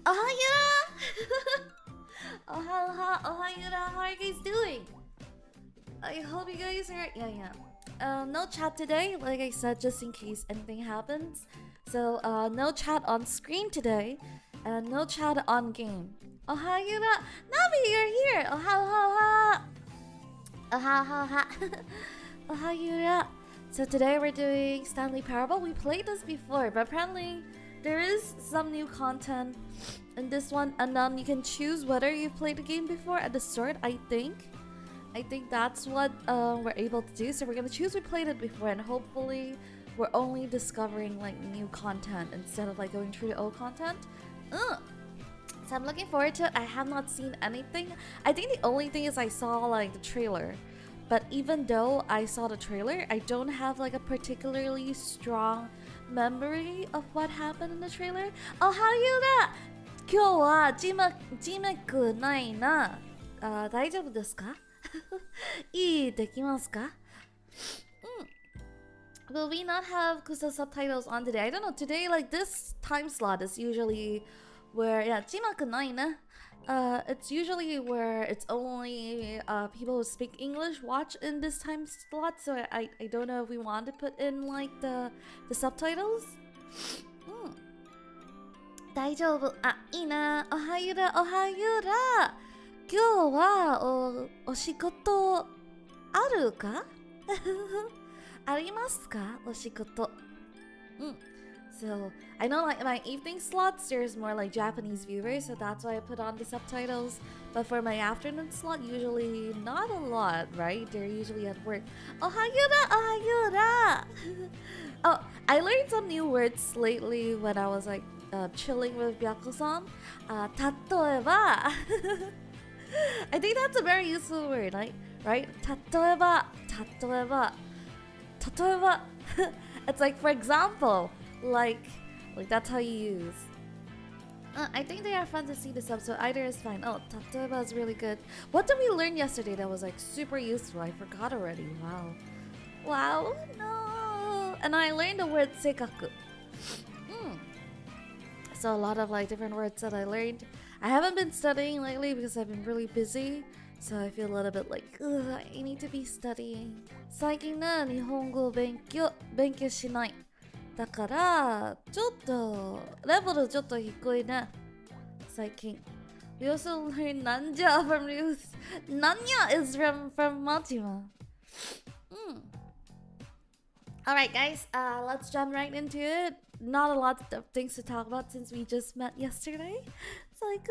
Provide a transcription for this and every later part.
Oh, Yura! Oh, Yura, how are you guys doing? I hope you guys are... Yeah. No chat today, like I said, just in case anything happens. So, no chat on screen today, and no chat on game. Oh, hi, Yura! Navi, you're here! Oh, ha. Oh, ha. Oh, hi, Yura. So today we're doing Stanley Parable. We played this before, but apparently there is some new content in this one, and then you can choose whether you've played the game before at the start, I think that's what we're able to do. So we're gonna choose we played it before, and hopefully we're only discovering like new content instead of like going through the old content. So I'm looking forward to it. I have not seen anything. I think the only thing is I saw like the trailer. But even though I saw the trailer, I don't have like a particularly strong memory of what happened in the trailer. Oh, how you da? 今日は字幕ないな。大丈夫ですか？いいできますか? Will we not have Kusa subtitles on today? I don't know. Today, like this time slot is usually where, yeah, 字幕ないな. It's usually where it's only people who speak English watch in this time slot, so I don't know if we want to put in like the subtitles. 大丈夫。あ、いいな。おはゆら、おはゆら。今日はお仕事あるか？ありますか？お仕事。So, I know like my evening slots, there's more like Japanese viewers, so that's why I put on the subtitles. But for my afternoon slot, usually not a lot, right? They're usually at work. Ohayura! Oh, I learned some new words lately when I was like chilling with Byako-san. Tatoeba! I think that's a very useful word, right? Tatoeba! It's like, for example, like that's how you use. I think they are fun to see the sub, so either is fine. Oh, Tatoeba is really good. What did we learn yesterday that was like super useful? I forgot already. Wow, no. And I learned the word seikaku. So a lot of like different words that I learned. I haven't been studying lately because I've been really busy, so I feel a little bit like, ugh, I need to be studying. 最近ね、日本語を勉強しない。だからちょっとレベルちょっと低いね最近 We also learned Nanja from Nanya is from Matima. Alright guys, let's jump right into it. Not a lot of things to talk about since we just met yesterday. So like,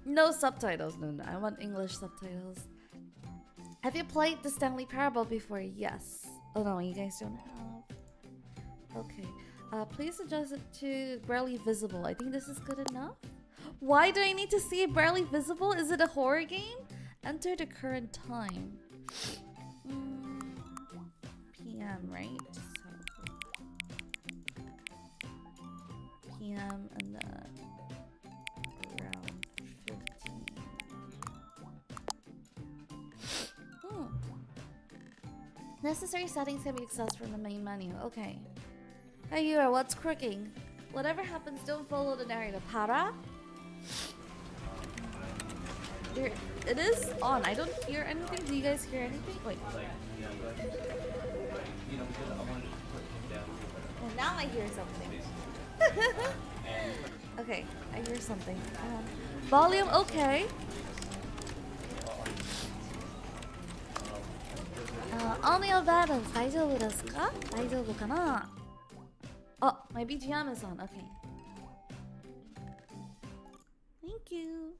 No subtitles, no, I want English subtitles. Have you played the Stanley Parable before? Yes. Oh no, you guys don't have. Okay. Please adjust it to barely visible. I think this is good enough. Why do I need to see it barely visible? Is it a horror game? Enter the current time. PM, right? So, PM and then around 15. Necessary settings can be accessed from the main menu. Okay. Hey Yura, what's crooking? Whatever happens, don't follow the narrative. Para? It is on. I don't hear anything. Do you guys hear anything? Wait. Oh, now I hear something. Okay, I hear something. Volume okay. Audio balance 大丈夫ですか? 大丈夫かな? Oh, my BGM is on. Okay. Thank you.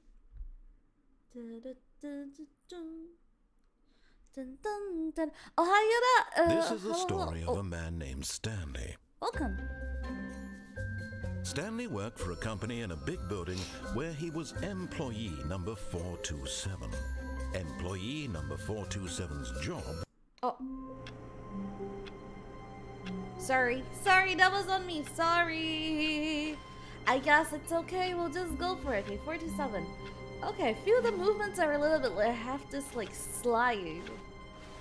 Oh, hi, Yura. This is the story of a man named Stanley. Welcome. Stanley worked for a company in a big building where he was employee number 427. Employee number 427's job. Oh. Sorry, that was on me. Sorry. I guess it's okay. We'll just go for it. Okay, 427. Okay, I feel the movements are a little bit like I have this like slide.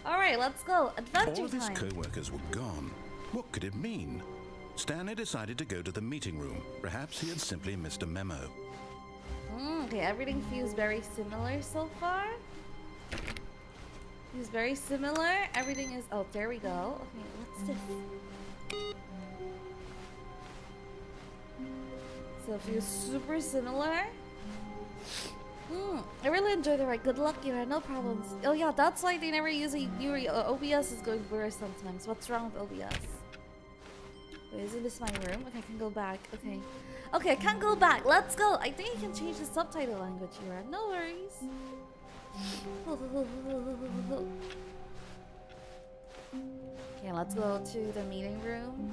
All right, let's go. Adventure All of his time. co-workers were gone, What could it mean? Stanley decided to go to the meeting room. Perhaps he had simply missed a memo. Okay, everything feels very similar so far. Feels very similar. Everything is... Oh, there we go. Okay, what's this? So it feels super similar. I really enjoy the ride. Good luck, Yura. No problems. Oh yeah, that's why they never use a Yuri. OBS is going worse sometimes. What's wrong with OBS? Wait, isn't this my room? Okay, I can go back. Okay. Okay, I can't go back. Let's go. I think I can change the subtitle language, Yura. No worries. Okay, let's go to the meeting room.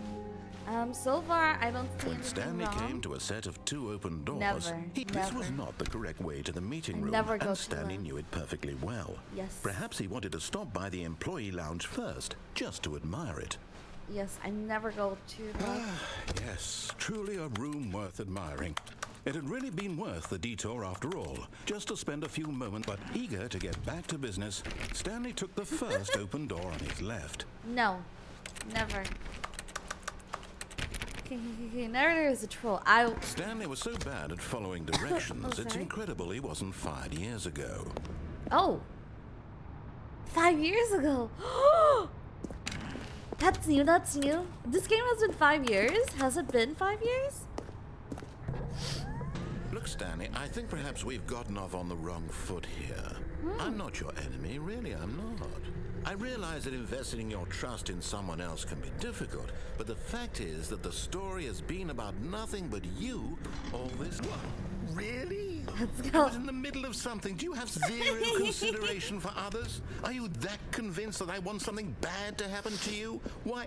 So far, I don't see When anything Stanley wrong. came to a set of 2 open doors, Never, this was never. not the correct way to the meeting room, never go and to Stanley them. knew it perfectly well. Yes. Perhaps he wanted to stop by the employee lounge first, just to admire it. Yes, I never go to the... Yes, truly a room worth admiring. It had really been worth the detour after all, just to spend a few moments, but eager to get back to business, Stanley took the first open door on his left. No. Never. Okay, now there is a troll. Stanley was so bad at following directions, it's sorry. incredible he wasn't fired years ago. Oh. 5 years ago. That's new, that's new. This game has been 5 years? Has it been 5 years? Look, Stanley, I think perhaps we've gotten off on the wrong foot here. I'm not your enemy, really, I'm not. I realize that investing your trust in someone else can be difficult, but the fact is that the story has been about nothing but you all this time. Really? Let's I go. was in the middle of something. Do you have zero consideration for others? Are you that convinced that I want something bad to happen to you? Why,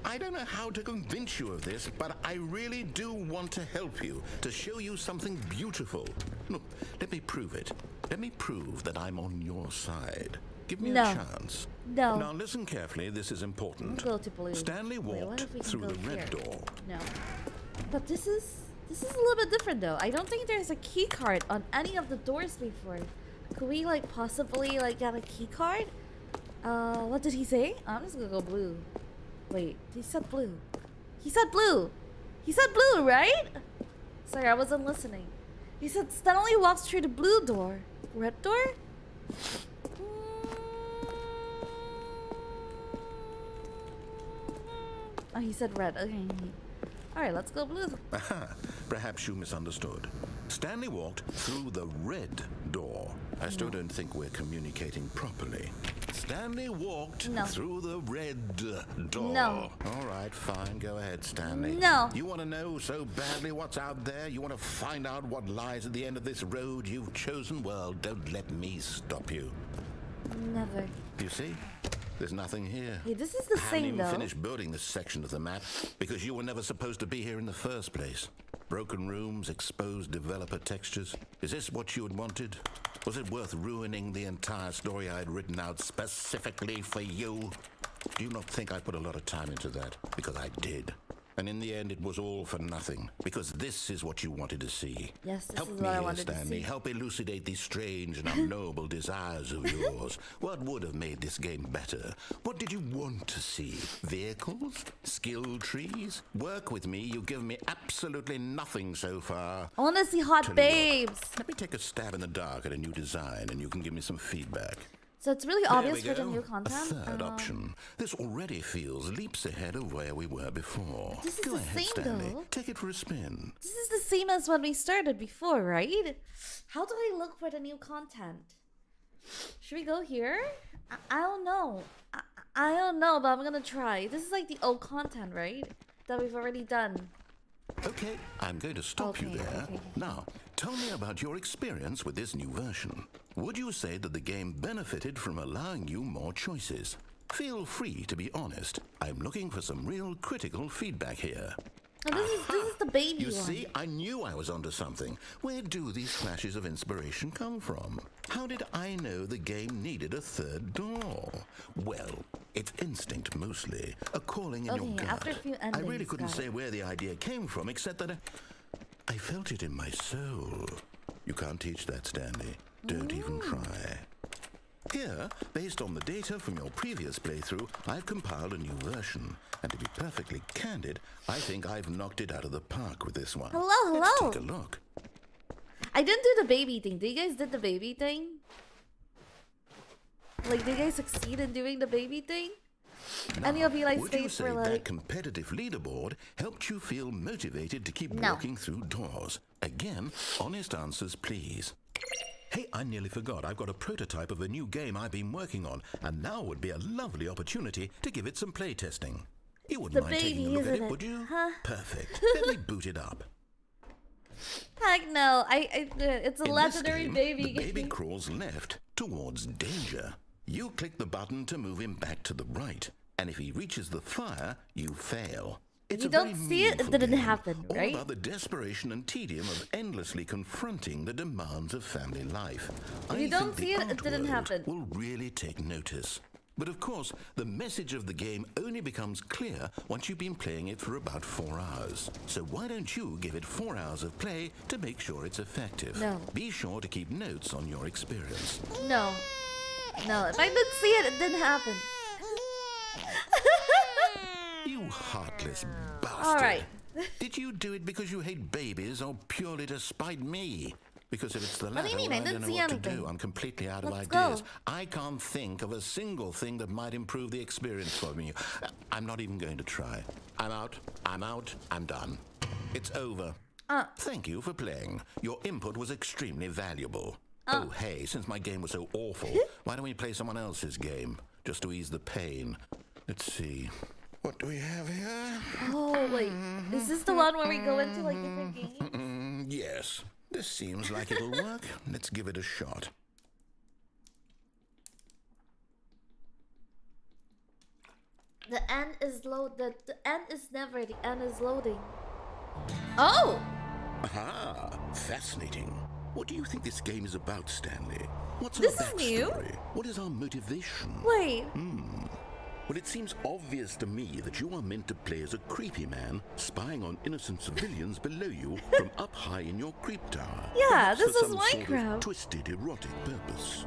I don't know how to convince you of this, but I really do want to help you, to show you something beautiful. Look, let me prove it. Let me prove that I'm on your side. Give me No. a chance. No. Now listen carefully, this is important. Go to blue. Stanley Wait, what walked if we can through go the red here? door. No. But this is a little bit different though. I don't think there's a key card on any of the doors before. Could we like possibly like get a key card? What did he say? I'm just gonna go blue. Wait, he said blue. He said blue. He said blue, right? Sorry, I wasn't listening. He said Stanley walks through the blue door. Red door? Oh, he said red. Okay. Alright, let's go blue. Aha, perhaps you misunderstood. Stanley walked through the red door. I still don't think we're communicating properly. Stanley walked No. through the red door. No. All right, fine. Go ahead, Stanley. No. You want to know so badly what's out there? You want to find out what lies at the end of this road you've chosen? Well, don't let me stop you. Never. You see? There's nothing here. Hey, this is the I haven't same even though. finished building this section of the map because you were never supposed to be here in the first place. Broken rooms, exposed developer textures. Is this what you had wanted? Was it worth ruining the entire story I had written out specifically for you? Do you not think I put a lot of time into that? Because I did. And in the end, it was all for nothing. Because this is what you wanted to see. Yes, this Help is me what I here, wanted to Stanley. see. Help elucidate these strange and unknowable desires of yours. What would have made this game better? What did you want to see? Vehicles? Skill trees? Work with me. You've given me absolutely nothing so far. I want to see hot Tell you what, babes. Let me take a stab in the dark at a new design, and you can give me some feedback. So it's really There obvious we for the go. new content. A third option. This already feels leaps ahead of where we were before. This is Go the ahead, same, Stanley. though. Take it for a spin. This is the same as when we started before, right? How do I look for the new content? Should we go here? I don't know. I don't know, but I'm gonna try. This is like the old content, right? That we've already done. Okay, I'm going to stop you Okay, there. okay. Now, tell me about your experience with this new version. Would you say that the game benefited from allowing you more choices? Feel free to be honest. I'm looking for some real critical feedback here. Oh, this is the baby You one. see, I knew I was onto something. Where do these flashes of inspiration come from? How did I know the game needed a third door? Well, it's instinct mostly, a calling in your Okay, gut. after a few I really endings, couldn't got say it. where the idea came from, except that I felt it in my soul. You can't teach that, Stanley. Don't even try. Here, based on the data from your previous playthrough, I've compiled a new version. And to be perfectly candid, I think I've knocked it out of the park with this one. Hello. Let's take a look. I didn't do the baby thing. Do you guys did the baby thing? Like, did you guys succeed in doing the baby thing? Now, Any of you like would you stayed say for that like... competitive leaderboard helped you feel motivated to keep No. walking through doors? Again, honest answers, please. Hey, I nearly forgot. I've got a prototype of a new game I've been working on, and now would be a lovely opportunity to give it some playtesting. You wouldn't mind taking a look at it, would you? Huh? Perfect. Let me boot it up. Heck no. It's a In legendary this game, baby the baby game. crawls left towards danger. You click the button to move him back to the right, and if he reaches the fire, you fail. It's You a don't very see it, it meaningful didn't game, happen, all right? about the desperation and tedium of endlessly confronting the demands of family life. If you don't see it, the it didn't art world happen. will really take notice. But of course, the message of the game only becomes clear once you've been playing it for about 4 hours. So why don't you give it 4 hours of play to make sure it's effective? No. Be sure to keep notes on your experience. No. No, if I didn't see it, it didn't happen. You heartless bastard. Alright. Did you do it because you hate babies or purely to spite me? Because if it's the latter, do you mean? I I don't didn't know see what to anything. do. I'm completely out of Let's ideas. go. I can't think of a single thing that might improve the experience for me. I'm not even going to try. I'm out. I'm done. It's over. Thank you for playing. Your input was extremely valuable. Oh, hey, since my game was so awful, why don't we play someone else's game? Just to ease the pain. Let's see. What do we have here? Oh, wait. Is this the one where we go into like different games? Yes. This seems like it'll work. Let's give it a shot. The end is loaded. The end is never. The end is loading. Oh! Aha! Fascinating. What do you think this game is about, Stanley? What's This our is new. backstory? What is our motivation? Wait. Well, it seems obvious to me that you are meant to play as a creepy man spying on innocent civilians below you from up high in your creep tower. Yeah, Perhaps this for is some sort of Minecraft. twisted, erotic purpose.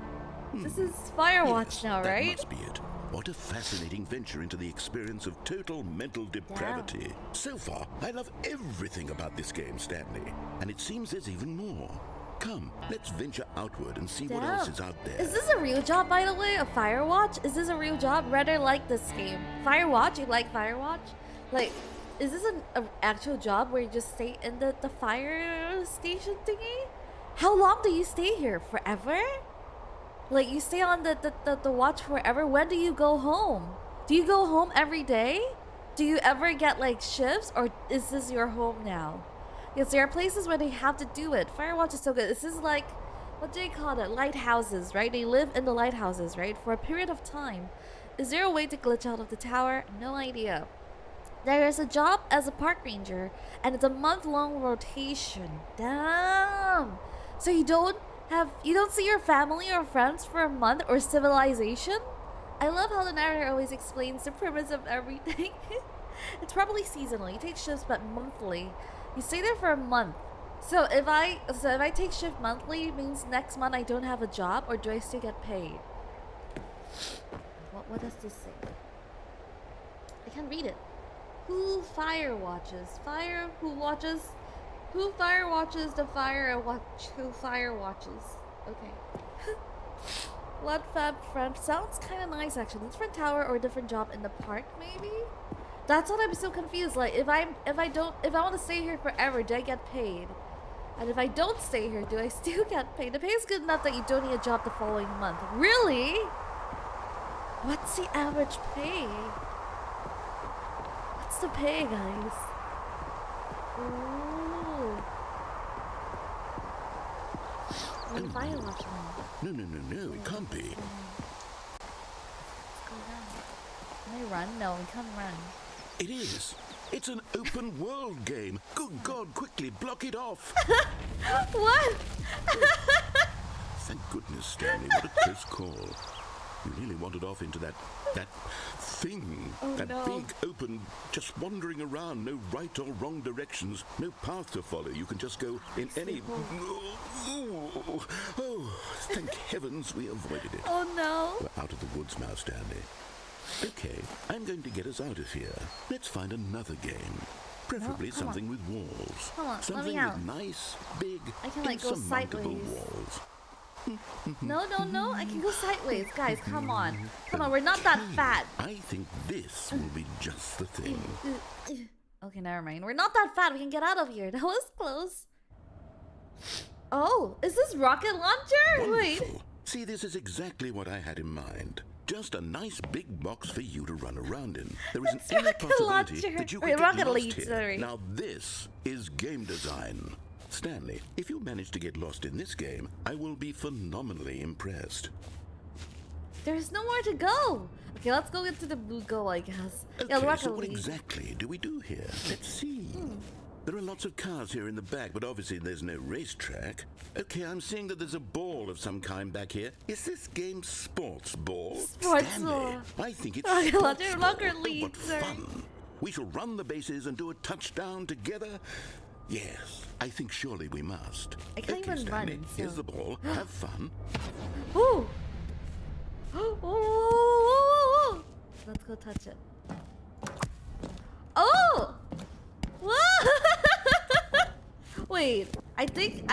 This is Firewatch Yes, now, that right? must be it. What a fascinating venture into the experience of total mental depravity. So far, I love everything about this game, Stanley. And it seems there's even more. Come, let's venture outward and see what else is out there. Is this a real job, by the way? A Firewatch? Is this a real job? Rather like this game. Firewatch? You like Firewatch? Like, is this an actual job where you just stay in the fire station thingy? How long do you stay here? Forever? Like, you stay on the watch forever? When do you go home? Do you go home every day? Do you ever get, like, shifts? Or is this your home now? Because there are places where they have to do it. Firewatch is so good. This is like, what do they call it? Lighthouses, right? They live in the lighthouses, right? For a period of time. Is there a way to glitch out of the tower? No idea. There is a job as a park ranger, and it's a month-long rotation. Damn. So you don't see your family or friends for a month or civilization? I love how the narrator always explains the premise of everything. It's probably seasonal. You take shifts, but monthly. You stay there for a month. So if I take shift monthly, it means next month I don't have a job, or do I still get paid? What does this say? I can't read it. Who fire watches? Who fire watches the fire watch? Who fire watches? Okay. What fab friend sounds kind of nice actually. Different tower or different job in the park maybe? That's what I'm so confused. Like if I want to stay here forever, do I get paid? And if I don't stay here, do I still get paid? The pay is good enough that you don't need a job the following month. Really? What's the average pay? What's the pay, guys? Ooh. What if I watch one? No, it can't be. Let's go down. Can I run? No, we can't run. It is. It's an open world game. Good God, quickly block it off. What? Thank goodness, Stanley. What a close call. You really wandered off into that thing. Oh, that no. big, open, just wandering around. No right or wrong directions. No path to follow. You can just go in any... Oh, thank heavens we avoided it. Oh no. We're out of the woods now, Stanley. Okay, I'm going to get us out of here. Let's find another game. Preferably something with walls. Come on, let me something out. with nice, big, I can, like, go insurmountable sideways. walls. No, I can go sideways. Guys, come on. Come on, we're not that fat. I think this will be just the thing. Okay, never mind. We're not that fat. We can get out of here. That was close. Oh, is this rocket launcher? Wait. Wonderful. See, this is exactly what I had in mind. Just a nice big box for you to run around in. There isn't any rocket possibility launcher. that you Wait, could get rocket lost lead, here. sorry. Now this is game design. Stanley, if you manage to get lost in this game, I will be phenomenally impressed. There's nowhere to go. Okay, let's go into the blue go, I guess. Okay, Yeah, rocket so what lead. exactly do we do here? Let's see. There are lots of cars here in the back, but obviously there's no racetrack. Okay, I'm seeing that there's a ball of some kind back here. Is this game sports ball? Sports Stanley, ball. I think it's Rocket sports launcher, ball. rocket Oh, lead, what sorry. fun. We shall run the bases and do a touchdown together. Yes, I think surely we must. I can't okay, even Stanley, run, so- here's the ball. Have fun. Ooh. Ooh. Let's go touch it. Oh! Whoa! Wait, I think,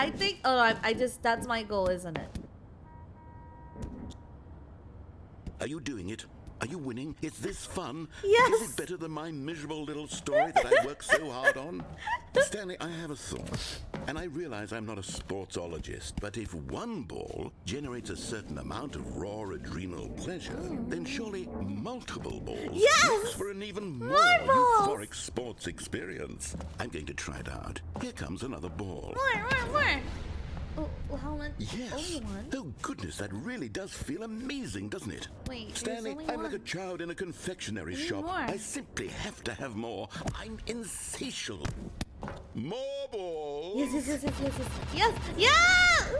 oh no, I just, that's my goal, isn't it? Are you doing it? Are you winning? Is this fun? Yes. Is it better than my miserable little story that I worked so hard on? Stanley, I have a thought. And I realize I'm not a sportsologist, but if one ball generates a certain amount of raw adrenal pleasure, then surely multiple balls Yes! makes for an even more balls! euphoric sports experience. I'm going to try it out. Here comes another ball. More. Oh, how much? Yes. Only one? Oh, goodness, that really does feel amazing, doesn't it? Wait, there's Stanley, only I'm like a one. child in a confectionery need shop. more. I simply have to have more. I'm insatiable. More balls. Yes!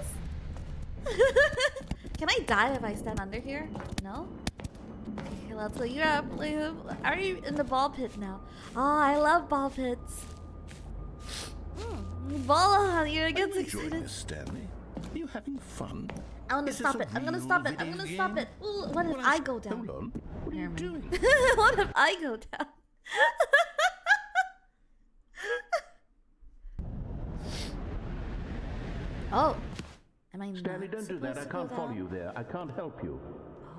Can I die if I stand under here? No? Okay, let's go. You're up. Are you in the ball pit now? Oh, I love ball pits. Ball, Yura gets Enjoying excited. this, Stanley. Are you having fun? I'm gonna Is this stop a it. I'm gonna real stop it. I'm video gonna game? stop it. Ooh, what if Well, I go down? Hold on. What are you doing? What if I go down? Oh. Am I Stanley, not don't do that. I supposed to go can't follow down? you there. I can't help you.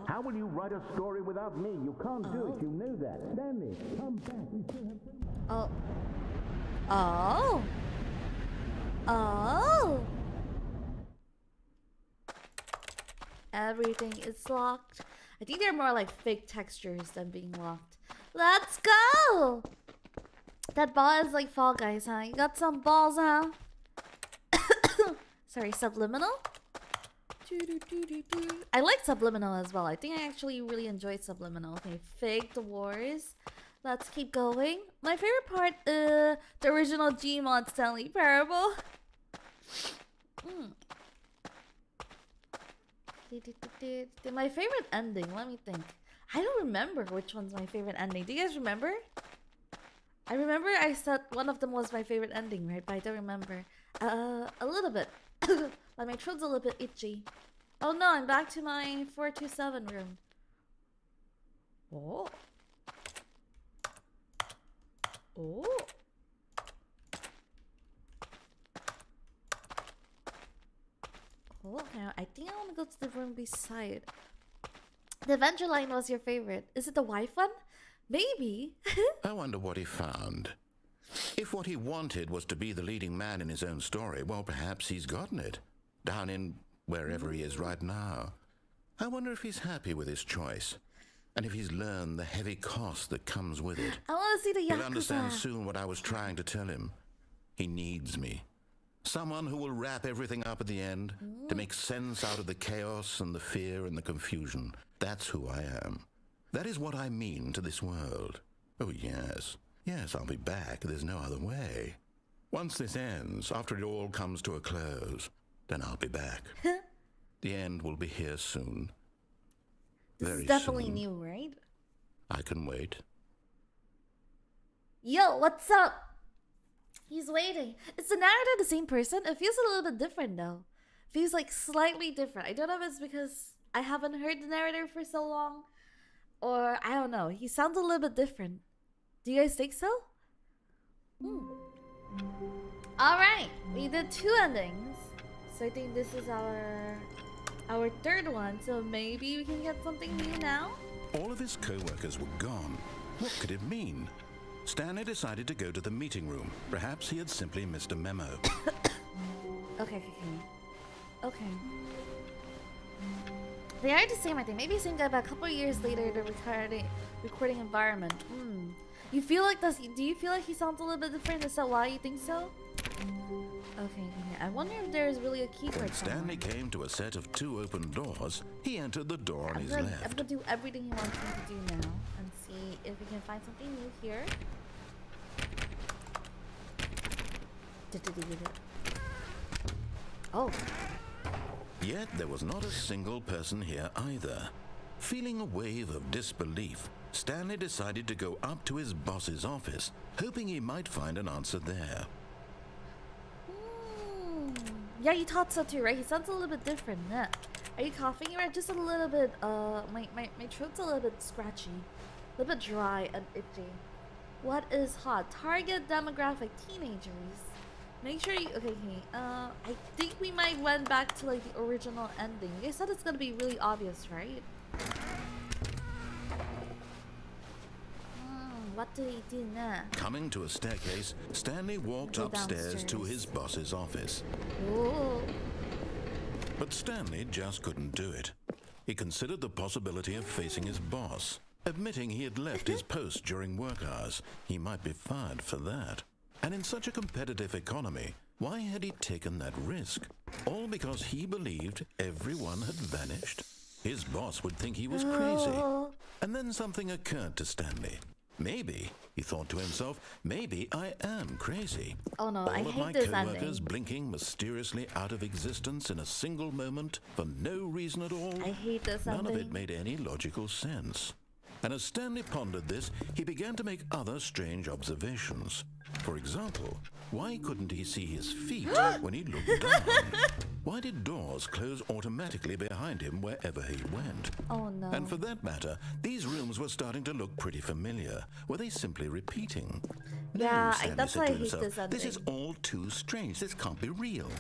How will you write a story without me? You can't do it. You know that. Stanley, come back. We still have Oh. Oh. Everything is locked. I think they're more like fake textures than being locked. Let's go! That ball is like Fall Guys, huh? You got some balls, huh? Sorry, subliminal? I like subliminal as well. I think I actually really enjoyed subliminal. Okay, fake the wars. Let's keep going. My favorite part, the original Gmod Stanley Parable. My favorite ending, let me think. I don't remember which one's my favorite ending. Do you guys remember? I remember I said one of them was my favorite ending, right? But I don't remember. A little bit. But my throat's a little bit itchy. Oh no, I'm back to my 427 room. Oh. Oh. Oh, okay. I think I want to go to the room beside. The Adventure Line was your favorite. Is it the wife one? Maybe. I wonder what he found. If what he wanted was to be the leading man in his own story, well, perhaps he's gotten it. Down in wherever he is right now. I wonder if he's happy with his choice. And if he's learned the heavy cost that comes with it. I want to see the Yakuza. He'll understand soon what I was trying to tell him. He needs me. Someone who will wrap everything up at the end to make sense out of the chaos and the fear and the confusion. That's who I am. That is what I mean to this world. Oh, yes. Yes, I'll be back. There's no other way. Once this ends, after it all comes to a close, then I'll be back. The end will be here soon. This Very is definitely soon. new, right? I can wait. Yo, what's up? He's waiting. Is the narrator the same person? It feels a little bit different though. Feels like slightly different. I don't know if it's because I haven't heard the narrator for so long. Or, I don't know, he sounds a little bit different. Do you guys think so? Alright, we did 2 endings. So I think this is our third one. So maybe we can get something new now? All of his co-workers were gone. What could it mean? Stanley decided to go to the meeting room. Perhaps he had simply missed a memo. Okay. They are the same, I think. Maybe think about a couple of years later, the recording environment. You feel like this? Do you feel like he sounds a little bit different? Is that why you think so? Okay. I wonder if there is really a keyboard. When Stanley came to a set of 2 open doors, he entered the door on his I'm left. gonna do everything he wants me to do now and see if we can find something new here. Oh. Yet there was not a single person here either. Feeling a wave of disbelief, Stanley decided to go up to his boss's office, hoping he might find an answer there. Yeah, you thought so too, right? He sounds a little bit different. Yeah. Are you coughing? You're just a little bit, my throat's a little bit scratchy. A little bit dry and itchy. What is hot? Target demographic, teenagers. Make sure you, okay, I think we might went back to like the original ending. You guys said it's gonna be really obvious, right? What do we do now? Coming to a staircase, Stanley walked upstairs to his boss's office. Ooh. But Stanley just couldn't do it. He considered the possibility of facing his boss. Admitting he had left his post during work hours, he might be fired for that. And in such a competitive economy, why had he taken that risk? All because he believed everyone had vanished? His boss would think he was crazy. And then something occurred to Stanley. Maybe, he thought to himself, maybe I am crazy. Oh no, I All of hate my this co-workers ending. blinking mysteriously out of existence in a single moment for no reason at all. I hate this None ending. of it made any logical sense. And as Stanley pondered this, he began to make other strange observations. For example, why couldn't he see his feet when he looked down? Why did doors close automatically behind him wherever he went? Oh no. And for that matter, these rooms were starting to look pretty familiar. Were they simply repeating? Yeah, Stanley that's said why I to hate himself, this ending. This is all too strange. This can't be real.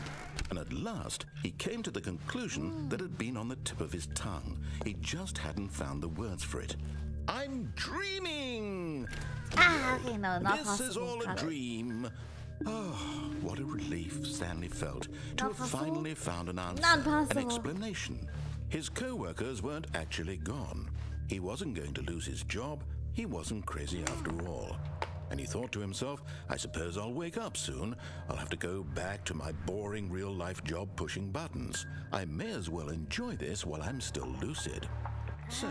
And at last, he came to the conclusion that had been on the tip of his tongue. He just hadn't found the words for it. I'm dreaming! Okay, no, not This possible. is all a Cut it. dream. Oh, what a relief Stanley felt to have possible? finally found an answer, Not an possible. explanation. His co-workers weren't actually gone. He wasn't going to lose his job. He wasn't crazy after all. And he thought to himself, I suppose I'll wake up soon. I'll have to go back to my boring real-life job pushing buttons. I may as well enjoy this while I'm still lucid. So,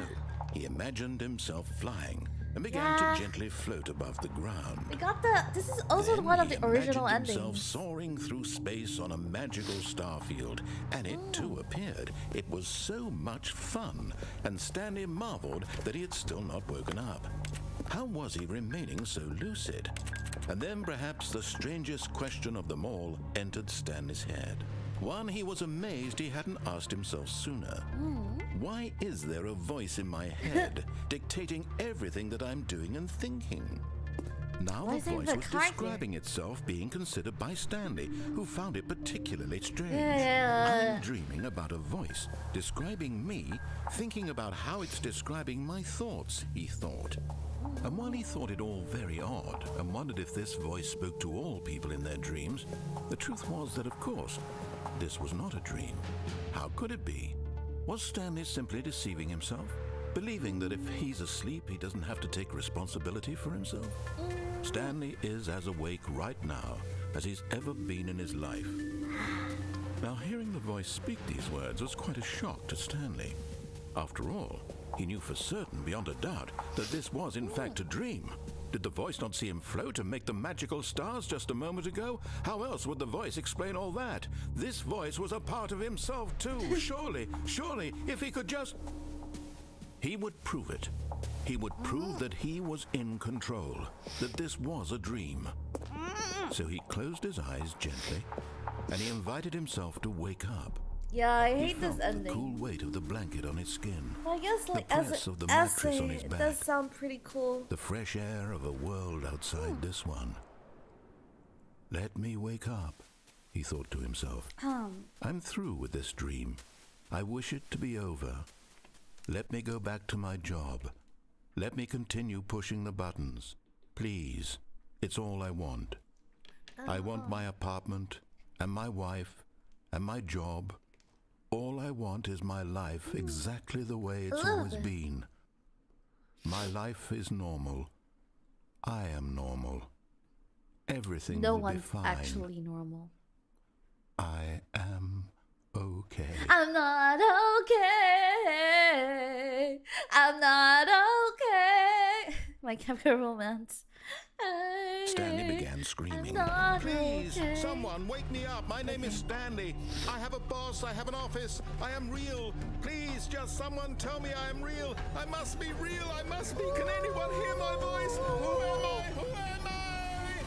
he imagined himself flying and began to gently float above the ground. We got the. This is also Then one of he the original imagined himself endings. soaring through space on a magical star field, and it too appeared. It was so much fun, and Stanley marveled that he had still not woken up. How was he remaining so lucid? And then perhaps the strangest question of them all entered Stanley's head. One he was amazed he hadn't asked himself sooner. Why is there a voice in my head dictating everything that I'm doing and thinking? Now Why the is there voice the was card here? describing itself being considered by Stanley, who found it particularly strange. Yeah. I'm dreaming about a voice describing me, thinking about how it's describing my thoughts, he thought. And while he thought it all very odd and wondered if this voice spoke to all people in their dreams, the truth was that, of course, this was not a dream. How could it be? Was Stanley simply deceiving himself? Believing that if he's asleep, he doesn't have to take responsibility for himself? Stanley is as awake right now as he's ever been in his life. Now, hearing the voice speak these words was quite a shock to Stanley. After all, he knew for certain, beyond a doubt, that this was in fact a dream. Did the voice not see him float and make the magical stars just a moment ago? How else would the voice explain all that? This voice was a part of himself too. Surely, if he could just... He would prove it. He would prove that he was in control, that this was a dream. So he closed his eyes gently, and he invited himself to wake up. Yeah, I He hate this felt the ending. cool weight of the blanket on his skin, Well, I guess like the as press of the an mattress essay, on his it back. does sound pretty cool. the fresh air of a world outside this one. Let me wake up, he thought to himself. I'm through with this dream. I wish it to be over. Let me go back to my job. Let me continue pushing the buttons. Please, it's all I want. I want my apartment, and my wife, and my job. All I want is my life exactly the way it's always been. My life is normal. I am normal. Everything No will be one's fine. actually normal. I am okay. I'm not okay. I'm not okay. My Chemical Romance. Stanley began screaming. Please, someone wake me up. My name is Stanley. I have a boss. I have an office. I am real. Please, just someone tell me I am real. I must be real. I must be. Can anyone hear my voice? Who am I? Who am I?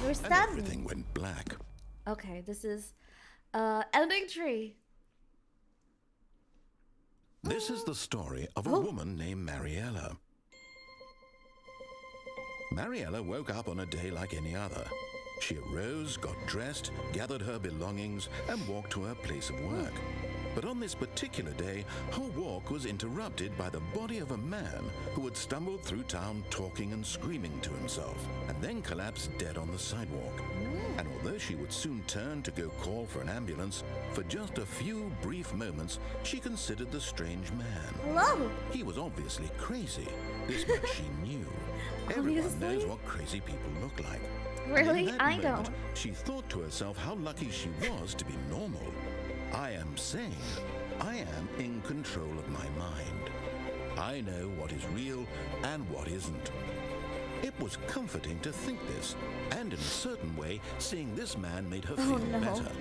You're And Stanley. everything went black. Okay, this is ending tree. This is the story of a woman named Mariella. Mariella woke up on a day like any other. She arose, got dressed, gathered her belongings, and walked to her place of work. But on this particular day, her walk was interrupted by the body of a man who had stumbled through town talking and screaming to himself, and then collapsed dead on the sidewalk. And although she would soon turn to go call for an ambulance, for just a few brief moments, she considered the strange man. Hello. He was obviously crazy. This much she knew. Everyone knows Obviously? what crazy people look like. And Really? in that I moment, don't. she thought to herself how lucky she was to be normal. I am sane. I am in control of my mind. I know what is real and what isn't. It was comforting to think this, and in a certain way, seeing this man made her feel no. better.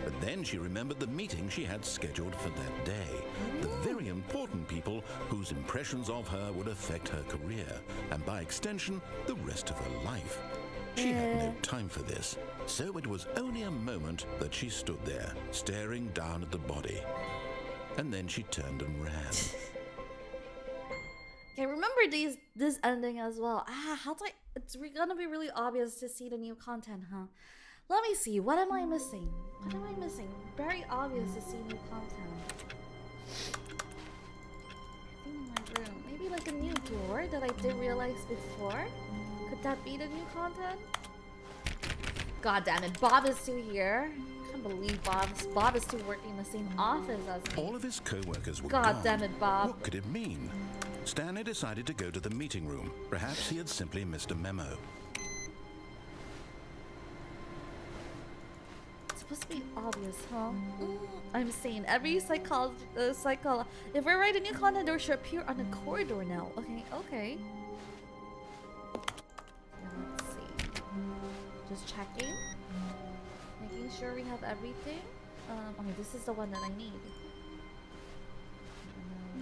But then she remembered the meeting she had scheduled for that day. The very important people whose impressions of her would affect her career, and by extension, the rest of her life. She had no time for this, so it was only a moment that she stood there, staring down at the body. And then she turned and ran. Okay, remember this ending as well. How do I? It's gonna be really obvious to see the new content, huh? Let me see. What am I missing? What am I missing? Very obvious to see new content. I think in my room. Maybe like a new door that I didn't realize before. Could that be the new content? God damn it! Bob is still here. Can't believe Bob is still working in the same office as me. All of his co-workers were God gone. damn it, Bob. What could it mean? Stanley decided to go to the meeting room. Perhaps he had simply missed a memo. It's supposed to be obvious, huh? I'm saying every cycle. If I write a new content, door should appear on the corridor now. Okay. Now let's see. Just checking, making sure we have everything. Okay, this is the one that I need.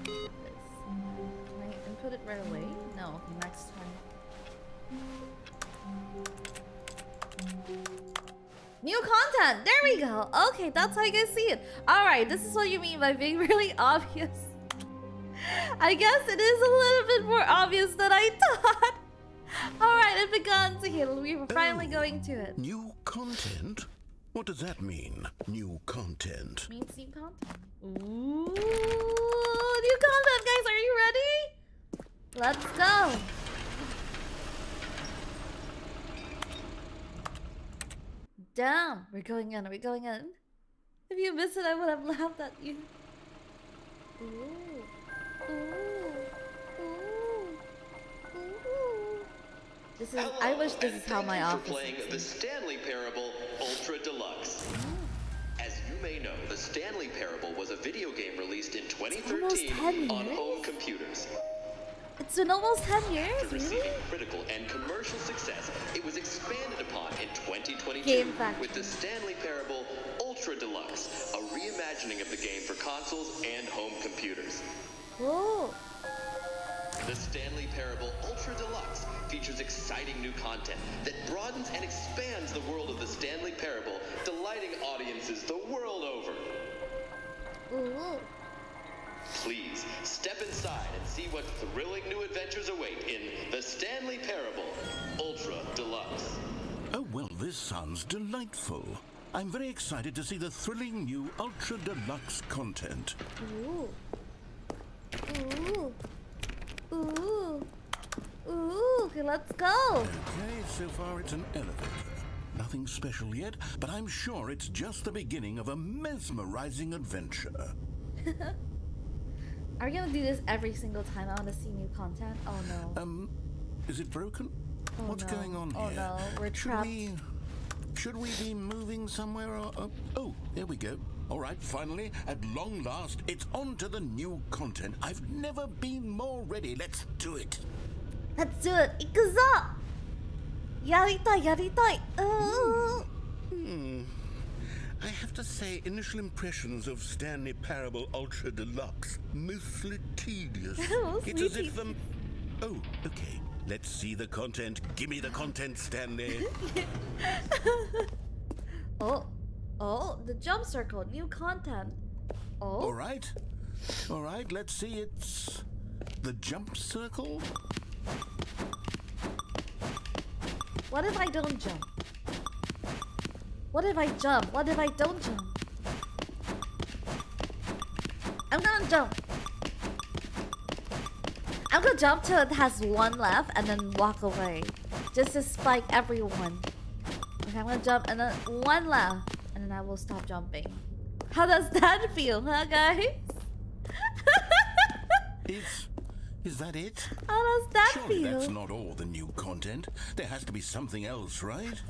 This. Can I input it right away? No. Okay, next time. New content! There we go! Okay, that's how you guys see it. Alright, this is what you mean by being really obvious. I guess it is a little bit more obvious than I thought. Alright, it began to heal. We were finally going to it. New content? What does that mean? New content. Means new content? Ooh, new content, guys! Are you ready? Let's go! Damn, we're going in. If you missed it, I would have laughed at you. This is. Hello, I wish this is how my office for playing is. the Stanley Parable Ultra Deluxe. As you may know, the Stanley Parable was a video game released in almost 2013 10 on years? home computers. It's been almost 10 years, After really? receiving critical and commercial success, it was expanded upon in 2022 Game Factory. with the Stanley Parable Ultra Deluxe, a reimagining of the game for consoles and home computers. Whoa. The Stanley Parable Ultra Deluxe features exciting new content that broadens and expands the world of the Stanley Parable, delighting audiences the world over. Ooh. Please step inside and see what thrilling new adventures await in the Stanley Parable Ultra Deluxe. Oh, well, this sounds delightful. I'm very excited to see the thrilling new Ultra Deluxe content. Ooh. Ooh. Ooh. Ooh. Okay, let's go. Okay, so far it's an elevator. Nothing special yet, but I'm sure it's just the beginning of a mesmerizing adventure. Are we gonna do this every single time I want to see new content? Oh no. Is it broken? Oh, What's no. going on Oh here? no, we're trapped. Should we be moving somewhere or... oh, there we go. All right, finally, at long last, it's on to the new content. I've never been more ready. Let's do it. Let's do it. Ikuzo! Yaritai, yaritai. I have to say, initial impressions of Stanley Parable Ultra Deluxe, mostly tedious. It's as if the... Oh, okay. Let's see the content. Give me the content, Stanley. Oh, the jump circle, new content. Oh. All right, let's see. It's the jump circle. What if I don't jump? What if I jump? What if I don't jump? I'm gonna jump. I'm gonna jump till it has one left and then walk away. Just to spike everyone. Okay, I'm gonna jump and then one left. And then I will stop jumping. How does that feel, huh guys? Is that it? How does that Surely feel? that's not all the new content. There has to be something else, right?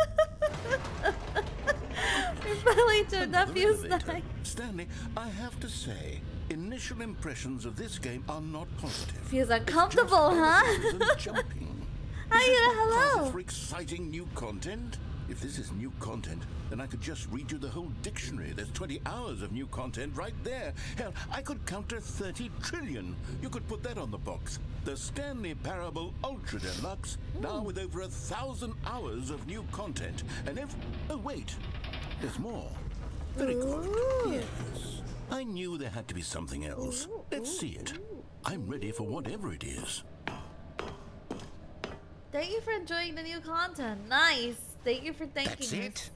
Later, that feels Elevator. nice. Stanley, I have to say, initial impressions of this game are not positive. Feels uncomfortable, huh? It's just jumping. Hi, hello. Causes for exciting new content. If this is new content, then I could just read you the whole dictionary. There's 20 hours of new content right there. Hell, I could count to 30 trillion. You could put that on the box. The Stanley Parable Ultra Deluxe, now with over 1,000 hours of new content. And oh, wait. There's more. Very good. Yes. I knew there had to be something else. Let's see it. I'm ready for whatever it is. Thank you for enjoying the new content. Nice. Thank you for thanking That's us. it?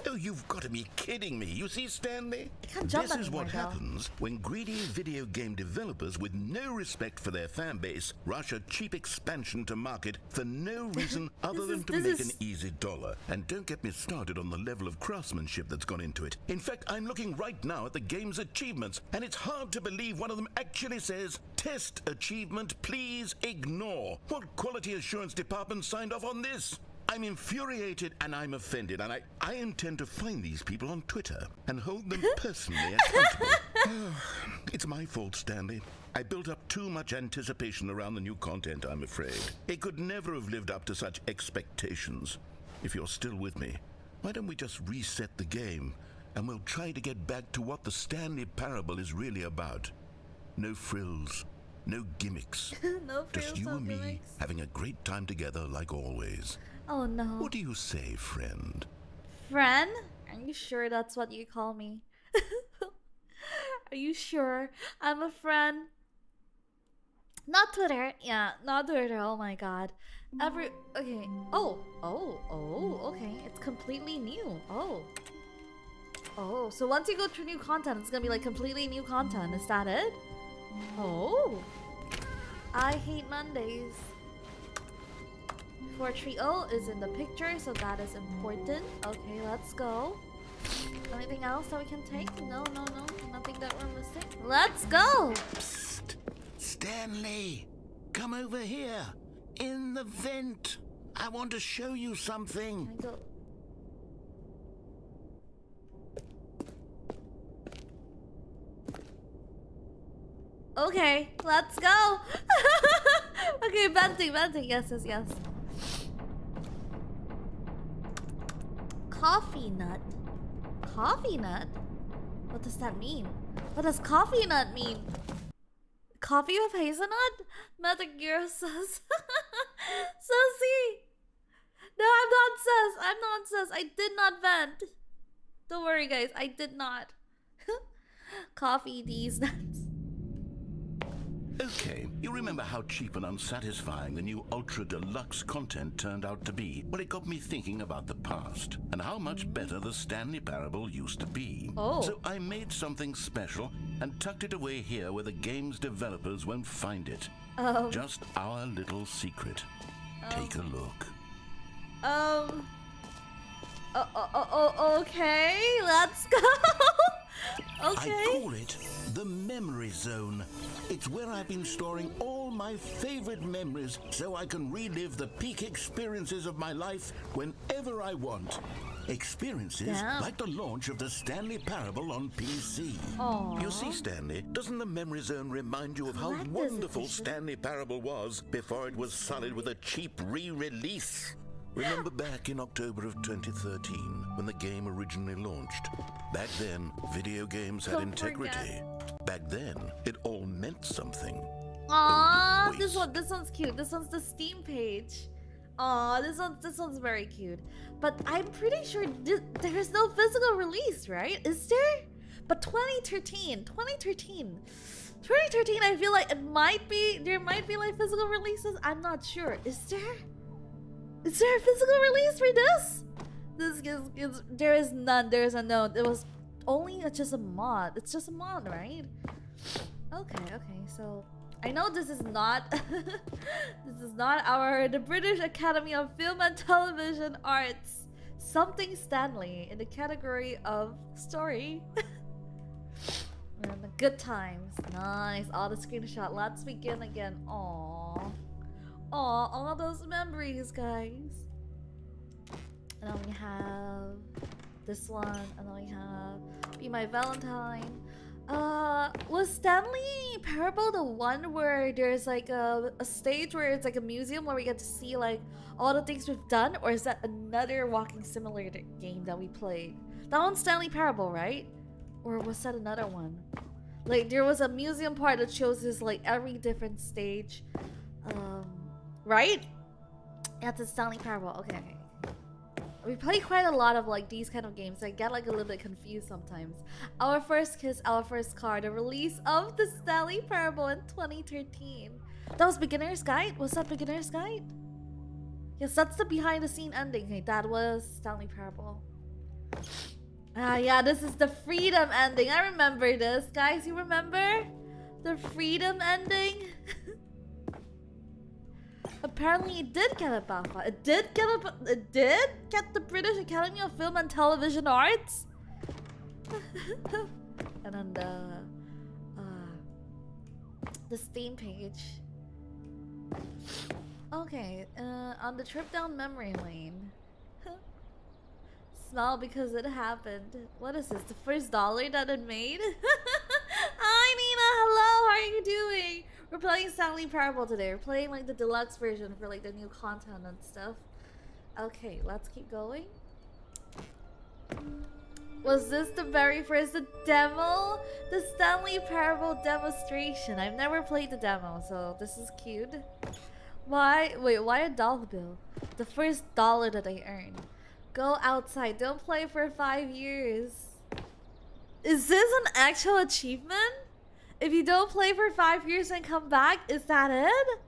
Oh, you've got to be kidding me. You see, Stanley? I can't jump This is anymore, what though. happens when greedy video game developers with no respect for their fan base rush a cheap expansion to market for no reason other than to make an easy dollar. And don't get me started on the level of craftsmanship that's gone into it. In fact, I'm looking right now at the game's achievements, and it's hard to believe one of them actually says, "Test achievement, please ignore." What quality assurance department signed off on this? I'm infuriated and I'm offended, and I intend to find these people on Twitter and hold them personally accountable. It's my fault, Stanley. I built up too much anticipation around the new content, I'm afraid. It could never have lived up to such expectations. If you're still with me, why don't we just reset the game and we'll try to get back to what the Stanley Parable is really about. No frills, no gimmicks. No Just frills, you no and me gimmicks. having a great time together like always. Oh no. What do you say, friend? Friend? Are you sure that's what you call me? Are you sure I'm a friend? Not Twitter. Yeah, not Twitter. Oh my god. Okay. Oh, okay. It's completely new. Oh, so once you go through new content, it's gonna be like completely new content. Is that it? Oh. I hate Mondays. 430 is in the picture, so that is important. Okay, let's go. Anything else that we can take? No. Nothing that we're missing. Let's go! Psst! Stanley! Come over here! In the vent! I want to show you something! Can I go? Okay, let's go! Okay, venting. Yes. Coffee nut? Coffee nut? What does that mean? What does coffee nut mean? Coffee with hazelnut? Metagear says. Sussy! No, I'm not sus. I'm not sus. I did not vent. Don't worry, guys. I did not. Coffee these nuts. Okay, you remember how cheap and unsatisfying the new Ultra Deluxe content turned out to be? Well, it got me thinking about the past and how much better the Stanley Parable used to be. Oh. So I made something special and tucked it away here where the game's developers won't find it. Just our little secret. Take a look. Okay, let's go. Okay. I call it the Memory Zone. It's where I've been storing all my favorite memories so I can relive the peak experiences of my life whenever I want. Experiences like the launch of the Stanley Parable on PC. Aww. You see, Stanley, doesn't the Memory Zone remind you of how wonderful Stanley Parable was before it was sullied with a cheap re-release? Remember back in October of 2013 when the game originally launched? Back then, video games had integrity. Back then, it all meant something. Aww, Wait. this one's cute. This one's the Steam page. Aww, this one's very cute. But I'm pretty sure there is no physical release, right? Is there? But 2013, I feel like there might be like physical releases. I'm not sure. Is there a physical release for this? There is none. There is a no. It was only just a mod. It's just a mod, right? Okay. So I know this is not the British Academy of Film and Television Arts something Stanley in the category of story. And the good times. Nice. All the screenshot. Let's begin again. Aww. All those memories, guys. And then we have this one, and then we have Be My Valentine. Was Stanley Parable the one where there's like a stage where it's like a museum where we get to see like all the things we've done, or is that another walking simulator game that we played? That one's Stanley Parable, right? Or was that another one? Like there was a museum part that shows us like every different stage. Right? That's a Stanley Parable. Okay. We play quite a lot of like these kind of games. I get like a little bit confused sometimes. Our First Kiss, Our First Car, the release of the Stanley Parable in 2013. That was Beginner's Guide? Was that Beginner's Guide? Yes, that's the behind the scene ending. Okay, that was Stanley Parable. Yeah, this is the Freedom ending. I remember this. Guys, you remember? The Freedom ending? Apparently it did get a BAFTA. It did get the British Academy of Film and Television Arts. And then the Steam page. Okay, on the trip down memory lane. Smile because it happened. What is this? The first dollar that it made? Hi Nina, hello, how are you doing? We're playing Stanley Parable today. We're playing like the deluxe version for like the new content and stuff. Okay, let's keep going. Was this the very first demo? The Stanley Parable demonstration. I've never played the demo, so this is cute. Why a dollar bill? The first dollar that I earned. Go outside. Don't play for 5 years. Is this an actual achievement? If you don't play for 5 years and come back, is that it?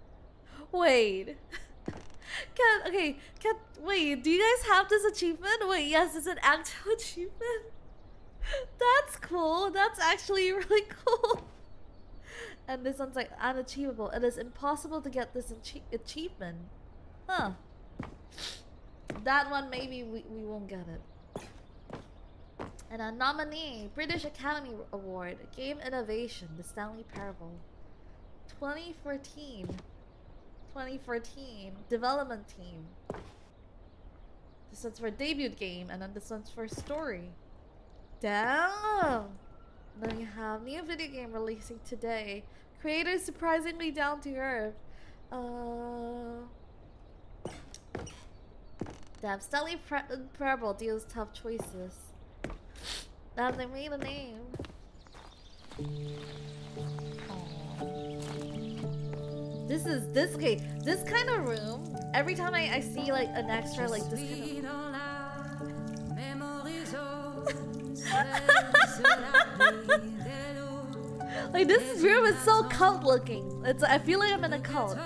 Wait. Wait, do you guys have this achievement? Wait, yes, it's an actual achievement. That's cool. That's actually really cool. And this one's like unachievable. It is impossible to get this achievement. Huh. That one, maybe we won't get it. And a nominee, British Academy Award, Game Innovation, the Stanley Parable. 2014. Development team. This one's for debut game, and then this one's for story. Damn! Then we have new video game releasing today. Creators surprisingly down to earth. Damn, Stanley Parable deals tough choices. Damn, they made a name. Aww. This kind of room every time I see like an extra like this kind of like this room is so cult looking. I feel like I'm in a cult.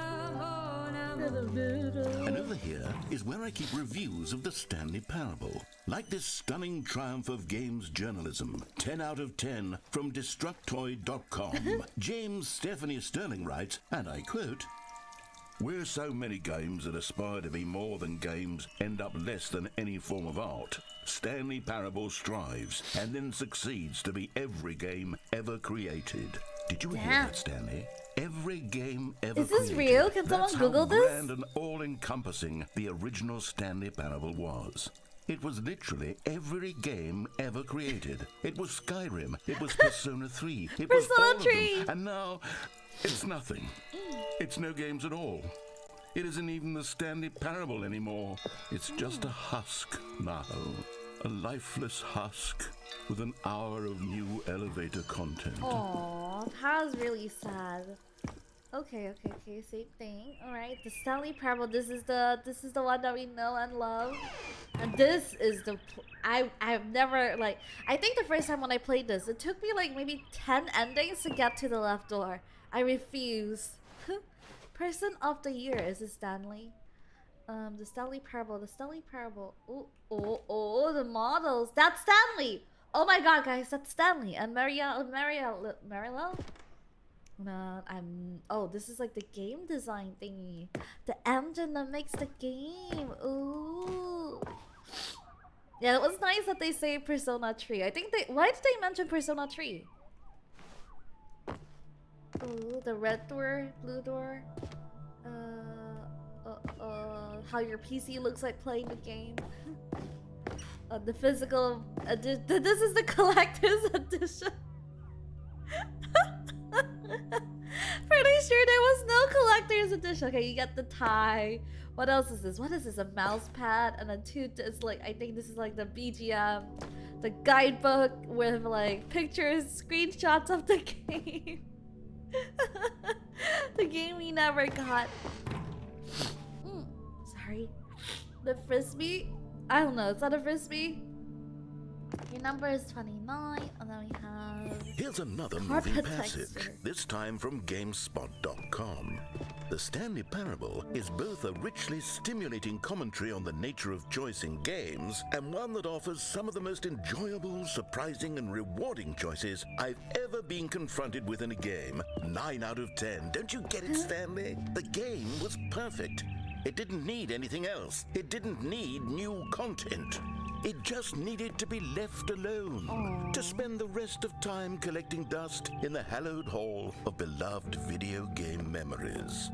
And over here is where I keep reviews of the Stanley Parable. Like this stunning triumph of games journalism. 10 out of 10 from Destructoid.com. James Stephanie Sterling writes, and I quote, "Where so many games that aspire to be more than games end up less than any form of art, Stanley Parable strives and then succeeds to be every game ever created." Did you hear that, Stanley? Every game ever created. Is this real? Can someone Google this? That's how grand and all-encompassing the original Stanley Parable was. It was literally every game ever created. It was Skyrim. It was Persona 3. It was all of them. And now, it's nothing. It's no games at all. It isn't even the Stanley Parable anymore. It's just a husk now. A lifeless husk with an hour of new elevator content. Aww, that was really sad. Okay, same thing. Alright, the Stanley Parable, this is the one that we know and love. And this is the I've never like I think the first time when I played this, it took me like maybe 10 endings to get to the left door. I refuse. Person of the year, is it Stanley? The Stanley Parable. Oh, the models. That's Stanley. Oh my god, guys, that's Stanley. And Mariella. No, oh, this is like the game design thingy. The engine that makes the game. Ooh. Yeah, it was nice that they say Persona 3. I think why did they mention Persona 3? Ooh, the red door, blue door. How your PC looks like playing the game. The physical this is the collector's edition. Pretty sure there was no collector's edition. Okay, you get the tie. What else is this? What is this? A mouse pad and a it's like I think this is like the BGM, the guidebook with like pictures, screenshots of the game. The game we never got. Sorry. The frisbee? I don't know. Is that a frisbee? Your number is 29, and then we have... Here's another moving passage, this time from GameSpot.com. The Stanley Parable is both a richly stimulating commentary on the nature of choice in games, and one that offers some of the most enjoyable, surprising, and rewarding choices I've ever been confronted with in a game. 9 out of 10. Don't you get it, Stanley? The game was perfect. It didn't need anything else. It didn't need new content. It just needed to be left alone. Aww. To spend the rest of time collecting dust in the hallowed hall of beloved video game memories.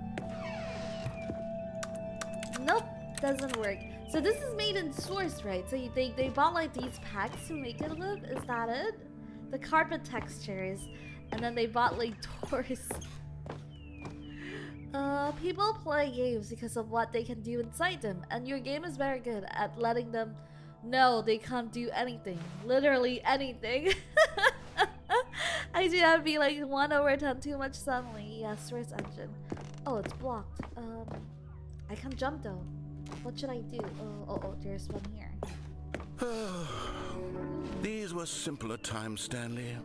Nope, doesn't work. So this is made in Source, right? So they bought like these packs to make it live? Is that it? The carpet textures. And then they bought like doors. People play games because of what they can do inside them, and your game is very good at letting them know they can't do anything. Literally anything. I do have to be like 1/10 too much suddenly. Yeah, Source engine. Oh, it's blocked. I can't jump though. What should I do? Oh, there's one here. These were simpler times, Stanley.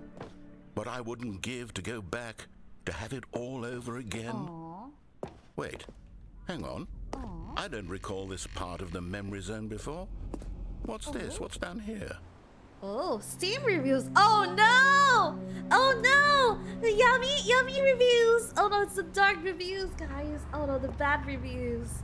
But I wouldn't give to go back to have it all over again. Aww. Wait, hang on. Aww. I don't recall this part of the memory zone before. What's this? What's down here? Oh, Steam reviews. Oh no! Oh no! The yummy reviews. Oh no, it's the dark reviews, guys. Oh no, the bad reviews.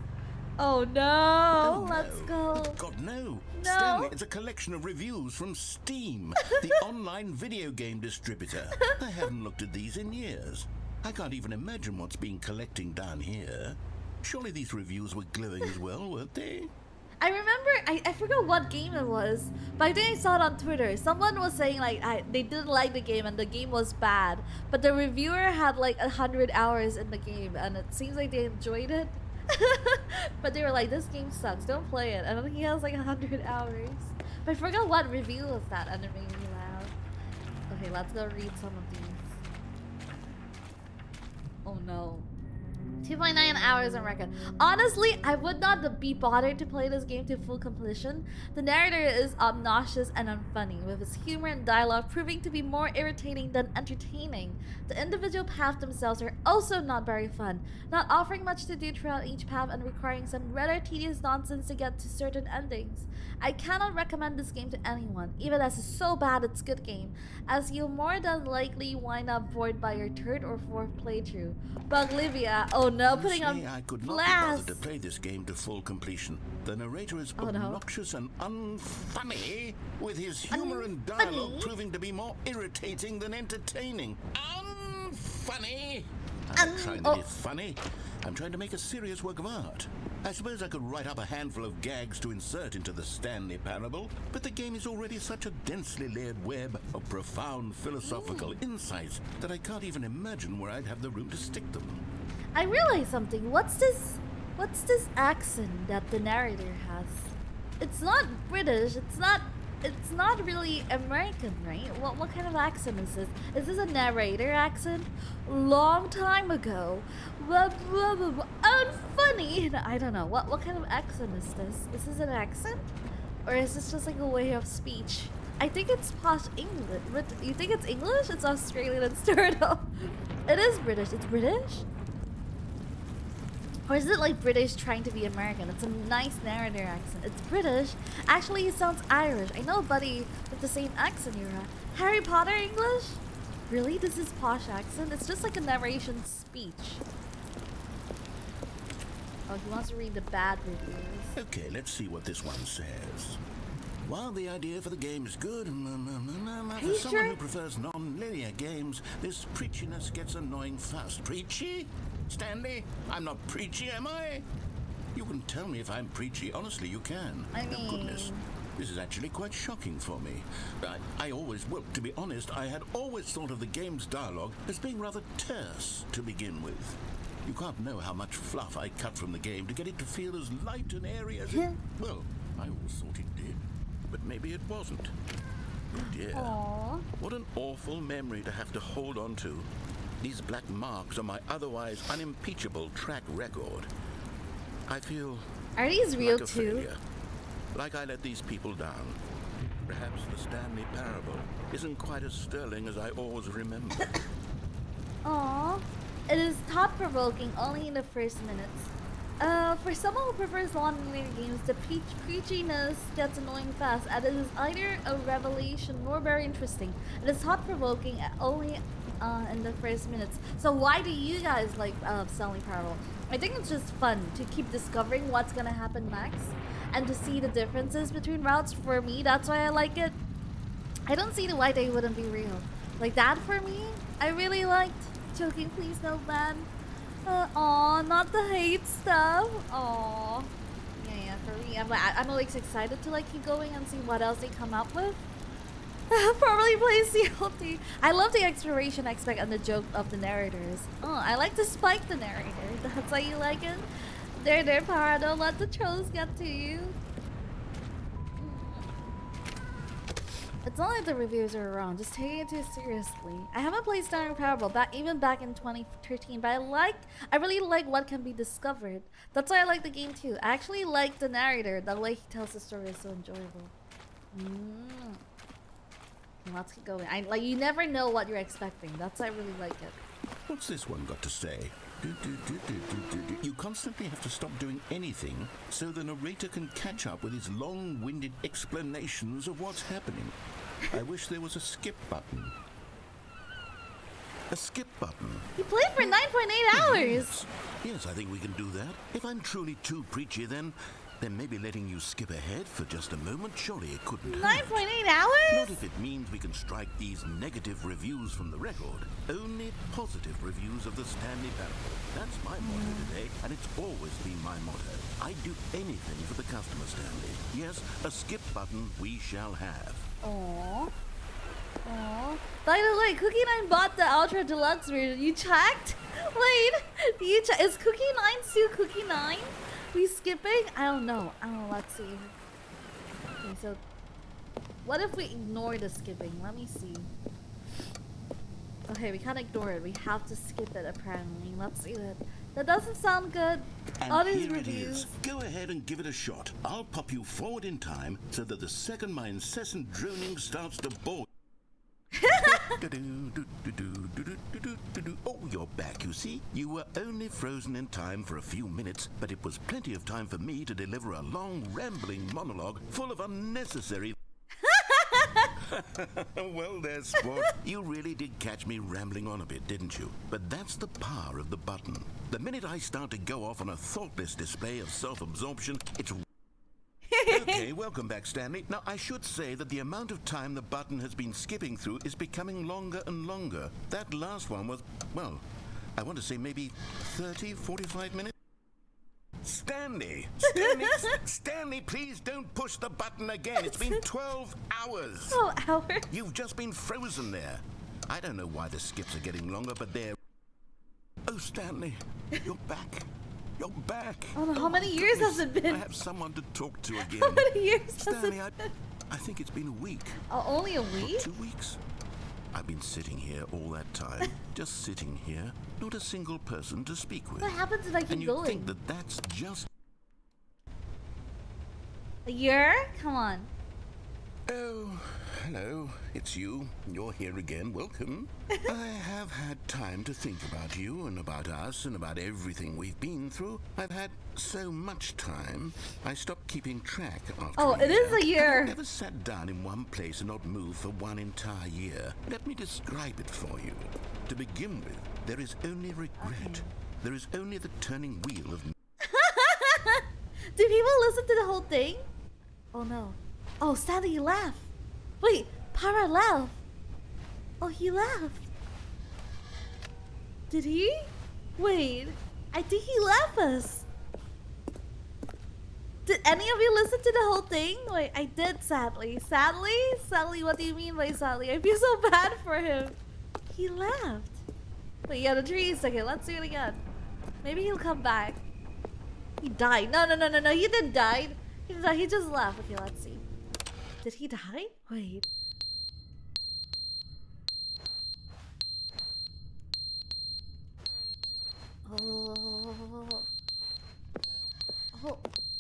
Oh no! Let's go. God, no. No. Stanley, it's a collection of reviews from Steam, the online video game distributor. I haven't looked at these in years. I can't even imagine what's been collecting down here. Surely these reviews were glowing as well, weren't they? I remember, I forgot what game it was, but I think I saw it on Twitter. Someone was saying like they didn't like the game and the game was bad, but the reviewer had like 100 hours in the game and it seems like they enjoyed it. But they were like, this game sucks, don't play it. And then he has like 100 hours. But I forgot what review was that and it made me laugh. Okay, let's go read some of these. Oh no. 2.9 hours on record. Honestly, I would not be bothered to play this game to full completion. The narrator is obnoxious and unfunny, with his humor and dialogue proving to be more irritating than entertaining. The individual paths themselves are also not very fun, not offering much to do throughout each path and requiring some rather tedious nonsense to get to certain endings. I cannot recommend this game to anyone, even as it's so bad it's good game, as you'll more than likely wind up bored by your third or fourth playthrough. Buglivia, oh no, putting on I could not be blast. bothered to play this game to full completion. The narrator is obnoxious and unfunny, with his humor and dialogue proving to be more irritating than entertaining. Unfunny? I'm not trying to be funny. I'm trying to make a serious work of art. I suppose I could write up a handful of gags to insert into the Stanley Parable, but the game is already such a densely layered web of profound philosophical insights that I can't even imagine where I'd have the room to stick them. I realized something. What's this accent that the narrator has? It's not British. It's not really American, right? What kind of accent is this? Is this a narrator accent? Long time ago. Unfunny. I don't know. What kind of accent is this? Is this an accent? Or is this just like a way of speech? I think it's posh English. But you think it's English? It's Australian and Sturdo. It is British. It's British? Or is it like British trying to be American? It's a nice narrator accent. It's British. Actually, he sounds Irish. I know a buddy with the same accent, Yura. Harry Potter English? Really? This is posh accent? It's just like a narration speech. Oh, he wants to read the bad reviews. Okay, let's see what this one says. While the idea for the game is good, for someone who prefers non-linear games, this preachiness gets annoying fast. Preachy? Stanley, I'm not preachy, am I? You can tell me if I'm preachy. Honestly, you can. I mean... Oh, goodness. This is actually quite shocking for me. Well, to be honest, I had always thought of the game's dialogue as being rather terse to begin with. You can't know how much fluff I cut from the game to get it to feel as light and airy as it... Well, I always thought it did. But maybe it wasn't. Oh dear. Aww. What an awful memory to have to hold on to. These black marks are my otherwise unimpeachable track record. I feel Are these real like a too? failure. Like I let these people down. Perhaps the Stanley Parable isn't quite as sterling as I always remember. Aww. It is thought-provoking only in the first minutes. For someone who prefers long-linear games, the preachiness gets annoying fast, and it is either a revelation or very interesting. It is thought-provoking only in the first minutes. So why do you guys like Stanley Parable? I think it's just fun to keep discovering what's gonna happen next, and to see the differences between routes. For me, that's why I like it. I don't see why they wouldn't be real. Like that for me, I really liked. Joking, please, no ban. Aw, not the hate stuff. Aw. Yeah, for me, I'm always excited to like keep going and see what else they come up with. Probably play CLT. I love the exploration aspect and the joke of the narrators. Oh, I like to spike the narrator. That's why you like it? There, Para, don't let the trolls get to you. It's not like the reviews are wrong, just taking it too seriously. I haven't played Stanley Parable even back in 2013, but I really like what can be discovered. That's why I like the game too. I actually like the narrator. The way he tells the story is so enjoyable. Let's keep going. You never know what you're expecting. That's why I really like it. What's this one got to say? You constantly have to stop doing anything so the narrator can catch up with his long-winded explanations of what's happening. I wish there was a skip button. A skip button. You played for 9.8 hours! Yes, I think we can do that. If I'm truly too preachy, then maybe letting you skip ahead for just a moment, surely it couldn't hurt. 9.8 hours? Not if it means we can strike these negative reviews from the record. Only positive reviews of the Stanley Parable. That's my motto today, and it's always been my motto. I'd do anything for the customer, Stanley. Yes, a skip button we shall have. Aww. Aww. By the way, Cookie9 bought the Ultra Deluxe version. You checked? Wait, is Cookie9 still Cookie9? We skipping? I don't know. Let's see. Okay, so what if we ignore the skipping? Let me see. Okay, we can't ignore it. We have to skip it apparently. Let's see that. That doesn't sound good. And All these here it reviews. is. Go ahead and give it a shot. I'll pop you forward in time so that the second my incessant droning starts to bore. Oh, you're back, you see. You were only frozen in time for a few minutes, but it was plenty of time for me to deliver a long, rambling monologue full of unnecessary... Well there, sport. You really did catch me rambling on a bit, didn't you? But that's the power of the button. The minute I start to go off on a thoughtless display of self-absorption, it's... Okay, welcome back, Stanley. Now, I should say that the amount of time the button has been skipping through is becoming longer and longer. That last one was, well, I want to say maybe 30, 45 minutes. Stanley! Stanley, please don't push the button again. It's been 12 hours. Oh, hours? You've just been frozen there. I don't know why the skips are getting longer, but they're... Oh, Stanley, you're back. You're back. Oh, no, how many years has it been? I have someone to talk to again. How many years has Stanley, it been? I think it's been a week. Oh, only a week? 2 weeks. I've been sitting here all that time, just sitting here, not a single person to speak with. What happens if I keep and you going? think that that's just... A year? Come on. Oh, hello, it's you. You're here again. Welcome. I have had time to think about you and about us and about everything we've been through. I've had so much time, I stopped keeping track after Oh, it is a year. I've never sat down in one place and not moved for one entire year. Let me describe it for you. To begin with, there is only regret. Okay. There is only the turning wheel of... Do people listen to the whole thing? Oh no. Oh, Stanley left. Wait, Para left. Oh, he left. Did he? Wait, I think he left us. Did any of you listen to the whole thing? Wait, I did, sadly. Sadly? Sadly, what do you mean by sadly? I feel so bad for him. He left. Wait, yeah, the trees. Okay, let's do it again. Maybe he'll come back. He died. No, he didn't die. He didn't die. He just left. Okay, let's see. Did he die? Wait.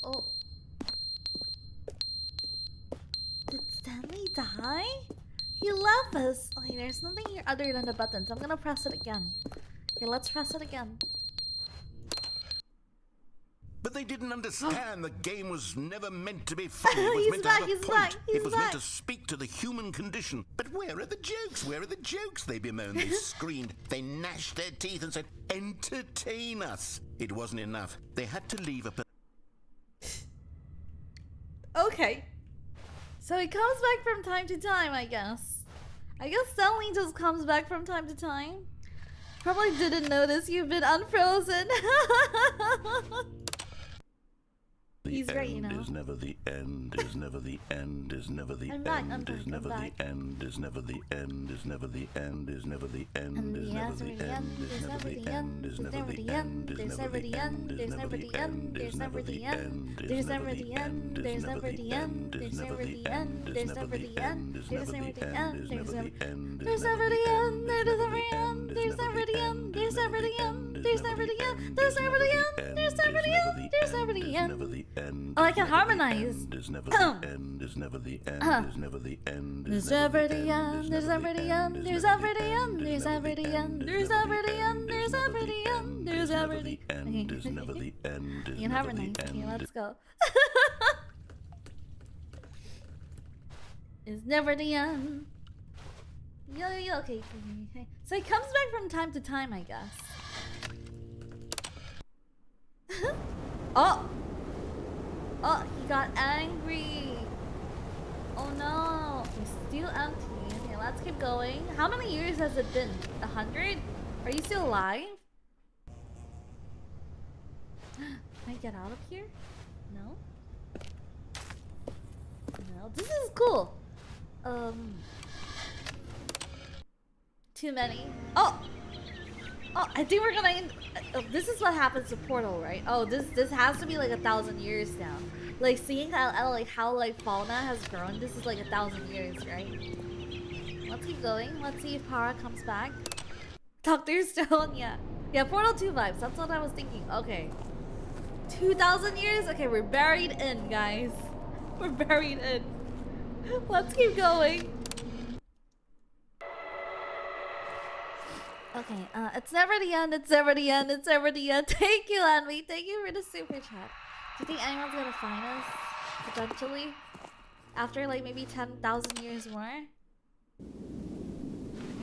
Oh. Did Stanley die? He left us. Okay, there's nothing here other than the buttons. I'm gonna press it again. Okay, let's press it again. But they didn't understand the game was never meant to be funny. It was He's meant back, to have a he's point. back, he's It was back. meant to speak to the human condition. But where are the jokes? Where are the jokes? They bemoaned, they screamed, they gnashed their teeth and said, entertain us. It wasn't enough. They had to leave a... Okay. So he comes back from time to time, I guess. I guess Stanley just comes back from time to time. Probably didn't notice you've been unfrozen. He's The right, you end know. is never the end, is never the end, is never the I'm back, end, is never the end, is never the end, is never the end, is never the end, is never the end, is never the end, is never the end, is never the end, is never the end, is never the end, there's never the end, there's never the end, there's never the end, there's never the end, there's never the end, there's never the end, there's never the end, there's never the end, there's never the end, there's never the end, there's never the end, there's never the end, there's never the end, there's never the end. Oh, I can harmonize. Is never the end, is never the end, is never the end, There's never the end, there's never the end, there's never the end, there's never the end, there's never the end, there's never the end, there's never the end, is never the end, You can harmonize. Okay, let's go. It's never the end. Okay. So he comes back from time to time, I guess. Oh, he got angry. Oh no, it's still empty. Okay, let's keep going. How many years has it been? 100? Are you still alive? Can I get out of here? No? No, this is cool. Too many. Oh, I think we're gonna. This is what happens to Portal, right? Oh, this has to be like 1,000 years now. Like seeing how fauna has grown. This is like 1,000 years, right? Let's keep going. Let's see if Para comes back. Dr. Stone, yeah. Yeah, Portal 2 vibes. That's what I was thinking. Okay. 2,000 years? Okay, we're buried in, guys. We're buried in. Let's keep going. Okay, it's never the end, it's never the end, it's never the end. Thank you, Envy. Thank you for the super chat. Do you think anyone's gonna find us? Eventually? After like maybe 10,000 years more?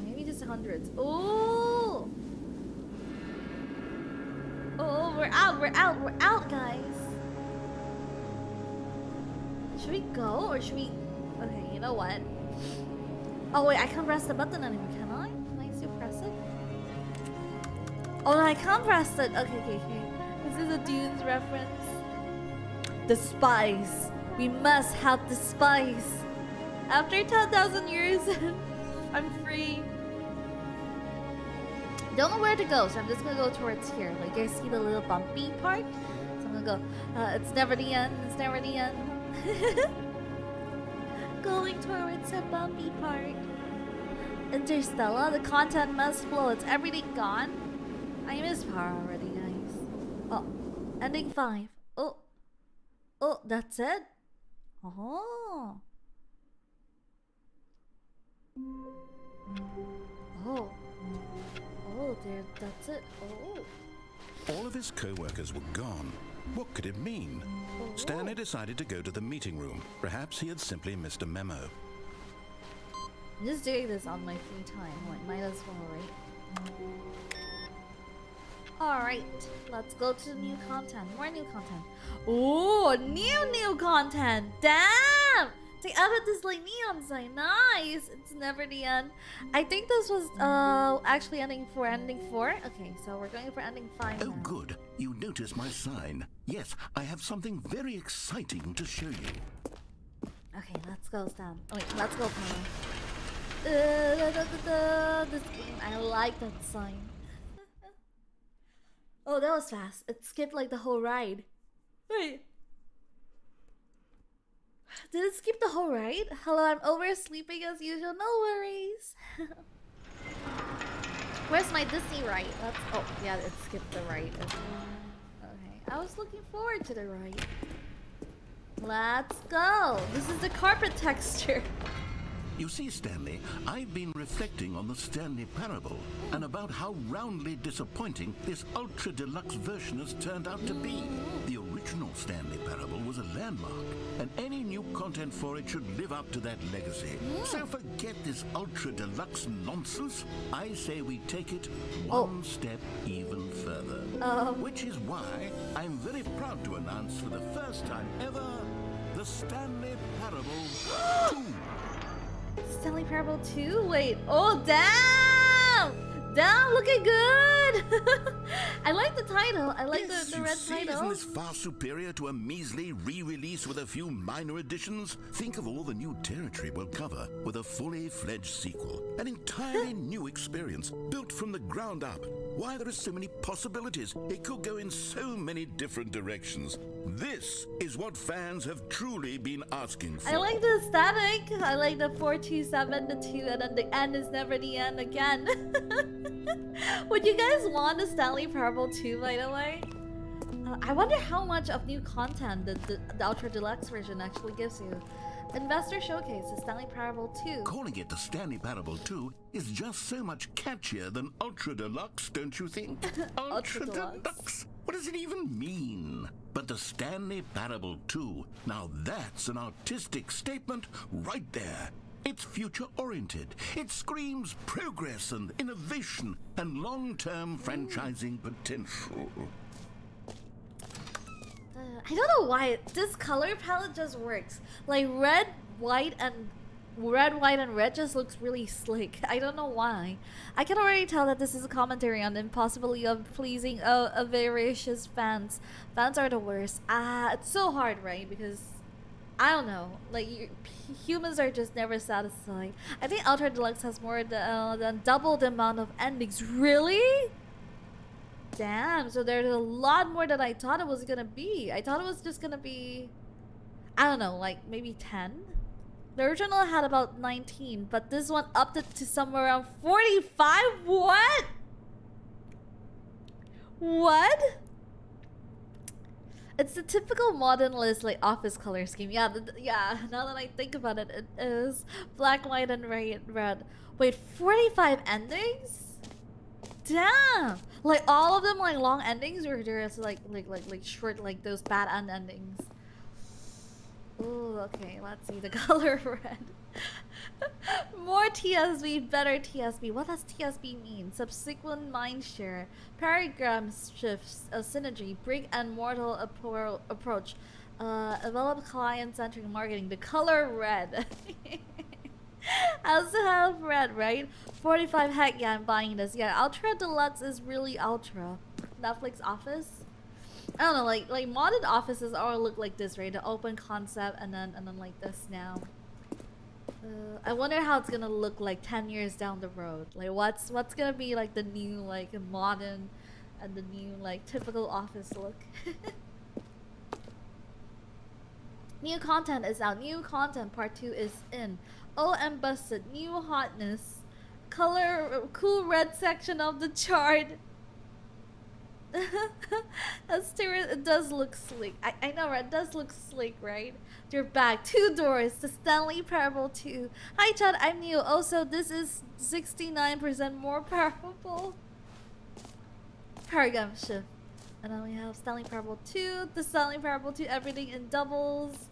Maybe just hundreds. Ooh! Oh, we're out, guys. Should we go or should we... Okay, you know what? Oh wait, I can't press the button anymore, can I? Can I still press it? Oh no, I can't press it. Okay. This is a Dunes reference. The spice. We must have the spice. After 10,000 years, I'm free. Don't know where to go, so I'm just gonna go towards here. Like, you see the little bumpy part? So I'm gonna go, it's never the end, it's never the end. Going towards a bumpy part. Interstellar, the content must flow. It's everything gone. I miss power already, guys. Oh, ending 5. Oh, that's it? Oh. Oh, there, that's it. Oh. All of his co-workers were gone. What could it mean? Stanley decided to go to the meeting room. Perhaps he had simply missed a memo. I'm just doing this on my free time. Like, might as well, right? Alright, let's go to new content. More new content. Oh, new content. Damn! They added this like neon sign. Nice! It's never the end. I think this was actually ending 4. Okay, so we're going for ending 5 Oh, now. good. You noticed my sign. Yes, I have something very exciting to show you. Okay, let's go, Stan. Oh, wait, let's go, Pano. This game, I like that sign. Oh, that was fast. It skipped like the whole ride. Wait. Did it skip the whole ride? Hello, I'm oversleeping as usual. No worries. Where's my Disney ride? Oh, yeah, it skipped the ride. Okay, I was looking forward to the ride. Let's go. This is the carpet texture. You see, Stanley, I've been reflecting on the Stanley Parable and about how roundly disappointing this ultra deluxe version has turned out to be. The original Stanley Parable was a landmark, and any new content for it should live up to that legacy. So forget this ultra deluxe nonsense. I say we take it one step even further. Which is why I'm very proud to announce for the first time ever, the Stanley Parable 2. Stanley Parable 2? Wait. Oh, damn! Damn, looking good! I like the title. I like the red title. Isn't this far superior to a measly re-release with a few minor additions? Think of all the new territory we'll cover with a fully fledged sequel. An entirely new experience, built from the ground up. Why, there are so many possibilities. It could go in so many different directions. This is what fans have truly been asking for. I like the aesthetic. I like the 427, the 2, and then the end is never the end again. Would you guys want the Stanley Parable 2, by the way? I wonder how much of new content the Ultra Deluxe version actually gives you. Investor Showcase, the Stanley Parable 2. Calling it the Stanley Parable 2 is just so much catchier than Ultra Deluxe, don't you think? Ultra Deluxe. What does it even mean? But the Stanley Parable 2, now that's an artistic statement right there. It's future-oriented. It screams progress and innovation and long-term franchising potential. I don't know why this color palette just works. Like red, white, and red just looks really slick. I don't know why. I can already tell that this is a commentary on the impossibility of pleasing avaricious fans. Fans are the worst. It's so hard, right? Because I don't know. Like humans are just never satisfied. I think Ultra Deluxe has more than double the amount of endings. Really? Damn, so there's a lot more than I thought it was gonna be. I thought it was just gonna be, I don't know, like maybe 10? The original had about 19, but this one upped it to somewhere around 45? What? What? It's the typical modernist like office color scheme. Yeah, yeah. Now that I think about it, it is black, white, and red. Wait, 45 endings? Damn! Like all of them like long endings, or just like short like those bad endings. Ooh, okay. Let's see the color red. More TSB, better TSB. What does TSB mean? Subsequent mindshare, paradigm shifts, synergy, brick and mortar approach, develop client-centric marketing. The color red. I also have red, right? 45. Heck yeah, I'm buying this. Yeah, Ultra Deluxe is really ultra. Netflix Office. I don't know, like modern offices all look like this, right? The open concept, and then like this now. I wonder how it's gonna look like 10 years down the road. Like what's gonna be like the new like modern and the new like typical office look. New content is out. New content part 2 is in. OM busted. New hotness. Color cool red section of the chart. It does look sleek. I know, right? It does look sleek, right? They're back. 2 doors. The Stanley Parable 2. Hi, Chad. I'm new. Also, this is 69% more powerful. Paradigm shift. And then we have Stanley Parable 2. The Stanley Parable 2. Everything in doubles.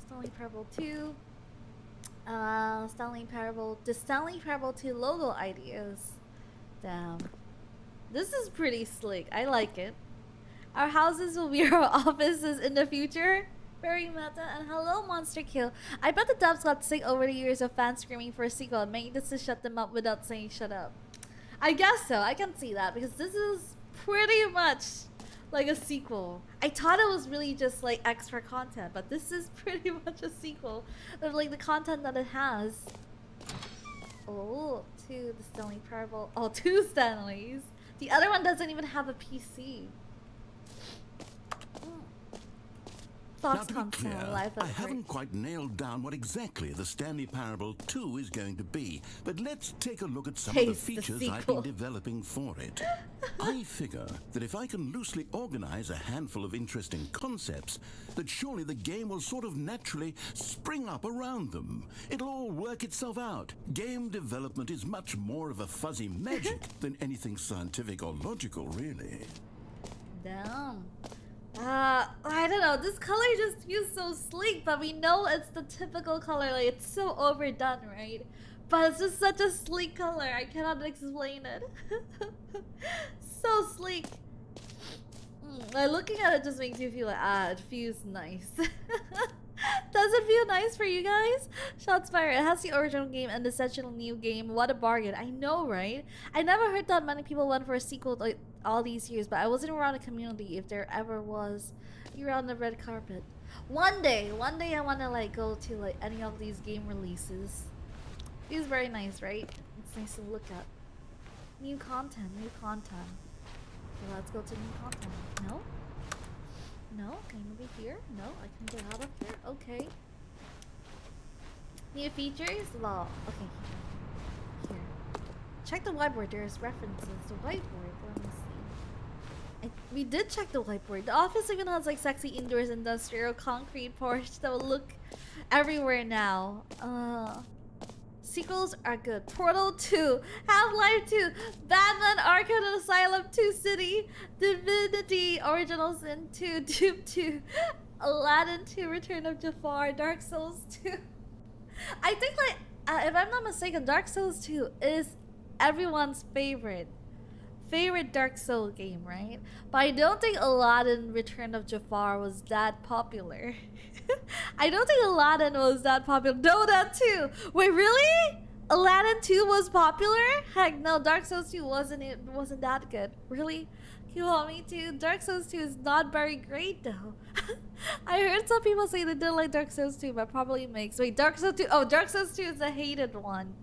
Stanley Parable 2. Stanley Parable. The Stanley Parable 2 logo ideas. Damn. This is pretty slick. I like it. Our houses will be our offices in the future. Very meta. And hello, Monster Kill. I bet the devs got sick over the years of fans screaming for a sequel and making this to shut them up without saying shut up. I guess so. I can see that because this is pretty much like a sequel. I thought it was really just like extra content, but this is pretty much a sequel of like the content that it has. Oh, 2 the Stanley Parable. Oh, 2 Stanleys. The other one doesn't even have a PC. Now, to be clear, I haven't quite nailed down what exactly the Stanley Parable 2 is going to be, but let's take a look at some of the features I've been developing for it. I figure that if I can loosely organize a handful of interesting concepts, that surely the game will sort of naturally spring up around them. It'll all work itself out. Game development is much more of a fuzzy magic than anything scientific or logical, really. Damn. I don't know. This color just feels so sleek, but we know it's the typical color. Like, it's so overdone, right? But it's just such a sleek color. I cannot explain it. So sleek. Like, looking at it just makes you feel like, it feels nice. Does it feel nice for you guys? Shots fired. It has the original game and the essential new game. What a bargain. I know, right? I never heard that many people went for a sequel like all these years, but I wasn't around a community if there ever was. You're on the red carpet. One day I want to like go to like any of these game releases. Feels very nice, right? It's nice to look at. New content. Okay, let's go to new content. No? No? Can you be here? No, I can get out of here. Okay. New features? Well, okay. Here. Check the whiteboard. There's references. The whiteboard. Let me see. We did check the whiteboard. The office even has like sexy indoors industrial concrete porch that will look everywhere now. Sequels are good. Portal 2, Half-Life 2, Batman Arkham Asylum 2 City, Divinity Original Sin 2, Doom 2, Aladdin 2, Return of Jafar, Dark Souls 2. I think like, if I'm not mistaken, Dark Souls 2 is everyone's favorite Dark Souls game, right? But I don't think Aladdin Return of Jafar was that popular. I don't think Aladdin was that popular. Dota 2! Wait, really? Aladdin 2 was popular? Heck no, Dark Souls 2 wasn't that good. Really? You want me to? Dark Souls 2 is not very great though. I heard some people say they didn't like Dark Souls 2, but probably makes. Wait, Dark Souls 2? Oh, Dark Souls 2 is a hated one.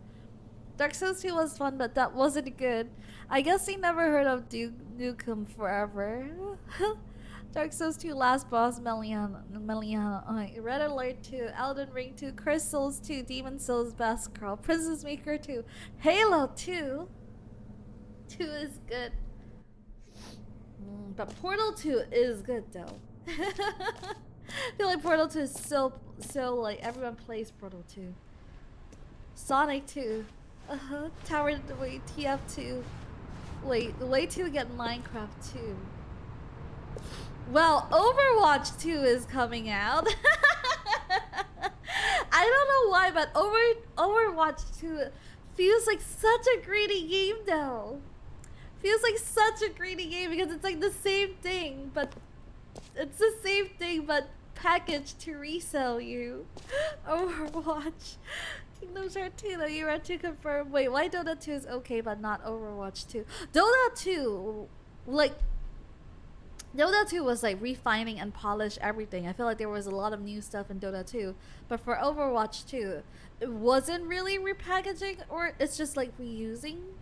Dark Souls 2 was fun, but that wasn't good. I guess they never heard of Duke Nukem Forever. Dark Souls 2, Last Boss, Meliana, Red Alert 2, Elden Ring 2, Crystals 2, Demon Souls, Best Girl, Princess Maker 2, Halo 2. 2 is good. But Portal 2 is good though. I feel like Portal 2 is so like everyone plays Portal 2. Sonic 2. Tower wait, TF2. Wait, the way to get Minecraft 2. Well, Overwatch 2 is coming out. I don't know why, but Overwatch 2 feels like such a greedy game though. Feels like such a greedy game because it's like the same thing, but it's the same thing but packaged to resell you. Overwatch. Kingdoms Hearts 2, though, Yura 2 confirmed. Wait, why Dota 2 is okay but not Overwatch 2? Dota 2, like, Dota 2 was like refining and polish everything. I feel like there was a lot of new stuff in Dota 2. But for Overwatch 2, it wasn't really repackaging, or it's just like reusing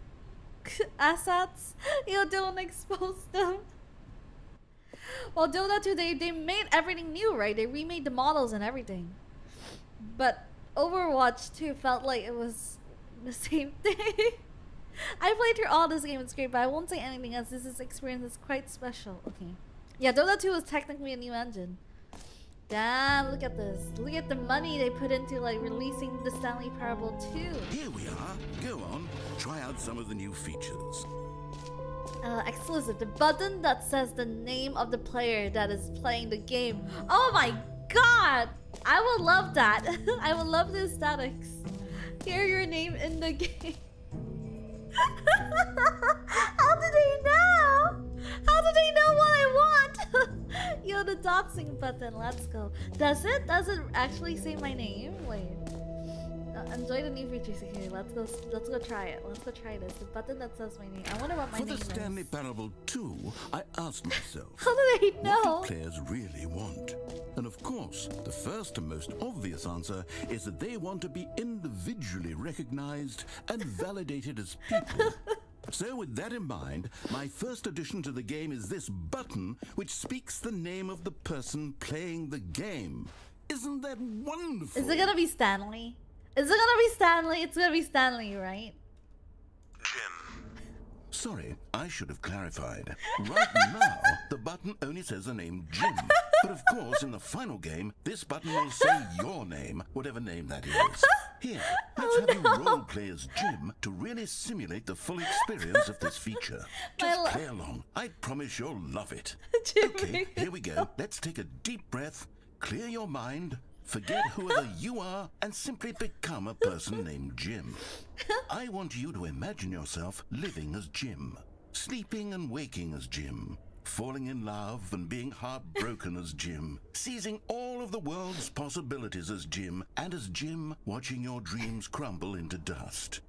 assets. Don't expose them. Well, Dota 2, they made everything new, right? They remade the models and everything. But Overwatch 2 felt like it was the same thing. I played through all this game, it's great, but I won't say anything else. This experience is quite special. Okay. Yeah, Dota 2 was technically a new engine. Damn, look at this. Look at the money they put into like releasing the Stanley Parable 2. Here we are. Go on. Try out some of the new features. Exclusive. The button that says the name of the player that is playing the game. Oh my god! I would love that. I would love the aesthetics. Hear your name in the game. How do they know? How do they know what I want? Yo, the doxing button. Let's go. Does it? Does it actually say my name? Wait. Enjoy the new features. Okay, let's go try it. Let's go try this. The button that says my name. I wonder what my name is. For the Stanley Parable 2, I asked myself, how do they know? What do players really want? And of course, the first and most obvious answer is that they want to be individually recognized and validated as people. So with that in mind, my first addition to the game is this button which speaks the name of the person playing the game. Isn't that wonderful? Is it gonna be Stanley? Is it gonna be Stanley? It's gonna be Stanley, right? Jim. Sorry, I should have clarified. Right now, the button only says the name Jim. But of course, in the final game, this button will say your name, whatever name that is. Here, let's have you role play as Jim to really simulate the full experience of this feather. Just play along. I promise you'll love it. Okay, here we go. Let's take a deep breath, clear your mind, forget whoever you are, and simply become a person named Jim. I want you to imagine yourself living as Jim, sleeping and waking as Jim, falling in love and being heartbroken as Jim, seizing all of the world's possibilities as Jim, and as Jim, watching your dreams crumble into dust.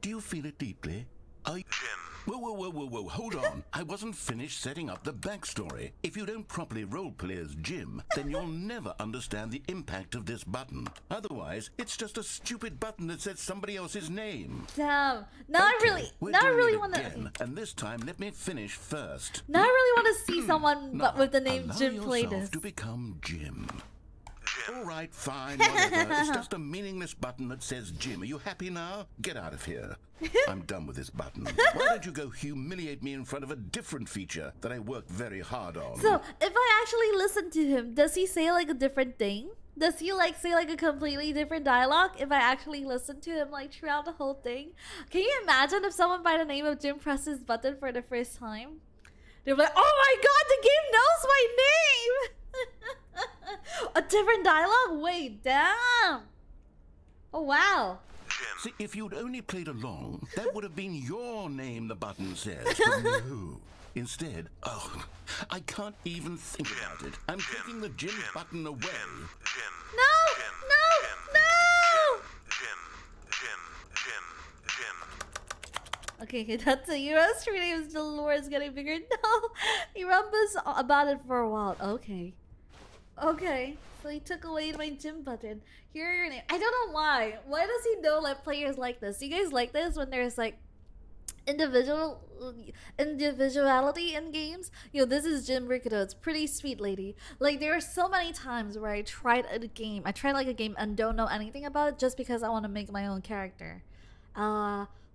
Do you feel it deeply? Are you... Jim. Whoa, hold on. I wasn't finished setting up the backstory. If you don't properly roleplay as Jim, then you'll never understand the impact of this button. Otherwise, it's just a stupid button that says somebody else's name. Damn. Now okay, I really want to... And this time, let me finish first. Now I really want to see someone but with the name allow Jim play this. To become Jim. All right, fine, whatever. It's just a meaningless button that says Jim. Are you happy now? Get out of here. I'm done with this button. Why don't you go humiliate me in front of a different feature that I worked very hard on? So, if I actually listen to him, does he say like a different thing? Does he like say like a completely different dialogue if I actually listen to him like throughout the whole thing? Can you imagine if someone by the name of Jim presses button for the first time? They're like, oh my god, the game knows my name! A different dialogue? Wait, damn! Oh wow. See, if you'd only played along, that would have been your name the button says. But no. Instead, I can't even think about it. I'm taking the Jim button away. No! Okay, that's it. Yura's true name is the lore is getting bigger. No! He rumbles about it for a while. Okay, so he took away my Jim button. Here are your name. I don't know why. Why does he know that players like this? Do you guys like this when there's like individuality in games? This is Jim Rikudou. It's pretty sweet, lady. Like there are so many times where I tried like a game and don't know anything about it just because I want to make my own character.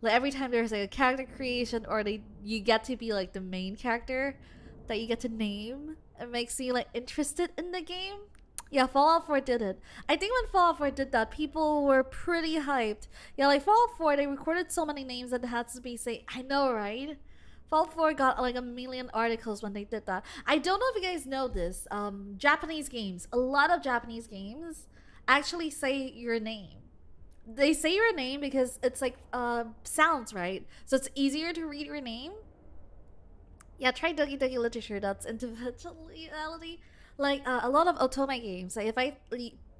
Like every time there's like a character creation or you get to be like the main character that you get to name, it makes you like interested in the game. Yeah, Fallout 4 did it. I think when Fallout 4 did that, people were pretty hyped. Yeah, like Fallout 4, they recorded so many names that had to be say, I know, right? Fallout 4 got like a million articles when they did that. I don't know if you guys know this. Japanese games, a lot of Japanese games actually say your name. They say your name because it's like sounds, right? So it's easier to read your name. Yeah, try Doki Doki Literature. That's individuality. Like a lot of otome games. Like if I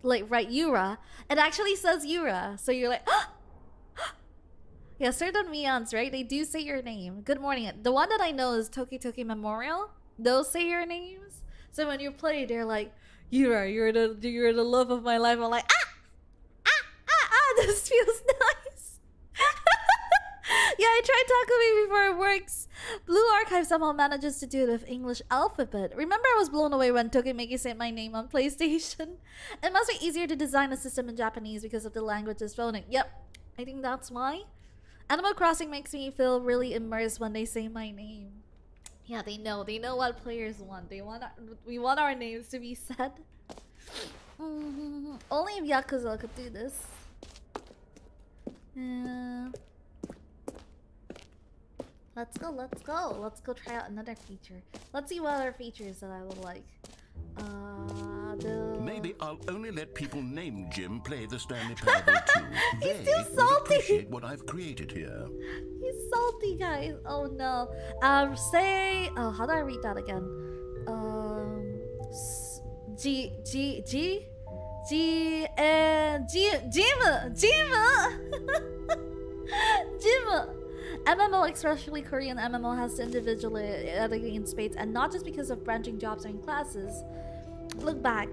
like write Yura, it actually says Yura. So you're like, yeah, certain Mions, right? They do say your name. Good morning. The one that I know is Toki Toki Memorial. Those say your names. So when you play, they're like, Yura, you're the love of my life. I'm like, this feels nice. Yeah, I tried Takumi before it works. Blue Archive somehow manages to do it with English alphabet. Remember, I was blown away when Tokimeki said my name on PlayStation. It must be easier to design a system in Japanese because of the language's phonetic. Yep, I think that's why. Animal Crossing makes me feel really immersed when they say my name. Yeah, they know what players want. We want our names to be said. Only if Yakuza could do this. Let's go try out another feature. Let's see what other features that I would like. Maybe I'll only let people named Jim play the Stanley Parable too. He's They too would salty. appreciate what I've created here. He's salty, guys. Oh no. Say. Oh, how do I read that again? Jim. MMO, especially Korean MMO, has to individuality in spades, and not just because of branching jobs and classes. Look back.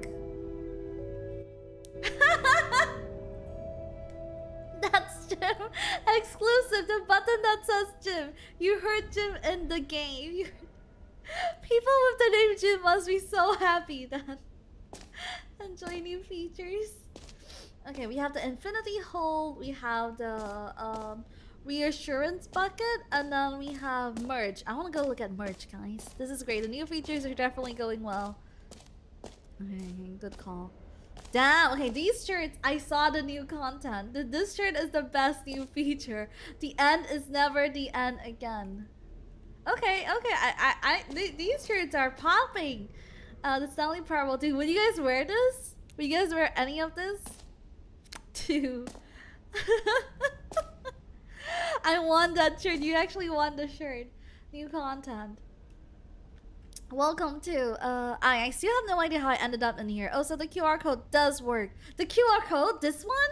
That's Jim. Exclusive. The button that says Jim. You heard Jim in the game. People with the name Jim must be so happy then. Enjoy new features. Okay, we have the infinity hole. We have the reassurance bucket, and then we have merge. I want to go look at merge, guys. This is great. The new features are definitely going well. Okay, good call. Damn. Okay, these shirts. I saw the new content. This shirt is the best new feature. The end is never the end again. Okay. These shirts are popping. The Stanley Parable. Dude, would you guys wear this? Would you guys wear any of this? Dude. I won that shirt. You actually won the shirt. New content. Welcome to I still have no idea how I ended up in here. Oh, so the QR code does work. The QR code? This one?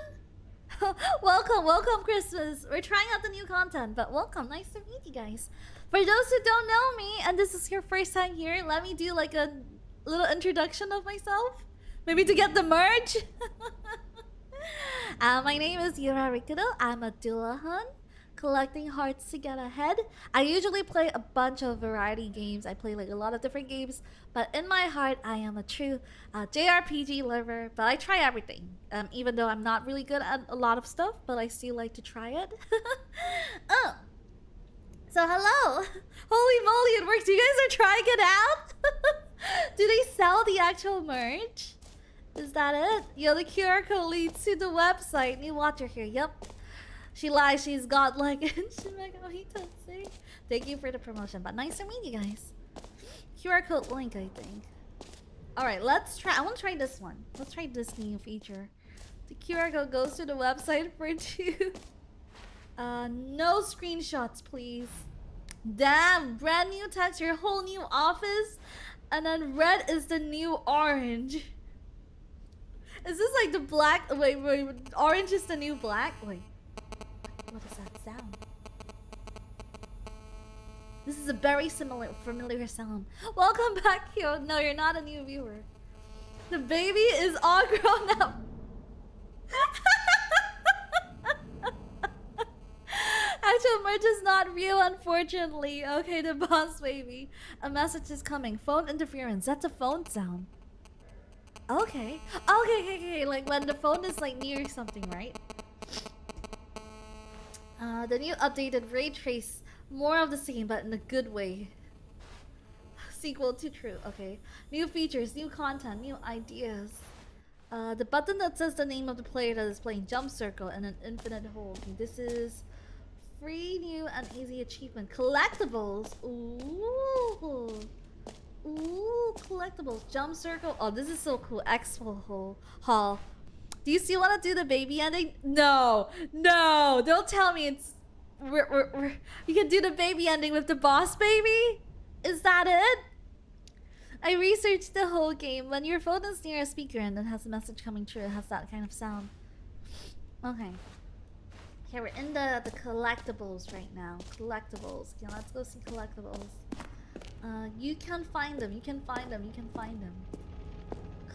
welcome Christmas. We're trying out the new content, but welcome. Nice to meet you guys. For those who don't know me and this is your first time here, let me do like a little introduction of myself. Maybe to get the merge. My name is Yura Rikudou. I'm a Dullahan, collecting hearts to get ahead. I usually play a bunch of variety games. I play like a lot of different games, but in my heart, I am a true JRPG lover. But I try everything, even though I'm not really good at a lot of stuff, but I still like to try it. Oh, so hello! Holy moly, it works! You guys are trying it out? Do they sell the actual merch? Is that it? Yo, the QR code leads to the website. New watcher here. Yep. She lies. She's godlike. Thank you for the promotion. But nice to meet you guys. QR code link, I think. Alright, let's try. I want to try this one. Let's try this new feature. The QR code goes to the website for you. No screenshots, please. Damn, brand new text, your whole new office. And then red is the new orange. Is this like the black? Wait, orange is the new black? Wait. What is that sound? This is a very familiar sound. Welcome back, Kyo. No, you're not a new viewer. The baby is all grown up. Actual merch is not real, unfortunately. Okay, the boss baby. A message is coming. Phone interference. That's a phone sound. Okay. Okay. Like when the phone is like near something, right? The new updated ray trace, more of the same, but in a good way. Sequel to true. Okay. New features, new content, new ideas. The button that says the name of the player that is playing, jump circle and an infinite hold. This is free, new, and easy achievement. Collectibles. Ooh. Ooh, collectibles. Jump circle. Oh, this is so cool. Expo hall. Do you still want to do the baby ending? No. No. Don't tell me it's... You can do the baby ending with the boss baby? Is that it? I researched the whole game. When your phone is near a speaker and it has a message coming through, it has that kind of sound. Okay. Okay, we're in the collectibles right now. Collectibles. Okay, let's go see collectibles. You can find them. You can find them. You can find them.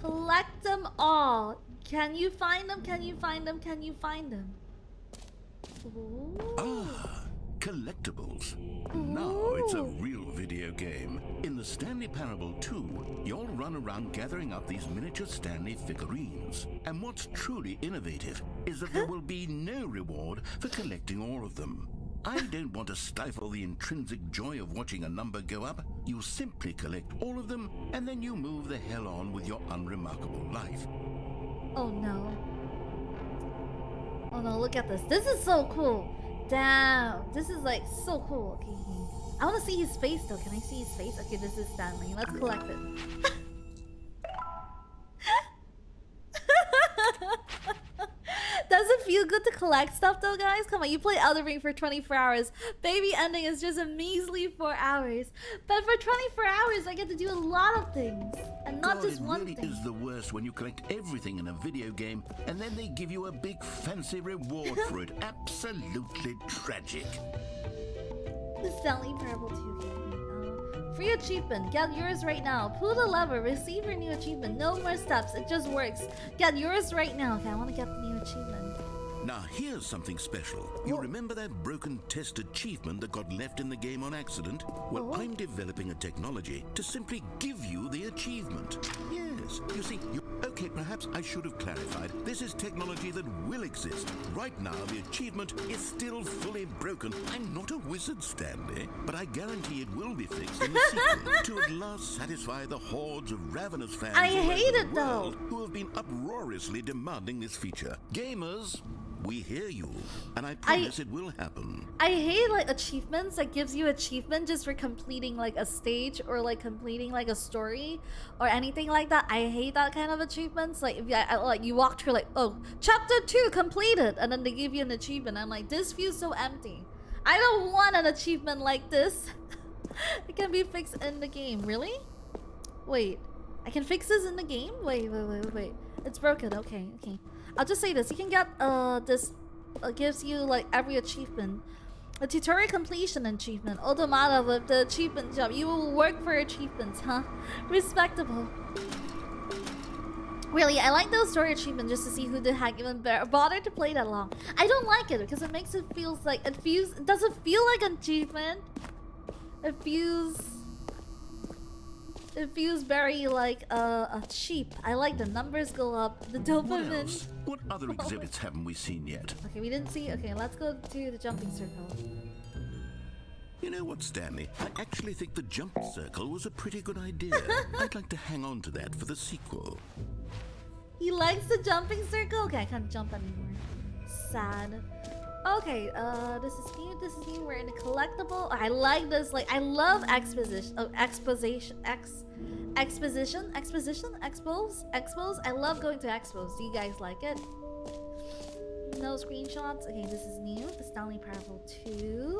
Collect them all. Can you find them? Can you find them? Can you find them? Ooh. Ah, collectibles. Now it's a real video game. In the Stanley Parable 2, you'll run around gathering up these miniature Stanley figurines. And what's truly innovative is that there will be no reward for collecting all of them. I don't want to stifle the intrinsic joy of watching a number go up. You simply collect all of them, and then you move the hell on with your unremarkable life. Oh no. Oh no, look at this. This is so cool. Damn. This is like so cool. Okay. I want to see his face though. Can I see his face? Okay, this is Stanley. Let's collect it. Does it feel good to collect stuff though, guys? Come on, you play Elden Ring for 24 hours. Baby ending is just a measly 4 hours. But for 24 hours, I get to do a lot of things. And not just one thing. It really is the worst when you collect everything in a video game and then they give you a big fancy reward for it. Absolutely tragic. The Stanley Parable 2 game. Free achievement. Get yours right now. Pull the lever. Receive your new achievement. No more steps. It just works. Get yours right now. Okay, I want to get the new achievement. Now here's something special. You remember that broken test achievement that got left in the game on accident? Well, I'm developing a technology to simply give you the achievement. Yes, you see, okay, perhaps I should have clarified. This is technology that will exist. Right now, the achievement is still fully broken. I'm not a wizard, Stanley, but I guarantee it will be fixed in the sequel to at last satisfy the hordes of ravenous fans I all hate over it, the world though. who have been uproariously demanding this feature. Gamers, we hear you, and I promise it will happen. I hate like achievements that gives you achievement just for completing like a stage or like completing like a story or anything like that. I hate that kind of achievements. Like if you, like you walk through like, oh, chapter 2 completed, and then they give you an achievement. I'm like, this feels so empty. I don't want an achievement like this. It can be fixed in the game. Really? Wait, I can fix this in the game? Wait. It's broken. Okay. I'll just say this. You can get this gives you like every achievement. A tutorial completion achievement. Automata with the achievement job. You will work for achievements, huh? Respectable. Really, I like those story achievements just to see who the heck even bothered to play that long. I don't like it because it makes it feels like it doesn't feel like an achievement. It feels very like cheap. I like the numbers go up, the dopamine. What other exhibits haven't we seen yet? Okay, we didn't see. Okay, let's go to the jumping circle. You know what, Stanley? I actually think the jump circle was a pretty good idea. I'd like to hang on to that for the sequel. He likes the jumping circle? Okay, I can't jump anymore. Sad. Okay, this is new. We're in a collectible. I like this. Like, I love expos. I love going to expos. Do you guys like it? No screenshots. Okay, this is new. The Stanley Parable 2.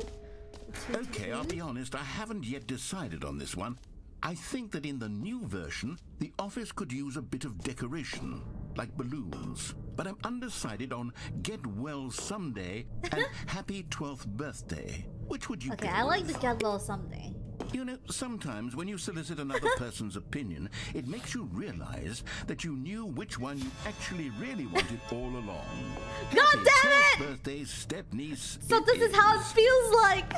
Okay, I'll be honest. I haven't yet decided on this one. I think that in the new version, the office could use a bit of decoration, like balloons. But I'm undecided on Get Well Someday and Happy 12th Birthday. Which would you Okay, go I like with? the Get Well Someday. You know, sometimes when you solicit another person's opinion, it makes you realize that you knew which one you actually really wanted all along. God damn it! Birthday step-niece. So this is how it feels like.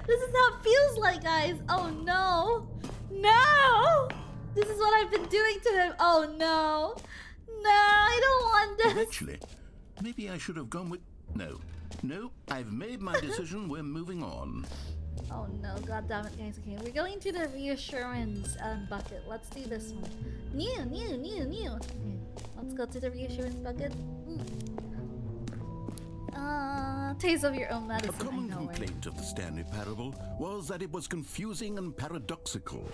This is how it feels like, guys. Oh no. No! This is what I've been doing to him. Oh no. No, I don't want this. Actually, maybe I should have gone with No, I've made my decision. We're moving on. Oh no, god damn it, guys. Okay, we're going to the reassurance bucket. Let's do this one. New. Okay, let's go to the reassurance bucket. Taste of your own medicine. A common I know, complaint right? of the Stanley Parable was that it was confusing and paradoxical,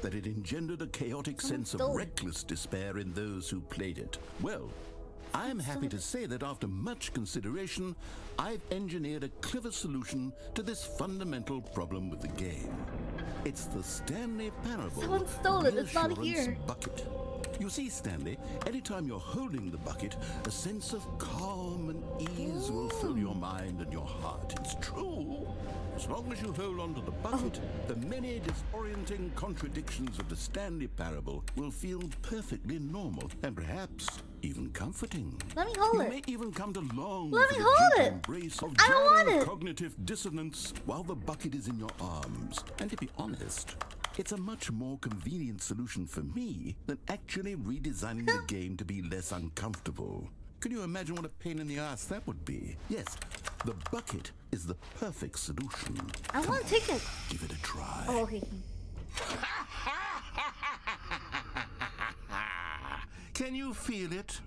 that it engendered a chaotic sense of stole it. reckless despair in those who played it. Well, I'm happy to say that after much consideration, I've engineered a clever solution to this fundamental problem with the game. It's the Stanley Parable. Someone stole it, it's not Reassurance here. Bucket. You see, Stanley, anytime you're holding the bucket, a sense of calm and ease will fill your mind and your heart. It's true. As long as you hold on to the bucket, the many disorienting contradictions of the Stanley Parable will feel perfectly normal and perhaps even comforting. Let me hold You it. may even come to long Let for me the hold gentle it. embrace of I don't want jarring it. cognitive dissonance while the bucket is in your arms. And to be honest, it's a much more convenient solution for me than actually redesigning the game to be less uncomfortable. Can you imagine what a pain in the ass that would be? Yes, the bucket is the perfect solution. I want to take it. Give it a try. Oh, okay. Can you feel it?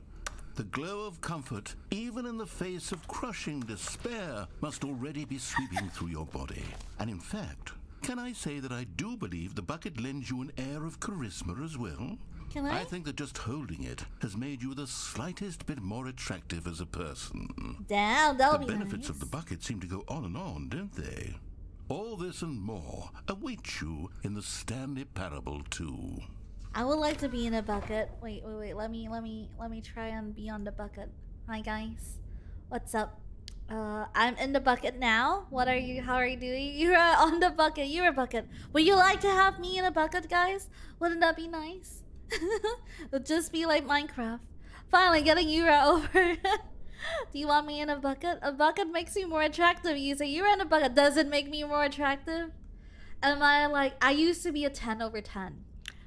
The glow of comfort, even in the face of crushing despair, must already be sweeping through your body. And in fact, can I say that I do believe the bucket lends you an air of charisma as well? Can I? I think that just holding it has made you the slightest bit more attractive as a person. Damn, that'll The be benefits nice. of the bucket seem to go on and on, don't they? All this and more await you in the Stanley Parable 2. I would like to be in a bucket. Wait. Let me try and be on the bucket. Hi guys, what's up? I'm in the bucket now. How are you doing? You're on the bucket. You're a bucket. Would you like to have me in a bucket, guys? Wouldn't that be nice? It'll just be like Minecraft. Finally getting Yura over. Do you want me in a bucket? A bucket makes you more attractive. You say you're in a bucket. Does it make me more attractive? Am I like, I used to be a 10 over 10.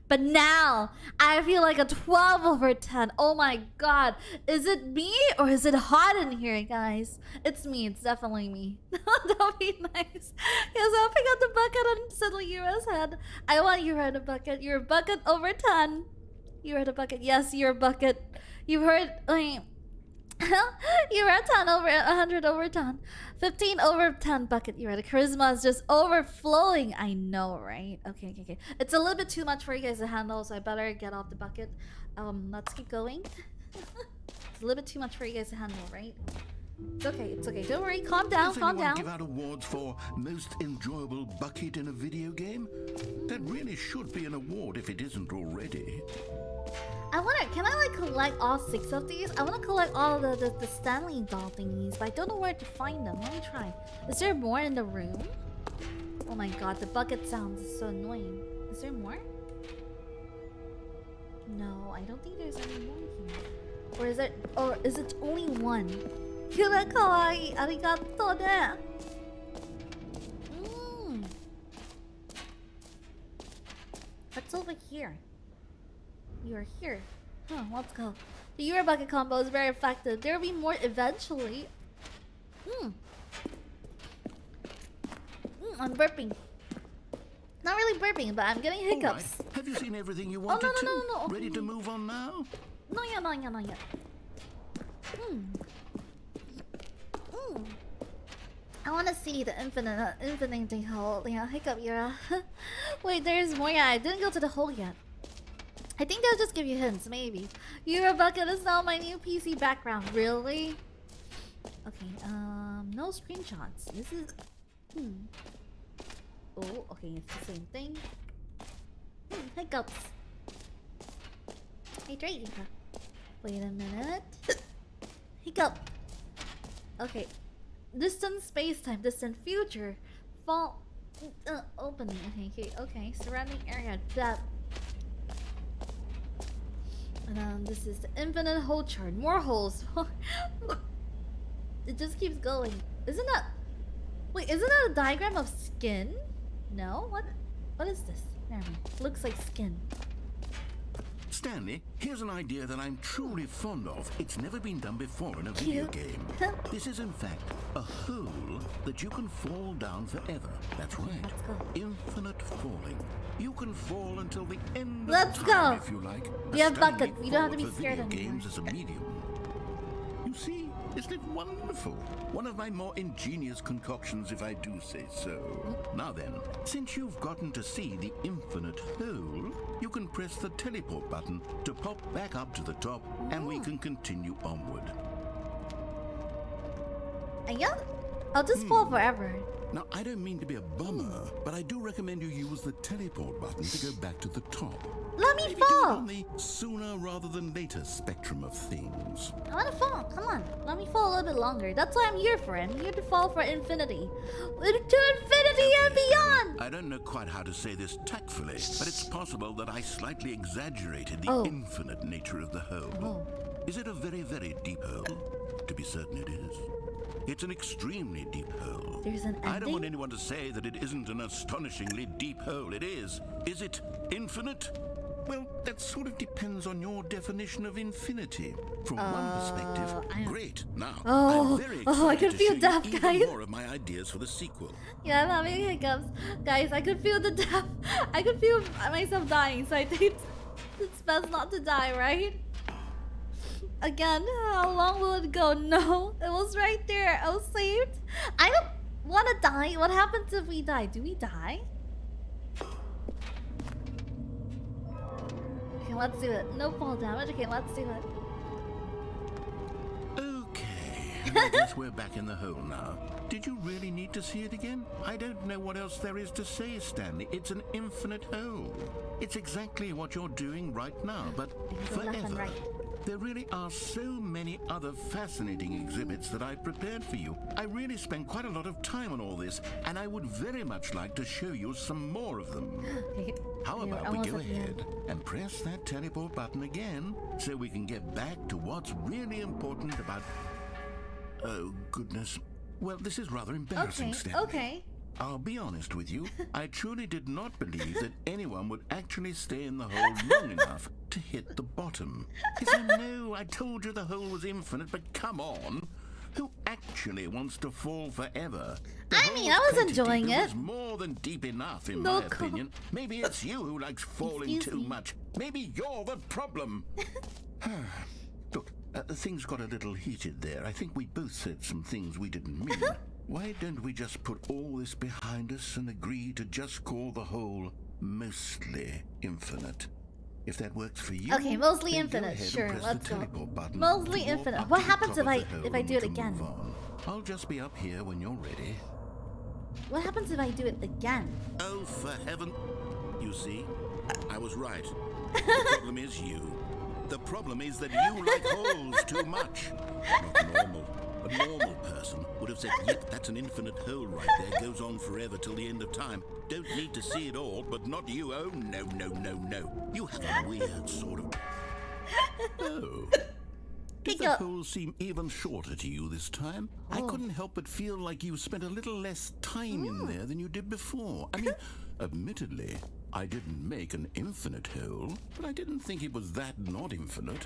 But now, I feel like a 12 over 10. Oh my god. Is it me or is it hot in here, guys? It's me. It's definitely me. That'll be nice. Yes, I'll pick up the bucket and settle Yura's head. I want Yura in a bucket. You're a bucket over 10. You're in a bucket. Yes, you're a bucket. You've heard... You're at 10 over 100 over 10. 15 over 10 bucket. You're at a charisma is just overflowing. I know, right? Okay. It's a little bit too much for you guys to handle, so I better get off the bucket. Let's keep going. It's a little bit too much for you guys to handle, right? It's okay. Don't worry. Calm down. Does anyone give out awards for most enjoyable bucket in a video game? That really should be an award if it isn't already. I wonder, can I like collect all 6 of these? I want to collect all the Stanley doll thingies, but I don't know where to find them. Let me try. Is there more in the room? Oh my god, the bucket sounds is so annoying. Is there more? No, I don't think there's any more here. Or is it only one? Yura kawaii, arigato ne. What's over here? You're here. Huh, let's go. The Yura bucket combo is very effective. There will be more eventually. I'm burping. Not really burping, but I'm getting hiccups. All right. Have you seen everything you wanted no. to? Ready to move on now? Not yet. I want to see the infinite hole. Yeah, hiccup, Yura. Wait, there's more. Yeah, I didn't go to the hole yet. I think they'll just give you hints, maybe. Yura bucket is now my new PC background. Really? Okay, no screenshots. This is... Oh, okay, it's the same thing. Hiccups. Hey, Drake. Wait a minute. Hiccup. Okay. Distant space-time, distant future. Fall... opening. Okay. Surrounding area. Depth. And this is the infinite hole chart. More holes. It just keeps going. Isn't that... Wait, isn't that a diagram of skin? No? What is this? Never mind. Looks like skin. Stanley, here's an idea that I'm truly fond of. It's never been done before in a video game. This is, in fact, a hole that you can fall down forever. That's right. Let's go. Infinite falling. You can fall until the end Let's of time, go. if you like. We have A buckets. stunning We don't have to be fall for scared video anymore. games as a medium. You see, isn't it wonderful? One of my more ingenious concoctions, if I do say so. Now then, since you've gotten to see the infinite hole, you can press the teleport button to pop back up to the top, and we can continue onward. Yeah, I'll just fall forever. Now, I don't mean to be a bummer, but I do recommend you use the teleport button to go back to the top. Let me Maybe do it fall. on the sooner rather than later spectrum of things. I want to fall. Come on. Let me fall a little bit longer. That's what I'm here for. I'm here to fall for infinity. To infinity and beyond. I don't know quite how to say this tactfully, but it's possible that I slightly exaggerated the Oh. infinite nature of the hole. Oh. Is it a very, very deep hole? To be certain it is. It's an extremely deep hole. There's an I don't want ending? anyone to say that it isn't an astonishingly deep hole. It is. Is it infinite? Well, that sort of depends on your definition of infinity. From one perspective, great. Now, I'm very excited I can to feel show death, you guys. even more of my ideas for the sequel. Yeah, I'm having hiccups. Guys, I could feel the death. I could feel myself dying, so I think it's best not to die, right? Again, how long will it go? No, it was right there. I was saved. I don't want to die. What happens if we die? Do we die? Okay, let's do it. No fall damage. Okay, let's do it. Okay, I guess we're back in the hole now. Did you really need to see it again? I don't know what else there is to say, Stanley. It's an infinite hole. It's exactly what you're doing right now, but Go left and forever. right. There really are so many other fascinating exhibits that I've prepared for you. I really spent quite a lot of time on all this, and I would very much like to show you some more of them. Okay, How we're about we almost go at the end. ahead and press that teleport button again so we can get back to what's really important about... Oh, goodness. Well, this is rather embarrassing, Okay, Stanley. okay. I'll be honest with you. I truly did not believe that anyone would actually stay in the hole long enough to hit the bottom. Yes, I know, I told you the hole was infinite, but come on. Who actually wants to fall forever? The I hole mean, is I was plenty enjoying deep. it. It's more than deep enough, in No my opinion. Maybe it's you who likes falling Excuse too me. much. Maybe you're the problem. Look, things got a little heated there. I think we both said some things we didn't mean. Why don't we just put all this behind us and agree to just call the whole mostly infinite? If that works for you. Okay, mostly then infinite, Go ahead sure, and press let's the go. teleport button Mostly to warp infinite. up What to the happens top if of I- the hole if I and do it we can again? move on. I'll just be up here when you're ready. What happens if I do it again? Oh, for heaven. You see, I was right. The problem is you. The problem is that you like holes too much. Not normal. A normal person would have said, yep, that's an infinite hole right there. Goes on forever till the end of time. Don't need to see it all, but not you. Oh, no, no, no, no. You have a weird sort of... Oh. Did the Hiccup. hole seem even shorter to you this time? I couldn't help but feel like you spent a little less time in there than you did before. I mean, admittedly, I didn't make an infinite hole, but I didn't think it was that not infinite.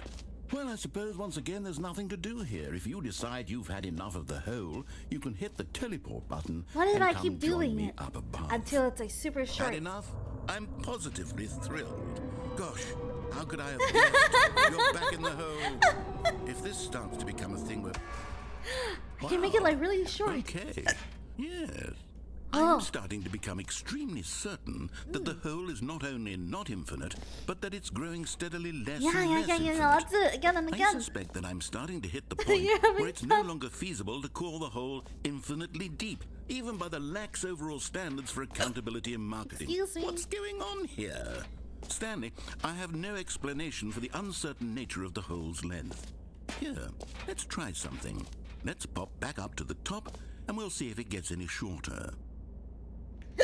Well, I suppose once again there's nothing to do here. If you decide you've had enough of the hole, you can hit the teleport button. What if and I come keep join doing me it up above. until it's like super short? Had enough? I'm positively thrilled. Gosh, how could I have guessed? You're back in the hole. If this starts to become a thing where... I can make it like really short. Okay, yes. Oh. I'm starting to become extremely certain that the hole is not only not infinite, but that it's growing steadily less Yeah, and yeah, less yeah, infinite. yeah. Let's do it again and I again. suspect that I'm starting to hit the point You're having where it's no fun. longer feasible to call the hole infinitely deep, even by the lax overall standards for accountability in marketing. Excuse me. What's going on here? Stanley, I have no explanation for the uncertain nature of the hole's length. Here, let's try something. Let's pop back up to the top, and we'll see if it gets any shorter.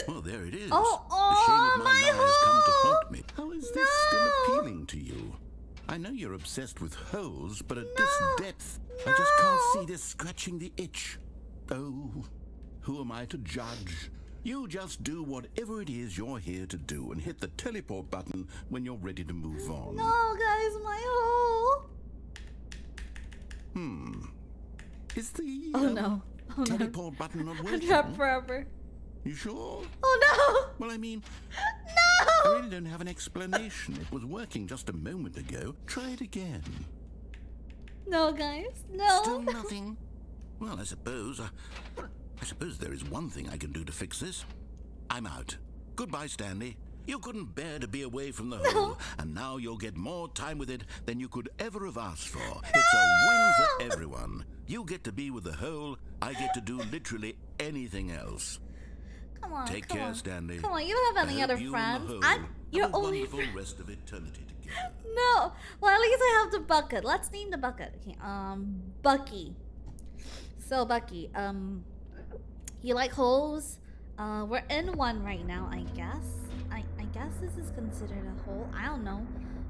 Well, there it is. Oh, the shame of my my lie has come to hole! haunt me. How is this still appealing to you? I know you're obsessed with holes, but at this depth, I just can't see this scratching the itch. Oh, who am I to judge? You just do whatever it is you're here to do and hit the teleport button when you're ready to move on. No, guys, my hole. Is the No. teleport button not I'm working? trapped forever. You sure? Oh no! Well, I mean, No! I really don't have an explanation. It was working just a moment ago. Try it again. No, guys, no. Still nothing? Well, I suppose there is one thing I can do to fix this. I'm out. Goodbye, Stanley. You couldn't bear to be away from the hole, and now you'll get more time with it than you could ever have asked for. No! It's a win for everyone. You get to be with the hole, I get to do literally anything else. Come on, Take come care, on. Stanley. Come on, you don't have any other friends. You're only. Wonderful rest of eternity together. No. Well, at least I have the bucket. Let's name the bucket. Okay. Bucky. So Bucky, you like holes? We're in one right now, I guess. I guess this is considered a hole. I don't know.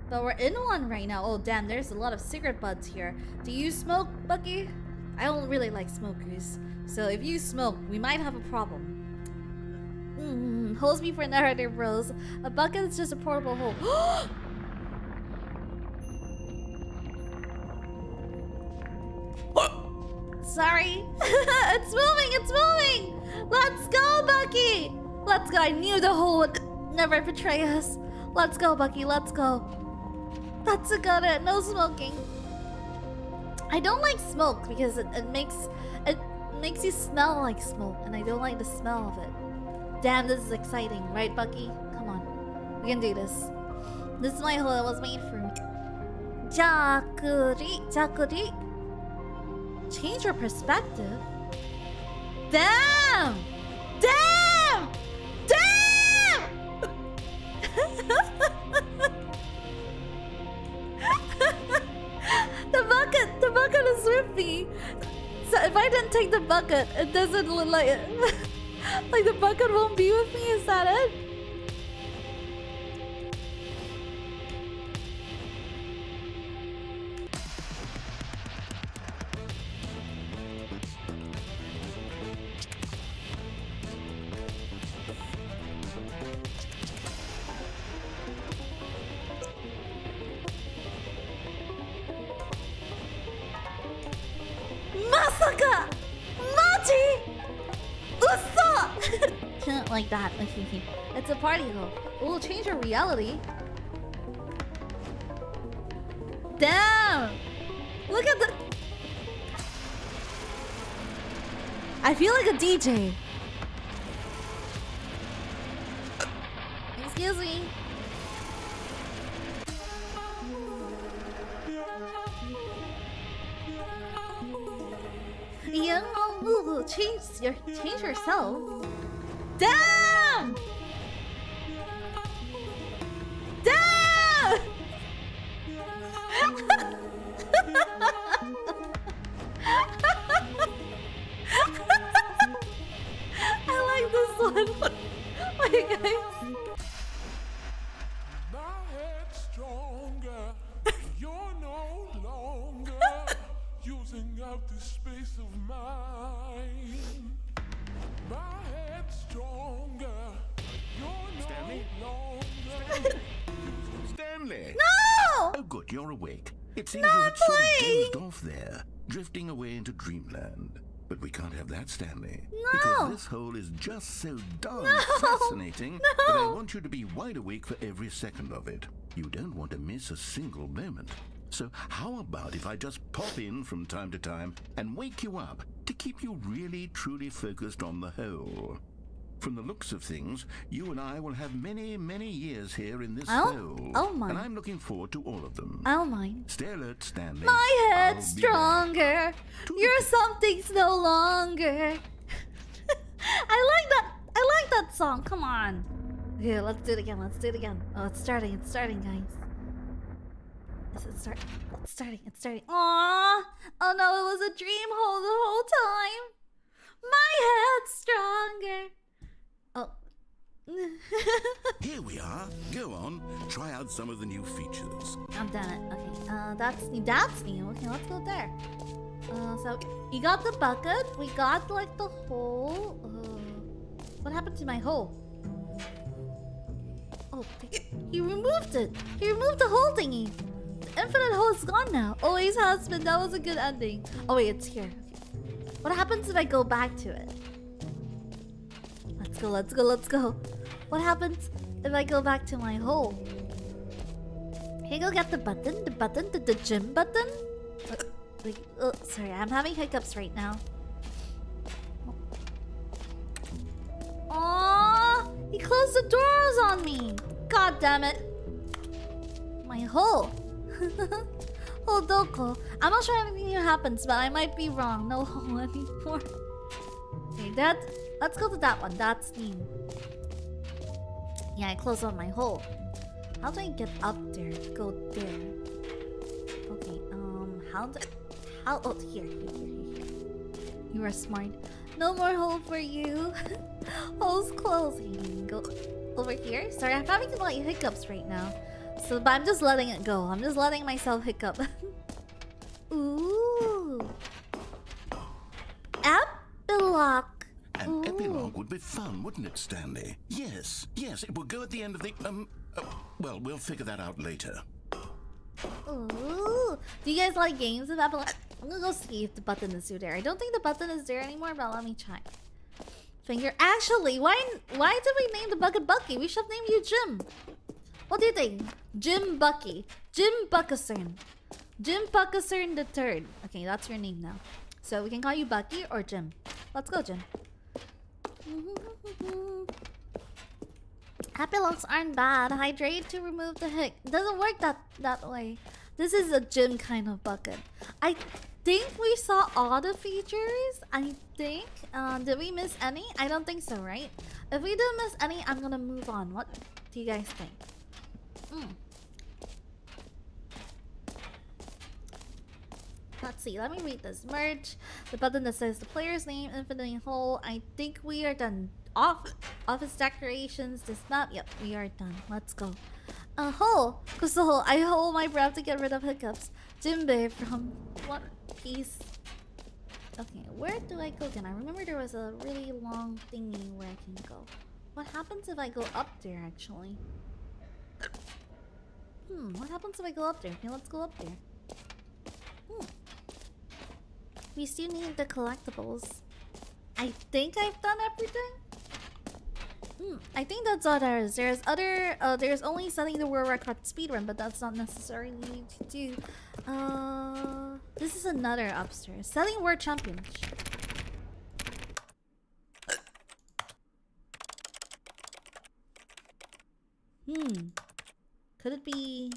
But we're in one right now. Oh, damn, there's a lot of cigarette butts here. Do you smoke, Bucky? I don't really like smokers. So if you smoke, we might have a problem. Holes before narrative bros. A bucket is just a portable hole. Sorry. It's moving, it's moving! Let's go, Bucky! Let's go. I knew the hole would never betray us. Let's go, Bucky, let's go. That's a good it. No smoking. I don't like smoke because it makes you smell like smoke, and I don't like the smell of it. Damn, this is exciting, right, Bucky? Come on. We can do this. This is my hole that was made for me. Jakuri, Jakuri. Change your perspective? Damn! Damn! Damn! The bucket is with me. So if I didn't take the bucket, it doesn't look like it. Like the bucket won't be with me, is that it? Masaka! Machi! Uso! Like that. Okay. It's a party hole. It will change your reality. Damn! Look at the... I feel like a DJ. Excuse me. Yeah, ooh, change yourself. Damn! Damn! I like this one. Wait, guys. My head's stronger. You're no longer using up the space of mine. My head's stronger. You're no longer. Stanley! No! Oh, good, you're awake. It seems No, you had sort of please! dozed off there, drifting away into dreamland. But we can't have that, Stanley. No! Because this hole is just so darn fascinating that I want you to be wide awake for every second of it. You don't want to miss a single moment. So how about if I just pop in from time to time and wake you up to keep you really, truly focused on the hole? From the looks of things, you and I will have many, many years here in this hole. Oh my. And I'm looking forward to all of them. I don't mind. Stay alert, Stanley. My head's I'll be stronger. Your something's no longer. I like that song. Come on. Okay, let's do it again. Oh, it's starting, guys. Is it start? It's starting. Aww. Oh no, it was a dream hole the whole time. My head's stronger. Oh. Here we are. Go on. Try out some of the new features. I've done it. Okay. That's new. Okay, let's go there. So you got the bucket. We got like the hole. What happened to my hole? Oh, he removed it. He removed the whole thingy. The infinite hole is gone now. Always has been. That was a good ending. Oh wait, it's here. Okay. What happens if I go back to it? Let's go, let's go, let's go. What happens if I go back to my hole? Hey, go get the button. The gym button. Sorry, I'm having hiccups right now. Aww, he closed the doors on me. God damn it. My hole. Hodoko. I'm not sure anything new happens, but I might be wrong. No hole anymore. Okay, let's go to that one. That's new. Yeah, I closed on my hole. How do I get up there to go there? Okay, oh, here. You are smart. No more hole for you. Hole's closing. Go over here. Sorry, I'm having a lot of hiccups right now. But I'm just letting it go. I'm just letting myself hiccup. Ooh. Epilogue. An epilogue would be fun, wouldn't it, Stanley? Yes, it will go at the end of the... well, we'll figure that out later. Ooh. Do you guys like games of Epilogue? I'm gonna go see if the button is still there. I don't think the button is there anymore, but let me check. Finger. Actually, why did we name the bucket Bucky? We should have named you Jim. What do you think? Jim Bucky. Jim Buckasern. Jim Buckasern the third. Okay, that's your name now. So we can call you Bucky or Jim. Let's go, Jim. Epilogues aren't bad. Hydrate to remove the hic. It doesn't work that way. This is a gym kind of bucket. I think we saw all the features. I think. Did we miss any? I don't think so, right? If we didn't miss any, I'm gonna move on. What do you guys think? Let's see. Let me read this. Merge. The button that says the player's name, infinity hole. I think we are done. Office decorations. This map. Yep, we are done. Let's go. A hole. Cause the hole. I hold my breath to get rid of hiccups. Jimbe from One Piece. Okay, where do I go again? I remember there was a really long thingy where I can go. What happens if I go up there, actually? What happens if I go up there? Okay, let's go up there. We still need the collectibles. I think I've done everything. I think that's all there is. There's only setting the world record speedrun, but that's not necessarily needed to do. This is another upstairs. Setting world championship. Could it be?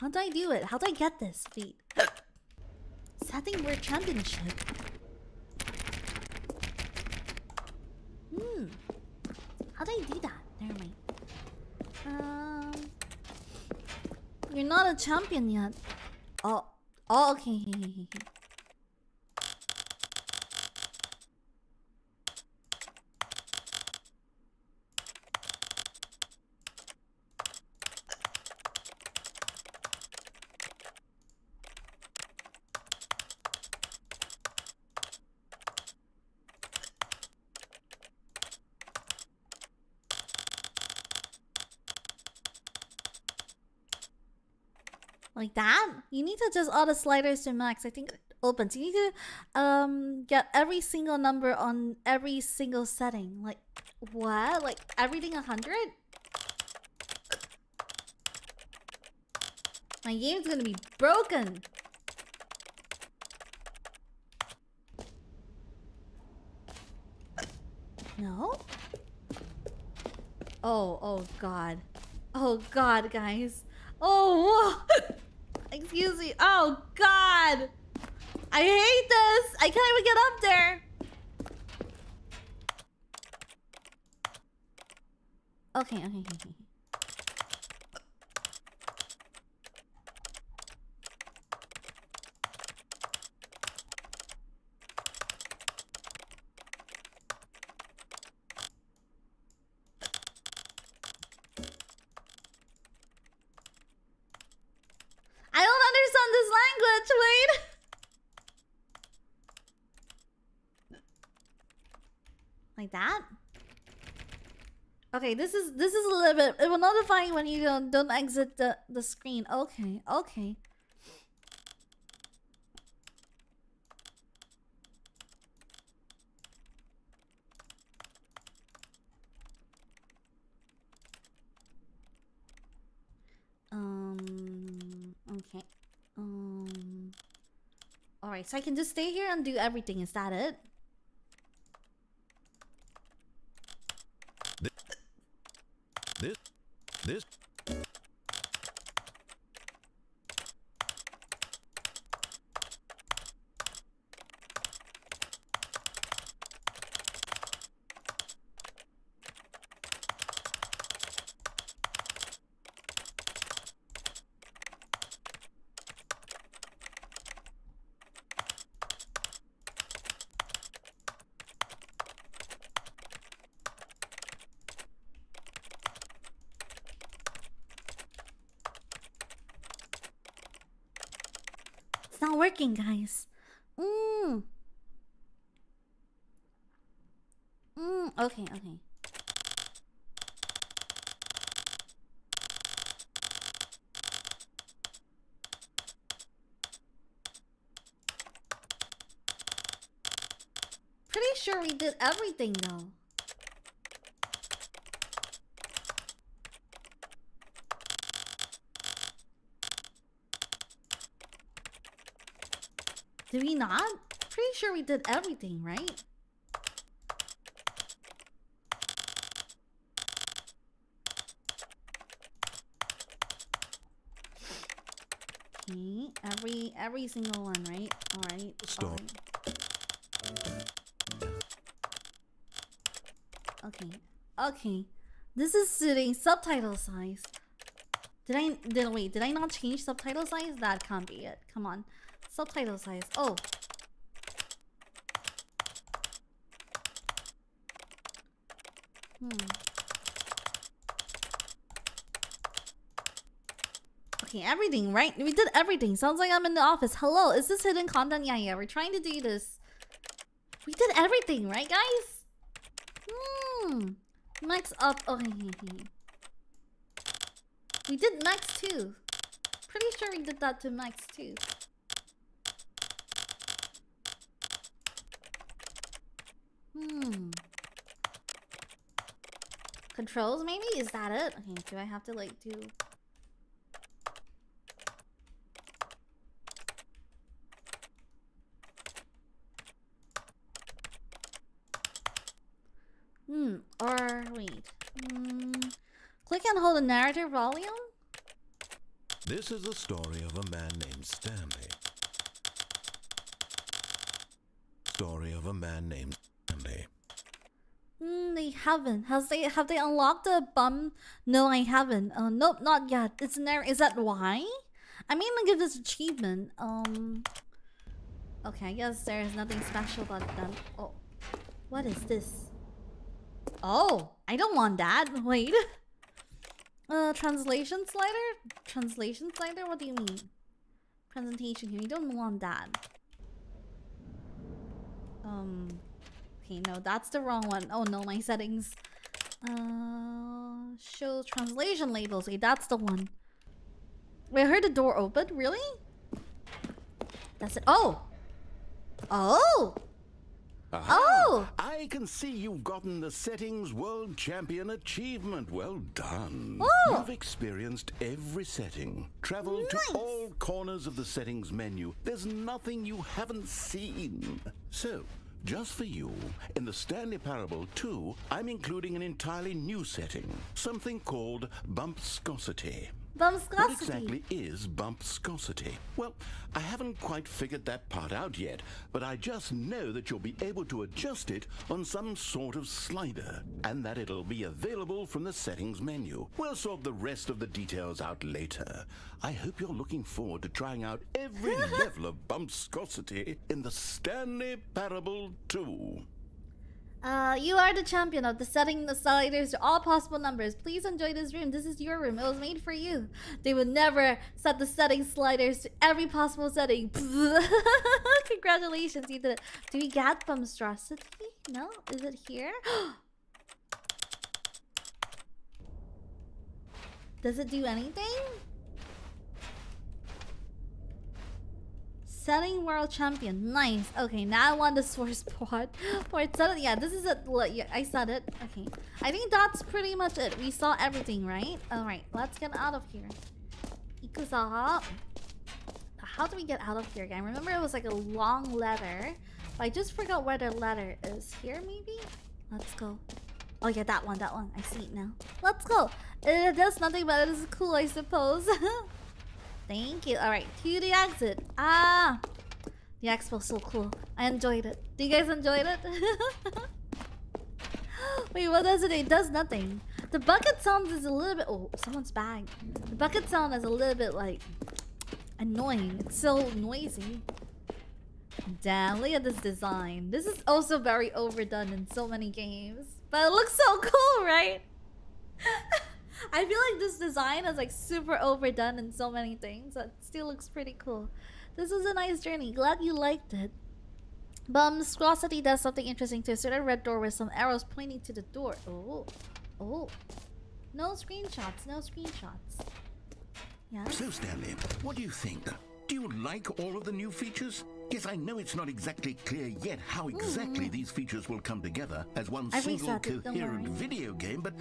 How do I do it? How do I get this feat? Setting world championship. How do I do that? Never mind. You're not a champion yet. Oh, okay. Like that? You need to adjust all the sliders to max. I think it opens. You need to get every single number on every single setting. Like what? Like everything 100? My game's gonna be broken. No? Oh god. Oh god, guys. Oh, excuse me. Oh god, I hate this. I can't even get up there. Okay. I don't understand this language. Wait. Like that? Okay, this is a little bit. It will notify you when you don't exit the screen. Okay, okay. Okay. Alright, so I can just stay here and do everything. Is that it? This. It's not working, guys. Okay, okay. Pretty sure we did everything though. Did we not? Pretty sure we did everything, right? Okay, every single one, right? Alright. Stop. Okay. Okay. This is suiting subtitle size. Did I not change subtitle size? That can't be it. Come on. Subtitle size. Oh. Okay, everything, right? We did everything. Sounds like I'm in the office. Hello, is this hidden content? Yeah, we're trying to do this. We did everything, right, guys? Max up. Okay. We did max too. Pretty sure we did that to max too. Controls, maybe? Is that it? Okay, do I have to like do... Or wait. Click and hold the narrative volume? This is the story of a man named Stanley. Story of a man named Stanley. They haven't. Have they unlocked the bum? No, I haven't. Nope, not yet. It's in there. Is that why? I'm gonna give this achievement. Okay, I guess there is nothing special about them. Oh, what is this? Oh, I don't want that. Wait. Translation slider? Translation slider? What do you mean? Presentation here. You don't want that. Okay, no, that's the wrong one. Oh no, my settings. Show translation labels. Okay, that's the one. Wait, I heard the door open. Really? That's it. Oh! Oh! Aha. Oh! I can see you've gotten the Settings World Champion achievement. Well done. Oh! You've experienced every setting. Traveled to all corners of the settings menu. There's nothing you haven't seen. So, just for you, in the Stanley Parable 2, I'm including an entirely new setting. Something called Bumpscosity. What exactly is bumpscosity? Well, I haven't quite figured that part out yet, but I just know that you'll be able to adjust it on some sort of slider, and that it'll be available from the settings menu. We'll sort the rest of the details out later. I hope you're looking forward to trying out every level of bumpscosity in the Stanley Parable 2. You are the champion of the setting the sliders to all possible numbers. Please enjoy this room. This is your room. It was made for you. They would never set the setting sliders to every possible setting. Congratulations, you did it. Do we get monstrosity? No? Is it here? Does it do anything? Setting world champion. Nice. Okay, now I want the source port. Yeah, this is it. Yeah, I said it. Okay. I think that's pretty much it. We saw everything, right? Alright, let's get out of here. Ikuza. How do we get out of here again? I remember it was like a long ladder. But I just forgot where the ladder is. Here, maybe? Let's go. Oh yeah, that one. I see it now. Let's go. It does nothing, but it is cool, I suppose. Thank you. Alright, to the exit. Ah! The expo was so cool. I enjoyed it. Do you guys enjoy it? Wait, what does it? It does nothing. The bucket sound is a little bit... Oh, someone's bag. The bucket sound is a little bit, like... annoying. It's so noisy. Damn, look at this design. This is also very overdone in so many games. But it looks so cool, right? I feel like this design is like super overdone in so many things, but still looks pretty cool. This was a nice journey. Glad you liked it. Monstrosity does something interesting to a certain red door with some arrows pointing to the door. Oh. No screenshots. Yeah. So, Stanley, what do you think? Do you like all of the new features? Yes, I know it's not exactly clear yet how exactly these features will come together as one single coherent video game, but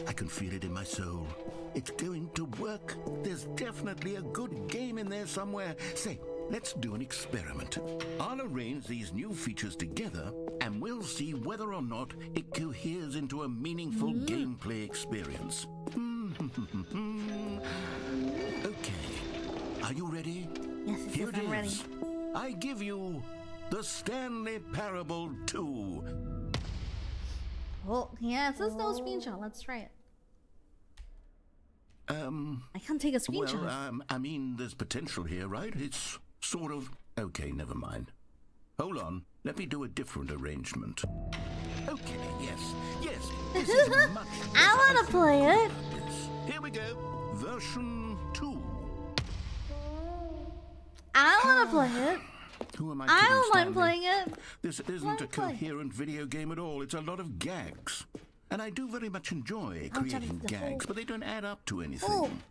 I can feel it in my soul. It's going to work. There's definitely a good game in there somewhere. Say, let's do an experiment. I'll arrange these new features together, and we'll see whether or not it coheres into a meaningful gameplay experience. Okay. Are you ready? Yes, Here it I'm ready. is. I give you the Stanley Parable 2. Oh, yeah, it says no screenshot. Let's try it. I can't take a screenshot. Well, I mean, there's potential here, right? It's sort of... Okay, never mind. Hold on. Let me do a different arrangement. Okay, yes. This is much... I want to play it. Here we go. Version 2. I want to play it. Who am I I kidding, don't mind Stanley? playing it. This isn't a coherent video game at all. It's a lot of gags. And I do very much enjoy creating gags, but they don't add up to anything.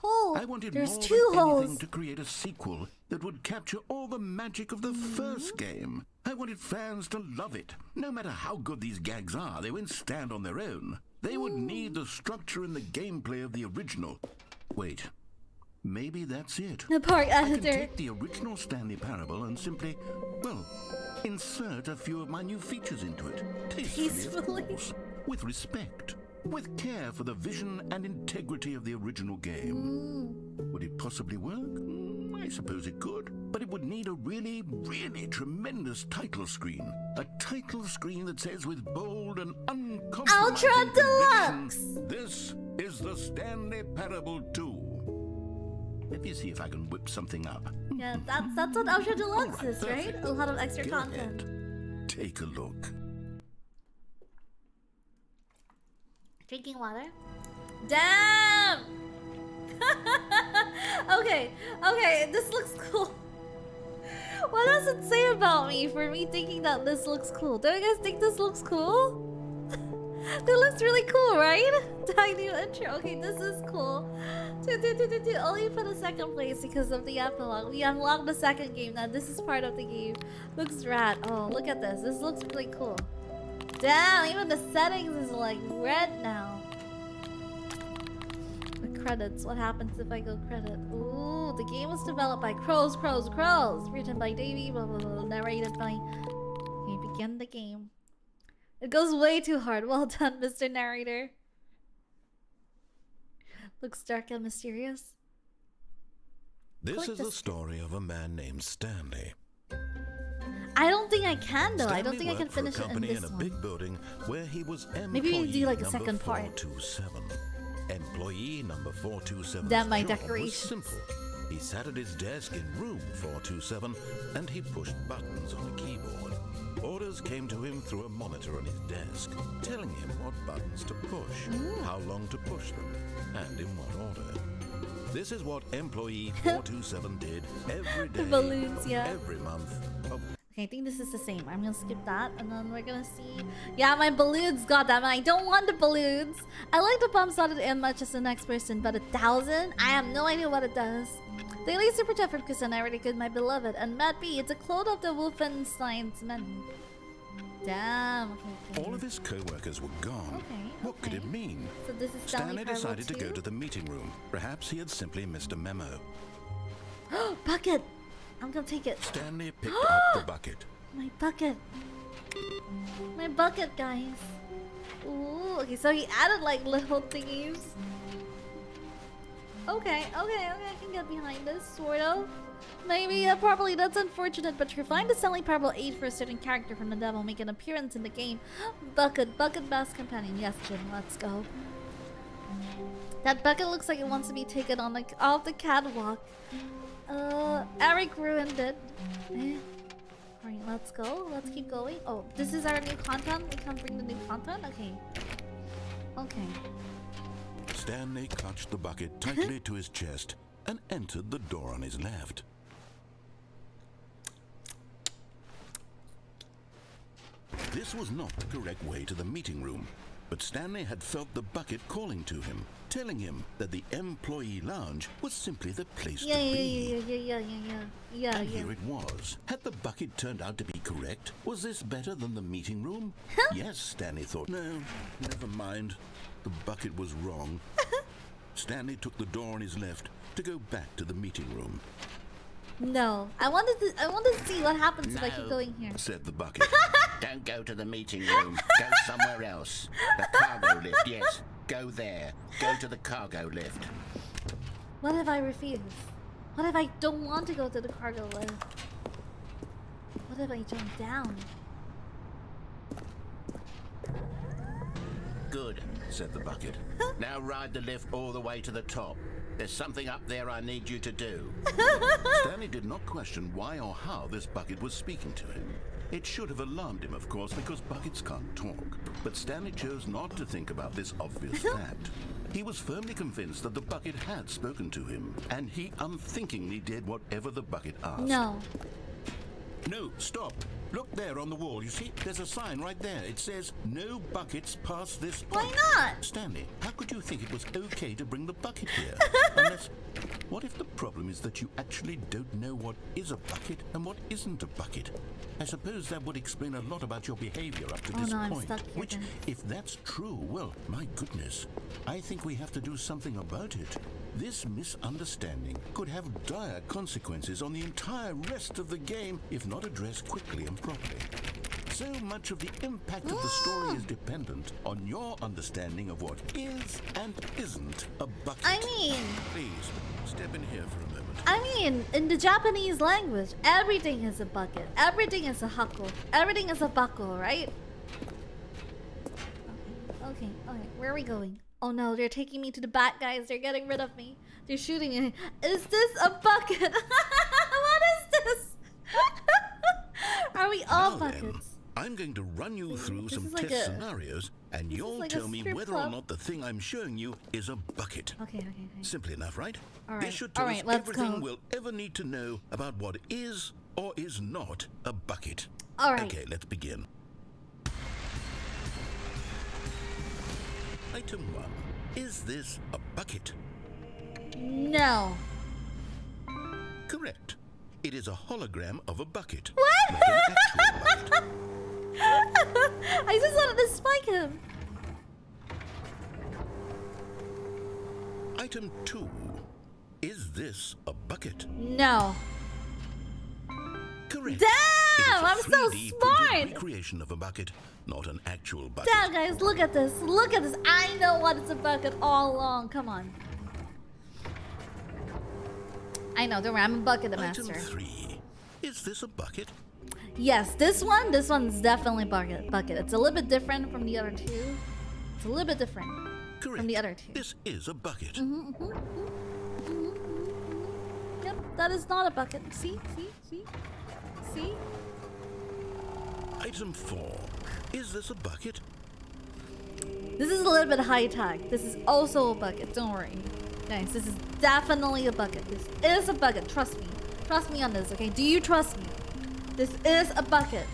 I wanted There's more two than anything holes. to create a sequel that would capture all the magic of the first game. I wanted fans to love it. No matter how good these gags are, they won't stand on their own. They would need the structure and the gameplay of the original. Wait. Maybe that's it. The park I can editor. take the original Stanley Parable and simply, well, insert a few of my new features into it. Tastefully, of course. With respect. With care for the vision and integrity of the original game. Would it possibly work? I suppose it could. But it would need a really, really tremendous title screen. A title screen that says with bold and uncompromising Ultra Deluxe! conviction, this is the Stanley Parable 2. Let me see if I can whip something up. Yeah, that's what Ultra Deluxe is, right? perfect. A lot of extra Go content. ahead. Take a look. Drinking water. Damn! Okay, this looks cool. What does it say about me for me thinking that this looks cool? Do you guys think this looks cool? That looks really cool, right? Tiny intro. Okay, this is cool. Only for the second place because of the epilogue. We unlocked the second game now. This is part of the game. Looks rad. Oh, look at this. This looks really cool. Damn, even the settings is like red now. The credits. What happens if I go credit? Ooh, the game was developed by Crows. Written by Davey, blah, blah, blah, narrated by... Okay, begin the game. It goes way too hard. Well done, Mr. Narrator. Looks dark and mysterious. This is the story of a man named Stanley. I don't think I can though. Stanley I don't think I can worked for a finish it in company this in a one. big building where he was Maybe we do like a number second part. 427. Employee number 427. Damn, my job decorations. was simple. He sat at his desk in room 427 and he pushed buttons on a keyboard. Orders came to him through a monitor on his desk, telling him what buttons to push, how long to push them, and in what order. This is what employee 427 did every day, balloons, yeah. every month. Okay, I think this is the same. I'm gonna skip that, and then we're gonna see. Yeah, my balloons, goddamn! I don't want the balloons. I like the bumps not as much as the next person, but 1,000? I have no idea what it does. Daily super chat for Kusan, I already good, my beloved. And Matt B, it's a clone of the Wolfenstein's men. Damn. Okay. All of his co-workers were gone. Okay, What could it mean? So this is Stanley Parable decided to 2? go to the meeting room. Perhaps he had simply missed a memo. Bucket! I'm gonna take it. Stanley picked up the bucket. My bucket. My bucket, guys. Ooh, okay, so he added like little thingies. Okay, I can get behind this, sort of. Maybe, probably, that's unfortunate, but to find the Stanley Parable 8 for a certain character from the devil make an appearance in the game. Bucket best companion. Yes, Jim, let's go. That bucket looks like it wants to be taken on like off the catwalk. Eric ruined it. Alright, let's go. Let's keep going. Oh, this is our new content? We can bring the new content? Okay. Stanley clutched the bucket tightly to his chest and entered the door on his left. This was not the correct way to the meeting room, but Stanley had felt the bucket calling to him, telling him that the employee lounge was simply the place to be. Yeah. Here it was. Had the bucket turned out to be correct? Was this better than the meeting room? Yes, Stanley thought. No, never mind. The bucket was wrong. Stanley took the door on his left to go back to the meeting room. No, I wanted to see what happens if I keep going here. Said the bucket. Don't go to the meeting room. Go somewhere else. The cargo lift, yes. Go there. Go to the cargo lift. What if I refuse? What if I don't want to go to the cargo lift? What if I jump down? Good, said the bucket. Now ride the lift all the way to the top. There's something up there I need you to do. Stanley did not question why or how this bucket was speaking to him. It should have alarmed him, of course, because buckets can't talk. But Stanley chose not to think about this obvious fact. He was firmly convinced that the bucket had spoken to him, and he unthinkingly did whatever the bucket asked. No. No, stop. Look there on the wall. You see, there's a sign right there. It says, no buckets past this point. Why not? Stanley, how could you think it was okay to bring the bucket here? Unless, what if the problem is that you actually don't know what is a bucket and what isn't a bucket? I suppose that would explain a lot about your behavior up to this no, I'm point. stuck here Which, then. if that's true, well, my goodness. I think we have to do something about it. This misunderstanding could have dire consequences on the entire rest of the game if not addressed quickly and properly. So much of the impact of the story is dependent on your understanding of what is and isn't a bucket. I mean, Please, step in here for a moment. in the Japanese language, everything is a bucket. Everything is a hako. Everything is a bako, right? Okay. Where are we going? Oh no, they're taking me to the back, guys. They're getting rid of me. They're shooting me. Is this a bucket? What is this? Are we all Now then, buckets? I'm going to run you through This some is like test a- scenarios, and you'll like a tell me strip whether or club. not the thing I'm showing you is a bucket. Okay. Simple enough, right? All This right, should tell all us right, let's everything go. we'll ever need to know about what is or is not a bucket. All right. Okay, let's begin. Item 1. Is this a bucket? No. Correct. It is a hologram of a bucket. What? Not an actual bucket. I just wanted to spike him. Item 2. Is this a bucket? No. Correct. Damn, It is a I'm so 3D printed smart. recreation of a bucket, not an actual bucket. Damn, guys, look at this. Look at this. I know what is a bucket all along. Come on. I know, don't worry. I'm a bucket Item master. 3. Is this a bucket? Yes, this one's definitely bucket. It's a little bit different from the other two. It's a little bit different Correct. from the other two. This is a bucket. Yep. that is not a bucket. See? Item 4. Is this a bucket? This is a little bit high tech. This is also a bucket. Don't worry. Guys, this is definitely a bucket. This is a bucket. Trust me. Trust me on this, okay? Do you trust me? This is a bucket.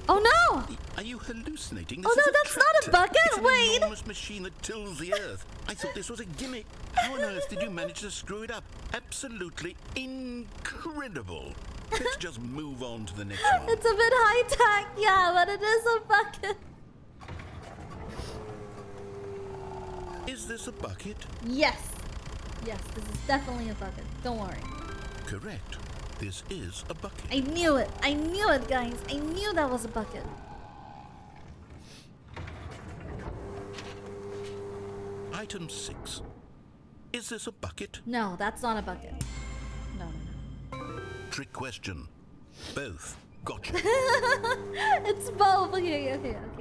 Oh no! Are you hallucinating? Oh no, that's not a bucket! It's an Wait! enormous machine that tills the earth. I thought this was a gimmick. How on earth did you manage to screw it up? Absolutely incredible. Let's just move on to the next one. It's a bit high tech, yeah, but it is a bucket. Is this a bucket? Yes. Yes, this is definitely a bucket. Don't worry. Correct. This is a bucket. I knew it. I knew it, guys. I knew that was a bucket. Item 6. Is this a bucket? No, that's not a bucket. No. Trick question. Both. Gotcha. It's both. Okay.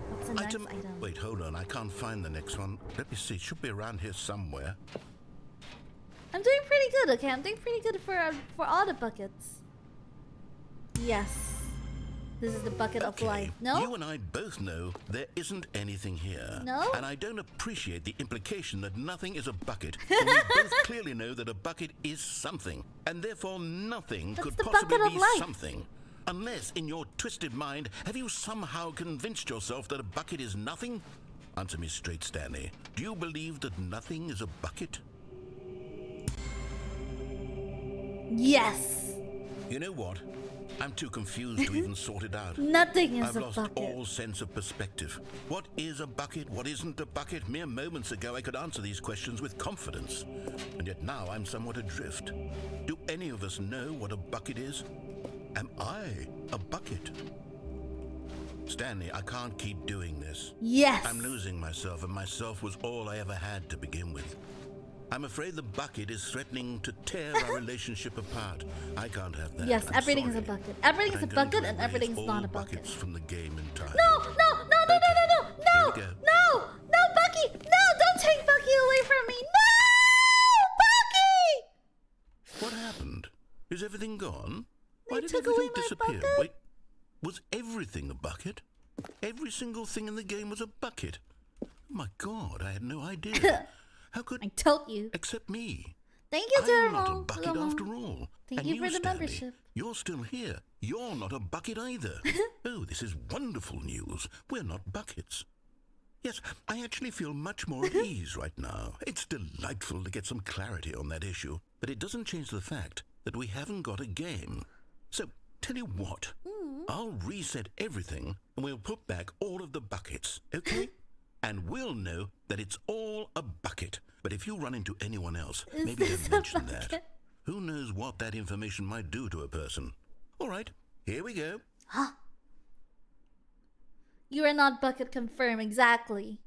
What's the next item? Wait, hold on. I can't find the next one. Let me see. It should be around here somewhere. I'm doing pretty good, okay? I'm doing pretty good for all the buckets. Yes. This is the bucket of life. No? You and I both know there isn't anything here. No? And I don't appreciate the implication that nothing is a bucket. And we both clearly know that a bucket is something. And therefore nothing That's could the possibly bucket of be life. something. Unless, in your twisted mind, have you somehow convinced yourself that a bucket is nothing? Answer me straight, Stanley. Do you believe that nothing is a bucket? Yes. You know what? I'm too confused to even sort it out. Nothing is I've a lost bucket. all sense of perspective. What is a bucket? What isn't a bucket? Mere moments ago I could answer these questions with confidence. And yet now I'm somewhat adrift. Do any of us know what a bucket is? Am I a bucket? Stanley, I can't keep doing this. Yes. I'm losing myself, and myself was all I ever had to begin with. I'm afraid the bucket is threatening to tear our relationship apart. I can't have that. Yes, I'm everything is a sorry. bucket. Everything is a I'm going to bucket and erase everything's all not a bucket. buckets from the game entirely. No, Here we go. No, Bucky! No, don't take Bucky away from me! No! Bucky! What happened? Is everything gone? Why They did took away everything my disappear? bucket. Wait, was everything a bucket? Every single thing in the game was a bucket. Oh my God, I had no idea. How could... I told you. Except me. Thank you, I'm not a Jerome. bucket after all. Thank And you for the Stanley, membership. You're still here. You're not a bucket either. Oh, this is wonderful news. We're not buckets. Yes, I actually feel much more at ease right now. It's delightful to get some clarity on that issue. But it doesn't change the fact that we haven't got a game. So, tell you what. I'll reset everything and we'll put back all of the buckets, okay? And we'll know that it's all a bucket. But if you run into anyone else, Is maybe this don't a mention that. bucket? Who knows what that information might do to a person? All right, here we go. You are not bucket confirmed. Exactly.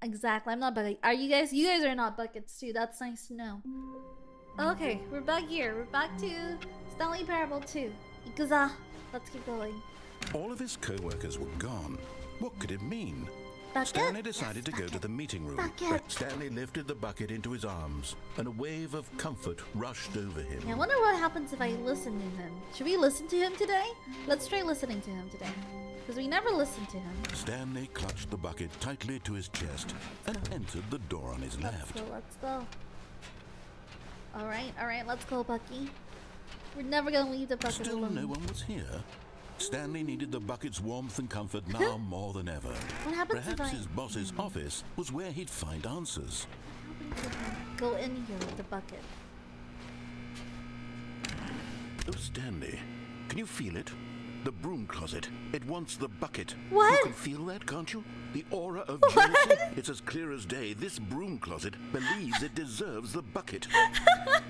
I'm not bucket. Are you guys? You guys are not buckets too. That's nice to know. Okay, we're back here. We're back to Stanley Parable 2. Ikuza. Let's keep going. All of his co-workers were gone. What could it mean? Bucket? Stanley decided to go to the meeting room. Bucket. Stanley lifted the bucket into his arms, and a wave of comfort rushed over him. I wonder what happens if I listen to him. Should we listen to him today? Let's try listening to him today. Because we never listened to him. Stanley clutched the bucket tightly to his chest and entered the door on his left. Let's go. Alright, let's go, Bucky. We're never gonna leave the bucket Still alone. no one was here. Stanley needed the bucket's warmth and comfort now more than ever. What happens if Perhaps I his boss's office was where he'd find answers. go in here with the bucket? Oh, Stanley, can you feel it? The broom closet. It wants the bucket. What? You can feel that, can't you? The aura of jealousy. It's as clear as day. This broom closet believes it deserves the bucket.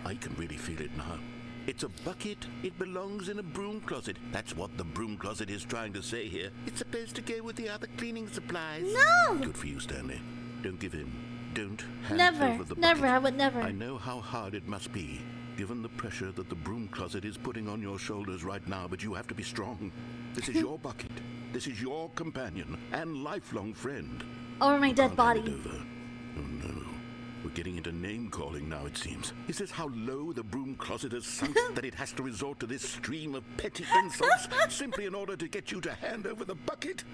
I can really feel it now. It's a bucket. It belongs in a broom closet. That's what the broom closet is trying to say here. It's supposed to go with the other cleaning supplies. No! Good for you, Stanley. Don't give in. Don't hand Never, over the never, bucket. I would never. I know how hard it must be, given the pressure that the broom closet is putting on your shoulders right now, but you have to be strong. This is your bucket. This is your companion and lifelong friend. Over my dead Can't hand body. it over. Oh no. We're getting into name-calling now, it seems. Is this how low the broom closet has sunk that it has to resort to this stream of petty insults simply in order to get you to hand over the bucket?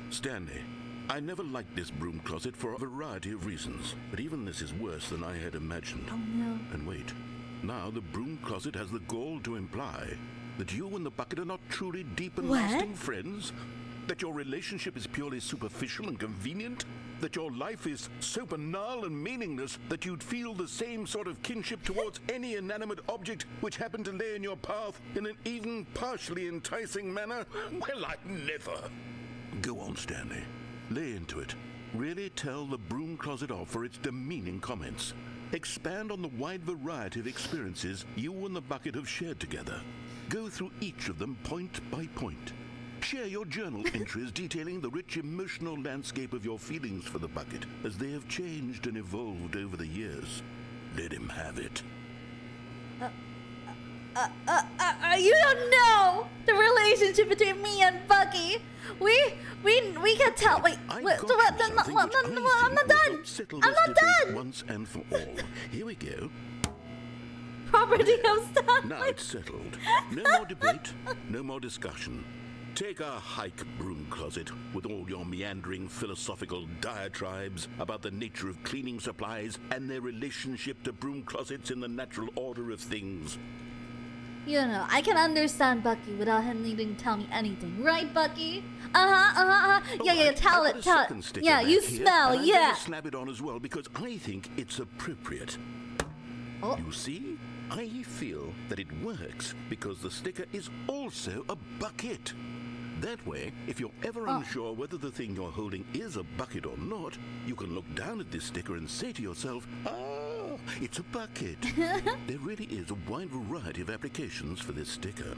Stanley, I never liked this broom closet for a variety of reasons, but even this is worse than I had imagined. Oh no. And wait, now the broom closet has the gall to imply that you and the bucket are not truly deep and What? lasting friends? That your relationship is purely superficial and convenient? That your life is so banal and meaningless that you'd feel the same sort of kinship towards any inanimate object which happened to lay in your path in an even partially enticing manner? Well, I'd never. Go on, Stanley. Lay into it. Really tell the broom closet off for its demeaning comments. Expand on the wide variety of experiences you and the bucket have shared together. Go through each of them point by point. Share your journal entries detailing the rich emotional landscape of your feelings for the bucket as they have changed and evolved over the years. Let him have it. You don't know the relationship between me and Bucky. We can tell. Wait, I wait, got no, you something which I I'm think not will done. help settle I'm this not debate done. once and for all. Here we go. Property of Stanley. Now it's settled. No more debate, no more discussion. Take a hike, broom closet, with all your meandering philosophical diatribes about the nature of cleaning supplies and their relationship to broom closets in the natural order of things. You know, I can understand Bucky without him needing to tell me anything, right, Bucky? Yeah, tell I it, got a tell second it. sticker Yeah, back you here, smell, and I'm yeah. gonna slap it on as well because I think it's appropriate. Oh. You see, I feel that it works because the sticker is also a bucket. That way, if you're ever unsure whether the thing you're holding is a bucket or not, you can look down at this sticker and say to yourself, "Ah, it's a bucket." There really is a wide variety of applications for this sticker.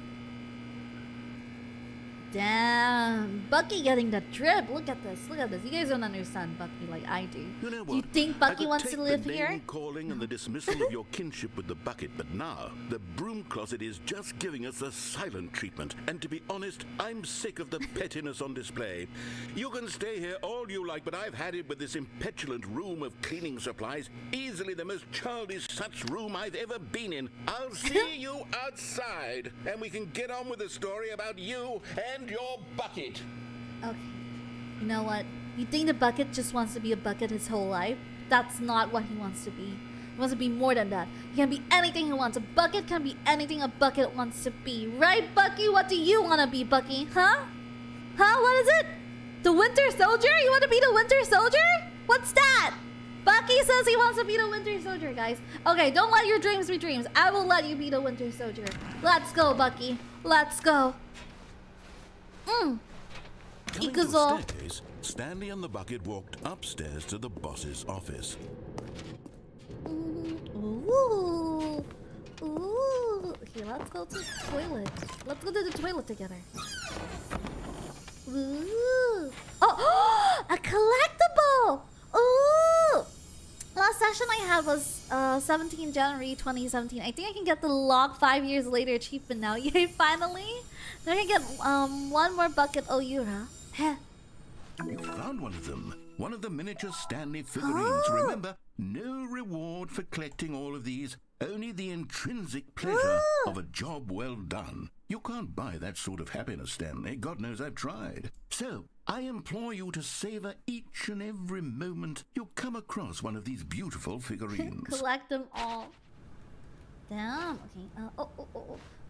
Damn, Bucky getting the drip. Look at this. Look at this. You guys don't understand Bucky like I do. You know what? You think I Bucky could wants take to live the here? name calling and the dismissal of your kinship with the bucket, but now the broom closet is just giving us the silent treatment. And to be honest, I'm sick of the pettiness on display. You can stay here all you like, but I've had it with this impetulant room of cleaning supplies. Easily the most childish such room I've ever been in. I'll see you outside, and we can get on with the story about you and your bucket. Okay. You know what? You think the bucket just wants to be a bucket his whole life? That's not what he wants to be. He wants to be more than that. He can be anything he wants. A bucket can be anything a bucket wants to be. Right, Bucky? What do you want to be, Bucky? Huh? Huh? What is it? The Winter Soldier? You want to be the Winter Soldier? What's that? Bucky says he wants to be the Winter Soldier, guys. Okay, don't let your dreams be dreams. I will let you be the Winter Soldier. Let's go, Bucky. Let's go. Coming to a Ikuzo. staircase, Stanley and the bucket walked upstairs to the boss's office. Ooh. Ooh. Okay, let's go to the toilet. Let's go to the toilet together. Ooh. Oh, a collectible. Ooh. Last session I had was 17 January 2017. I think I can get the log 5 years later achievement now. Yay, finally. Then I can get one more bucket Yura. Heh. You found one of them. One of the miniature Stanley figurines. Oh. Remember, no reward for collecting all of these. Only the intrinsic pleasure of a job well done. You can't buy that sort of happiness, Stanley. God knows I've tried. So, I implore you to savor each and every moment you come across one of these beautiful figurines. Collect them all. Damn. Okay.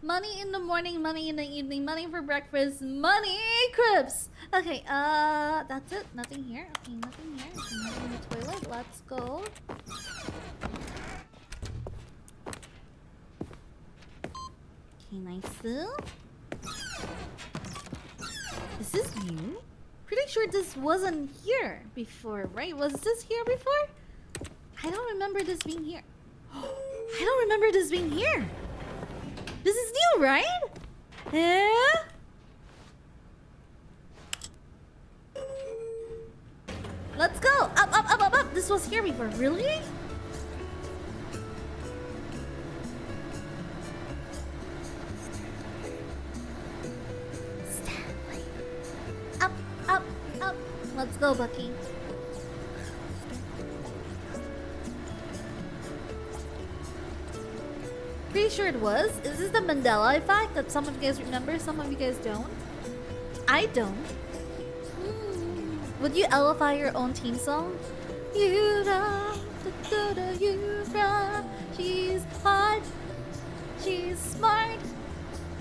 Money in the morning, money in the evening, money for breakfast, money cribs. Okay. That's it. Nothing here. Okay, nothing here. Okay, nothing in the toilet. Let's go. Okay, nice. Is this new? Pretty sure this wasn't here before, right? Was this here before? I don't remember this being here. I don't remember this being here. This is new, right? Yeah? Let's go! Up! This was here before, really? Stanley. Up! Let's go, Bucky. Pretty sure it was. Is this the Mandela effect that some of you guys remember, some of you guys don't? I don't. Would you elify your own theme song? Yura, Yura, she's hot, she's smart,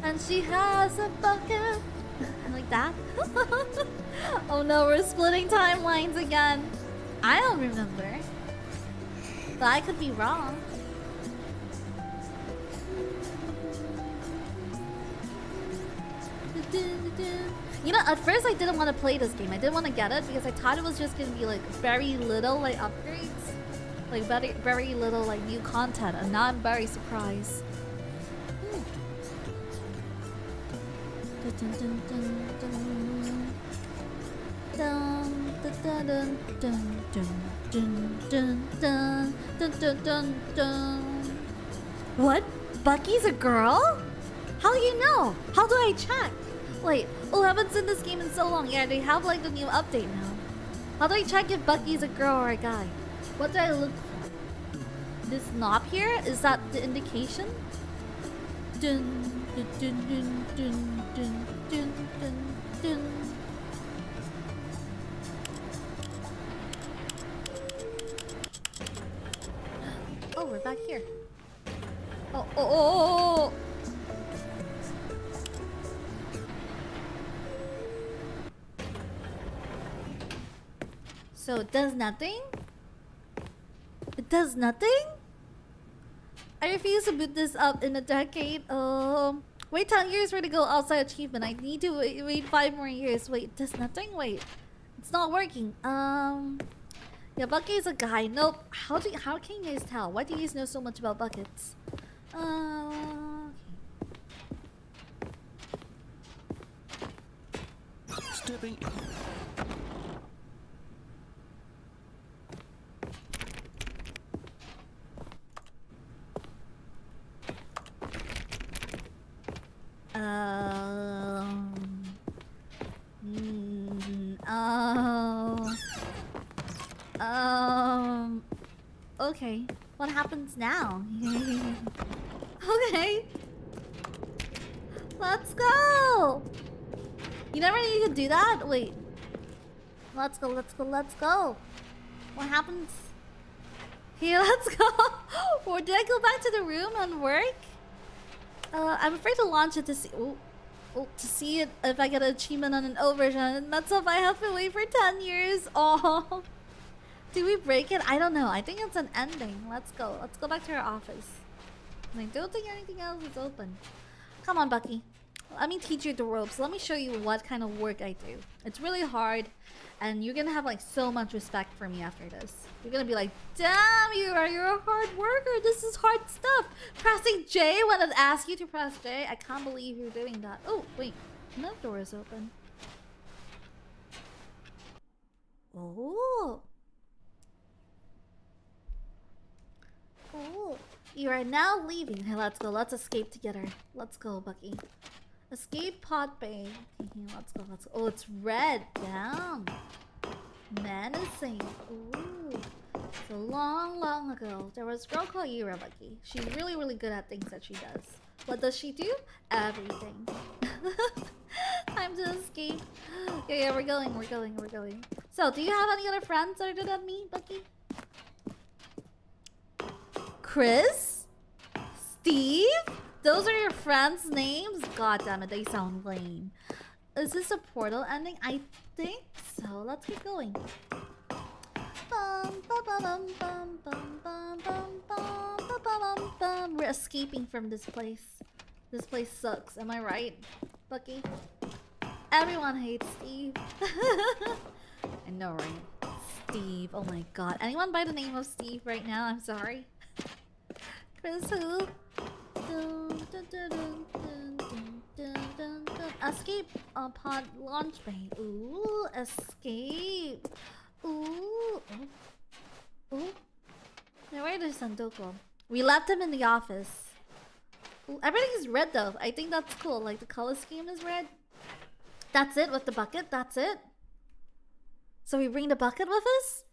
and she has a bucket. Like that? Oh no, we're splitting timelines again. I don't remember. But I could be wrong. You know, at first I didn't want to play this game. I didn't want to get it because I thought it was just gonna be like very little like upgrades, like very little like new content, and now I'm very surprised. What? Bucky's a girl? How do you know? How do I check? Wait, oh, I haven't seen this game in so long. Yeah, they have like the new update now. How do I check if Bucky's a girl or a guy? What do I look for? This knob here? Is that the indication? Dun, dun, dun, dun, dun, dun, dun, dun, dun. Oh, we're back here. Oh. So it does nothing? It does nothing? I refuse to boot this up in a decade. Wait 10 years for to go outside achievement. I need to wait 5 more years. Wait, it does nothing? Wait. It's not working. Yeah, Bucky is a guy. Nope. How can you guys tell? Why do you guys know so much about buckets? Stepping. Okay. What happens now? Okay. Let's go! You never knew you could do that? Wait. Let's go. What happens? Here, let's go! Or did I go back to the room and work? I'm afraid to launch it to see... to see it if I get an achievement on an overrun. And that's if I have to wait for 10 years. Oh. Do we break it? I don't know. I think it's an ending. Let's go. Let's go back to our office. I don't think anything else is open. Come on, Bucky. Let me teach you the ropes. Let me show you what kind of work I do. It's really hard. And you're gonna have like so much respect for me after this. You're gonna be like, damn, you're a hard worker. This is hard stuff. Pressing J when it asks you to press J. I can't believe you're doing that. Oh, wait. No door is open. Oh. Oh. You are now leaving. Hey, let's go. Let's escape together. Let's go, Bucky. Escape pod bay. Okay, let's go. Oh, it's red. Down. Menacing. Ooh. So long ago, there was a girl called Yura, Bucky. She's really good at things that she does. What does she do? Everything. Time to escape. Yeah, we're going. So, do you have any other friends other than me, Bucky? Chris? Steve? Those are your friends' names? God damn it, they sound lame. Is this a portal ending? I think so. Let's keep going. We're escaping from this place. This place sucks. Am I right, Bucky? Everyone hates Steve. I know, right? Steve. Oh my god. Anyone by the name of Steve right now? I'm sorry. Chris who? Escape pod launch bay. Ooh, escape. Ooh. Where is Sandoko? We left him in the office. Ooh, everything is red though. I think that's cool. Like the color scheme is red. That's it with the bucket. That's it. So we bring the bucket with us?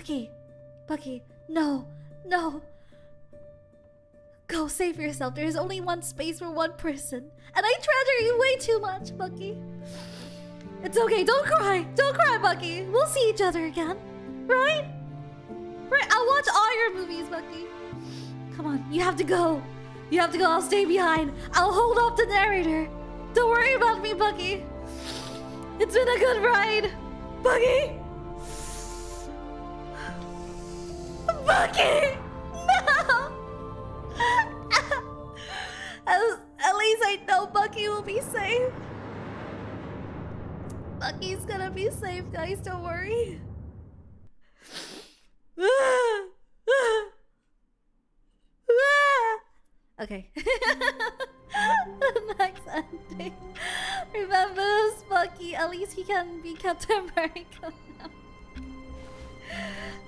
Bucky. Bucky, no. No. Go save yourself. There's only one space for one person. And I treasure you way too much, Bucky. It's okay. Don't cry. Don't cry, Bucky. We'll see each other again. Right? Right. I'll watch all your movies, Bucky. Come on. You have to go. You have to go. I'll stay behind. I'll hold up the narrator. Don't worry about me, Bucky. It's been a good ride. Bucky. Bucky. No. At least I know Bucky will be safe. Bucky's gonna be safe, guys. Don't worry. Okay. Next ending. Remember this, Bucky. At least he can be Captain America now.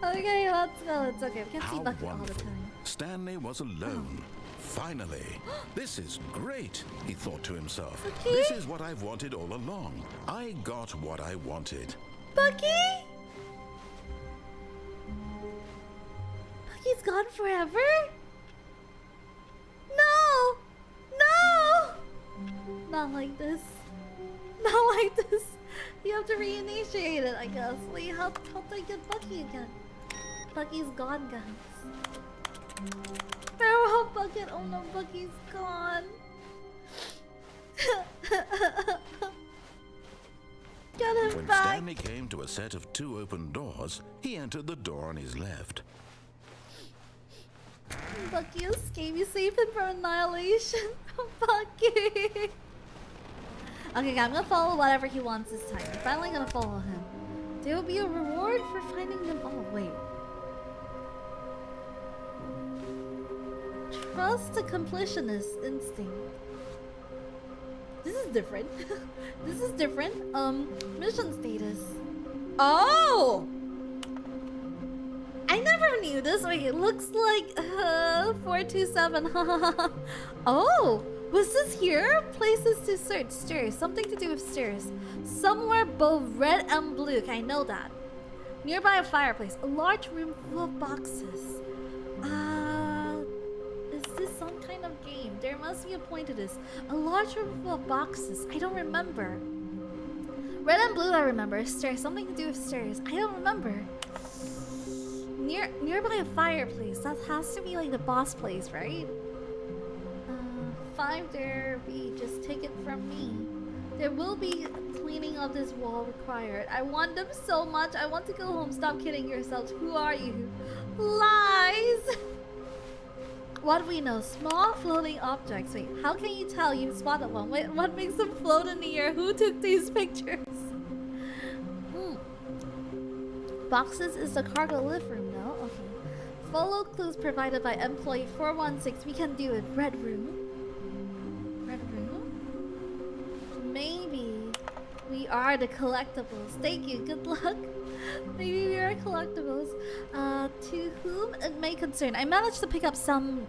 Okay, let's go. It's okay. We can't see Bucky all the time. Stanley was alone. Finally. This is great, he thought to himself. Bucky? This is what I've wanted all along. I got what I wanted. Bucky? Bucky's gone forever? No! No! Not like this. Not like this. You have to reinitiate it, I guess. Wait, how do I get Bucky again? Bucky's gone, guys. Farewell, Bucket. Oh no, Bucky's gone. Get him When back. Stanley came to a set of 2 open doors, he entered the door on his left. Bucky escaped. You saved him from annihilation. Bucky. Okay, I'm gonna follow whatever he wants this time. I'm finally gonna follow him. There will be a reward for finding him. Oh, wait. Trust the completionist instinct. This is different. This is different. Mission status. Oh! I never knew this. Wait, it looks like 427. Oh! Was this here? Places to search. Stairs. Something to do with stairs. Somewhere both red and blue. Okay, I know that. Nearby a fireplace. A large room full of boxes. Is this some kind of game? There must be a point to this. A large room full of boxes. I don't remember. Red and blue I remember. Stairs. Something to do with stairs. I don't remember. Nearby a fireplace. That has to be like the boss place, right? 5 there be. Just take it from me. There will be cleaning of this wall required. I want them so much. I want to go home. Stop kidding yourselves. Who are you? Lies! What do we know? Small floating objects. Wait, how can you tell you spotted one? Wait, what makes them float in the air? Who took these pictures? Boxes is the cargo lift room, no? Okay. Follow clues provided by employee 416. We can do it. Red room. Red room? Maybe we are the collectibles. Thank you. Good luck. Maybe we are collectibles. To whom it may concern. I managed to pick up some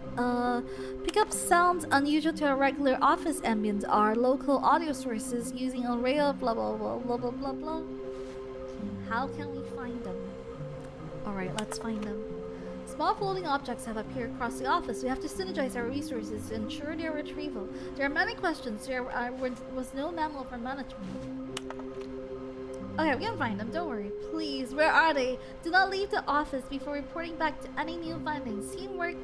sounds unusual to a regular office ambience. Our local audio sources using an array of blah blah blah blah blah blah blah. How can we find them? Alright, let's find them. Small floating objects have appeared across the office. We have to synergize our resources to ensure their retrieval. There are many questions. There was no memo from management. Okay, we can find them. Don't worry. Please, where are they? Do not leave the office before reporting back to any new findings. Teamwork,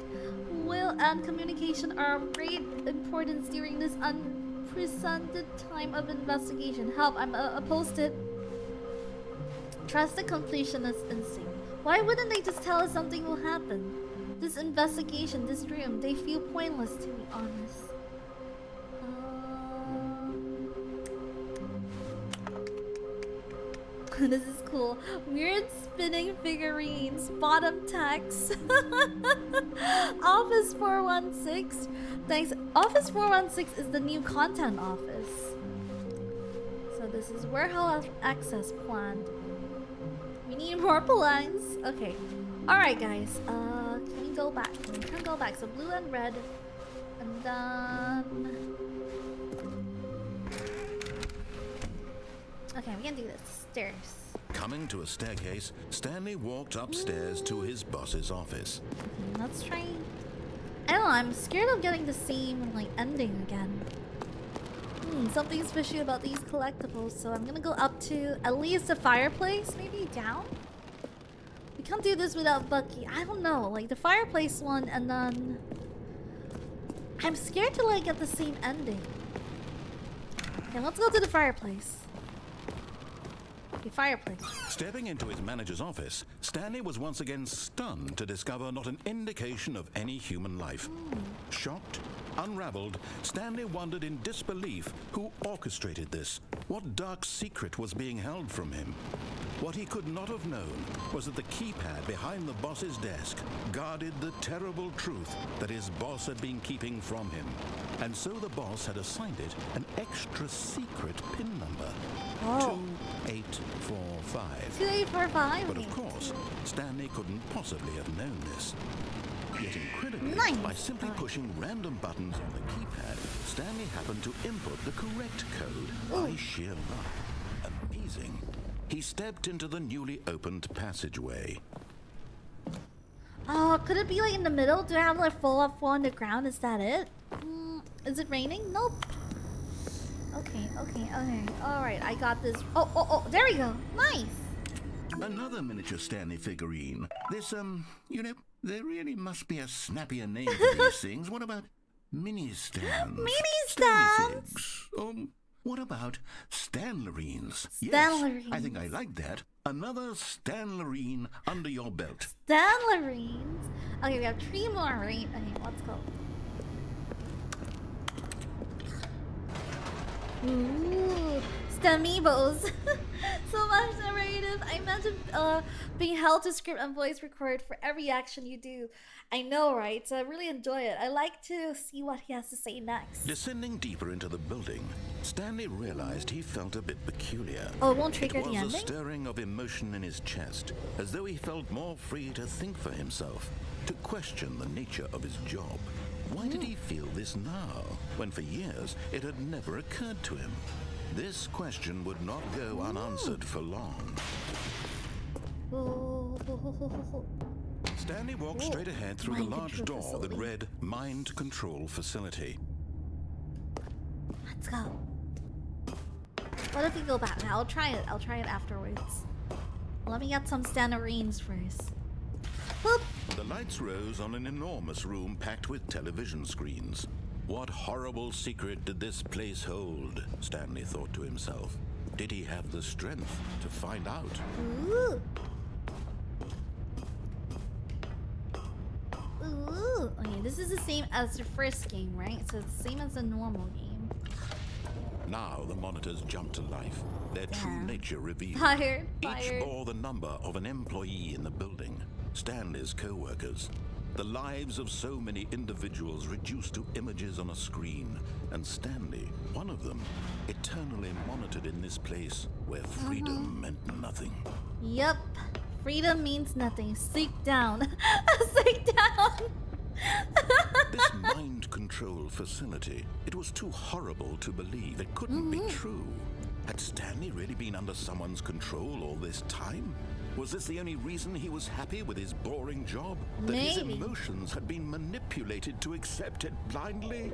will, and communication are of great importance during this unprecedented time of investigation. Help, I'm opposed to it. Trust the completionist instinct. Why wouldn't they just tell us something will happen? This investigation, this room, they feel pointless to be honest. This is cool. Weird spinning figurines. Bottom text. Office 416. Thanks. Office 416 is the new content office. So this is warehouse access planned. We need more plans. Okay. Alright guys. Can we go back? We can go back. So blue and red. And then... Okay, we can do this. Stairs. Coming to a staircase, Stanley walked upstairs to his boss's office. Let's try. I don't know, I'm scared of getting the same like ending again. Something's fishy about these collectibles, so I'm gonna go up to at least the fireplace, maybe down? We can't do this without Bucky. I don't know, like the fireplace one, and then I'm scared to like get the same ending. Okay, let's go to the fireplace. Okay, fireplace. Stepping into his manager's office, Stanley was once again stunned to discover not an indication of any human life. Shocked, unraveled, Stanley wondered in disbelief who orchestrated this. What dark secret was being held from him? What he could not have known was that the keypad behind the boss's desk guarded the terrible truth that his boss had been keeping from him. And so the boss had assigned it an extra secret PIN number. 2845. 2845. But of course, Stanley couldn't possibly have known this. Yet incredibly, Nice. by simply pushing random buttons on the keypad, Stanley happened to input the correct code by sheer luck. Amazing. He stepped into the newly opened passageway. Oh, could it be like in the middle? Do I have like full up on the ground? Is that it? Is it raining? Nope. Okay. Alright, I got this. Oh, there we go. Nice. Another miniature Stanley figurine. This, you know, there really must be a snappier name for these things. What about mini stands? Mini Stanley stands? figs. What about Stanlerines? Yes, Stanlerines. I think I like that. Another Stanlerine under your belt. Stanlerines. Okay, we have 3 more, right? Okay, let's go. Ooh, Stamiibos. So much narrative. I imagine being held to script and voice record for every action you do. I know, right? So I really enjoy it. I like to see what he has to say next. Descending deeper into the building, Stanley realized he felt a bit peculiar. Oh, it won't trigger It the was a ending? stirring of emotion in his chest, as though he felt more free to think for himself, to question the nature of his job. Why did he feel this now, when for years it had never occurred to him? This question would not go unanswered for long. Stanley walked straight ahead through the Mind large control door that facility. read Mind Control Facility. Let's go. What if we go back? I'll try it. I'll try it afterwards. Let me get some Stanlerines first. Boop. The lights rose on an enormous room packed with television screens. What horrible secret did this place hold? Stanley thought to himself. Did he have the strength to find out? Ooh. Ooh. Okay, this is the same as the first game, right? So it's the same as the normal game. Now the monitors jumped to life, their true nature revealed. Fired. Each bore the number of an employee in the building, Stanley's co-workers. The lives of so many individuals reduced to images on a screen, and Stanley, one of them, eternally monitored in this place where freedom meant nothing. Yep. Freedom means nothing. Seek down. Seek down. This mind control facility, it was too horrible to believe. It couldn't be true. Had Stanley really been under someone's control all this time? Was this the only reason he was happy with his boring job? That his Maybe. emotions had been manipulated to accept it blindly?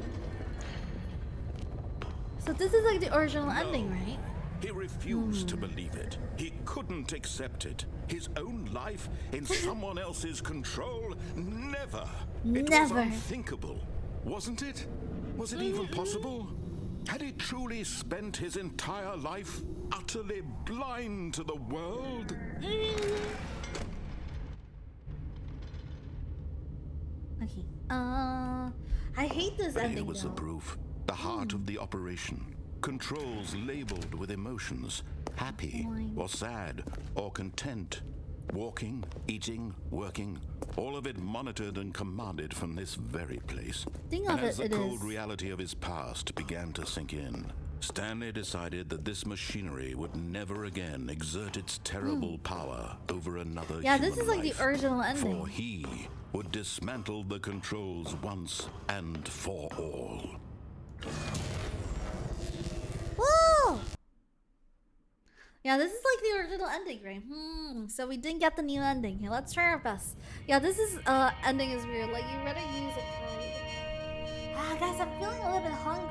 So this is like the original ending, right? He refused to believe it. He couldn't accept it. His own life in someone else's control? Never. It was Never. unthinkable. Wasn't it? Was it even possible? Had he truly spent his entire life utterly blind to the world? Okay. I hate this But here ending was the though. proof. The heart of the operation. Controls labeled with emotions. Happy or sad or content. Walking, eating, working. All of it monitored and commanded from this very place. Think And of as it, the it cold is. reality of his past began to sink in, Stanley decided that this machinery would never again exert its terrible power over another Yeah, human this is like life, the original ending. For he would dismantle the controls once and for all. Whoa! Yeah, this is like the original ending, right? So we didn't get the new ending. Okay, let's try our best. Yeah, this is ending is weird. Like you better use a code. Guys, I'm feeling a little bit hungry.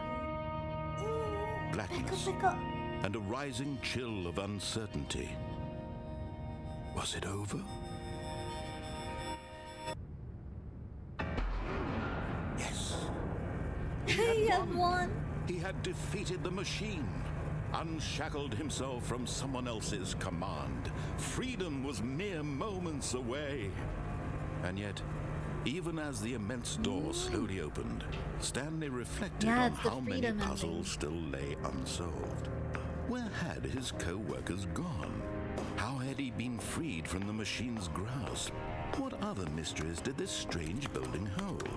Blackness Pickle. and a rising chill of uncertainty. Was it over? Yes. He had won. He had defeated the machine, unshackled himself from someone else's command. Freedom was mere moments away. And yet, even as the immense door slowly opened, Stanley reflected on it's the how many freedom puzzles ending. still lay unsolved. Where had his co-workers gone? How had he been freed from the machine's grasp? What other mysteries did this strange building hold?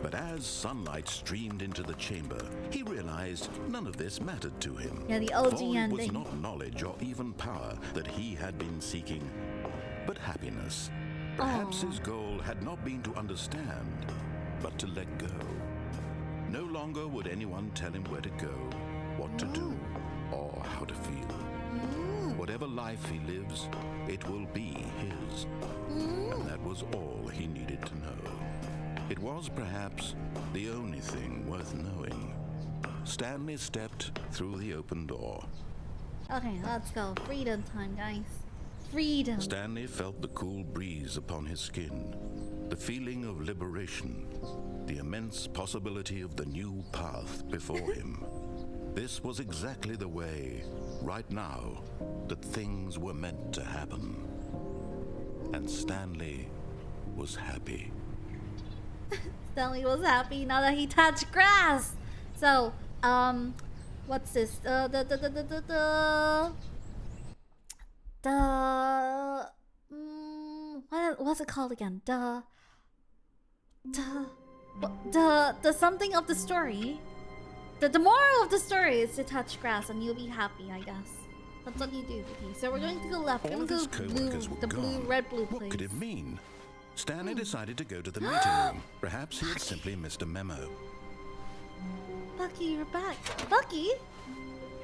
But as sunlight streamed into the chamber, he realized none of this mattered to him. Yeah, the OG For it was ending. not knowledge or even power that he had been seeking, but happiness. Perhaps his goal had not been to understand, but to let go. No longer would anyone tell him where to go, what to do, or how to feel. Whatever life he lives, it will be his. And that was all he needed to know. It was perhaps the only thing worth knowing. Stanley stepped through the open door. Okay, let's go. Freedom time, guys. Freedom. Stanley felt the cool breeze upon his skin, the feeling of liberation, the immense possibility of the new path before him. This was exactly the way, right now, that things were meant to happen. And Stanley was happy. Stanley was happy now that he touched grass. So, what's this? What's it called again? The something of the story. The moral of the story is to touch grass and you'll be happy, I guess. That's what you do. Okay, so we're going to go left. We're All going of to his go blue, co-workers were the blue, gone. red, blue What place. could it mean? Stanley decided to go to the meeting room. Perhaps he had simply missed a memo. Bucky, you're back. Bucky?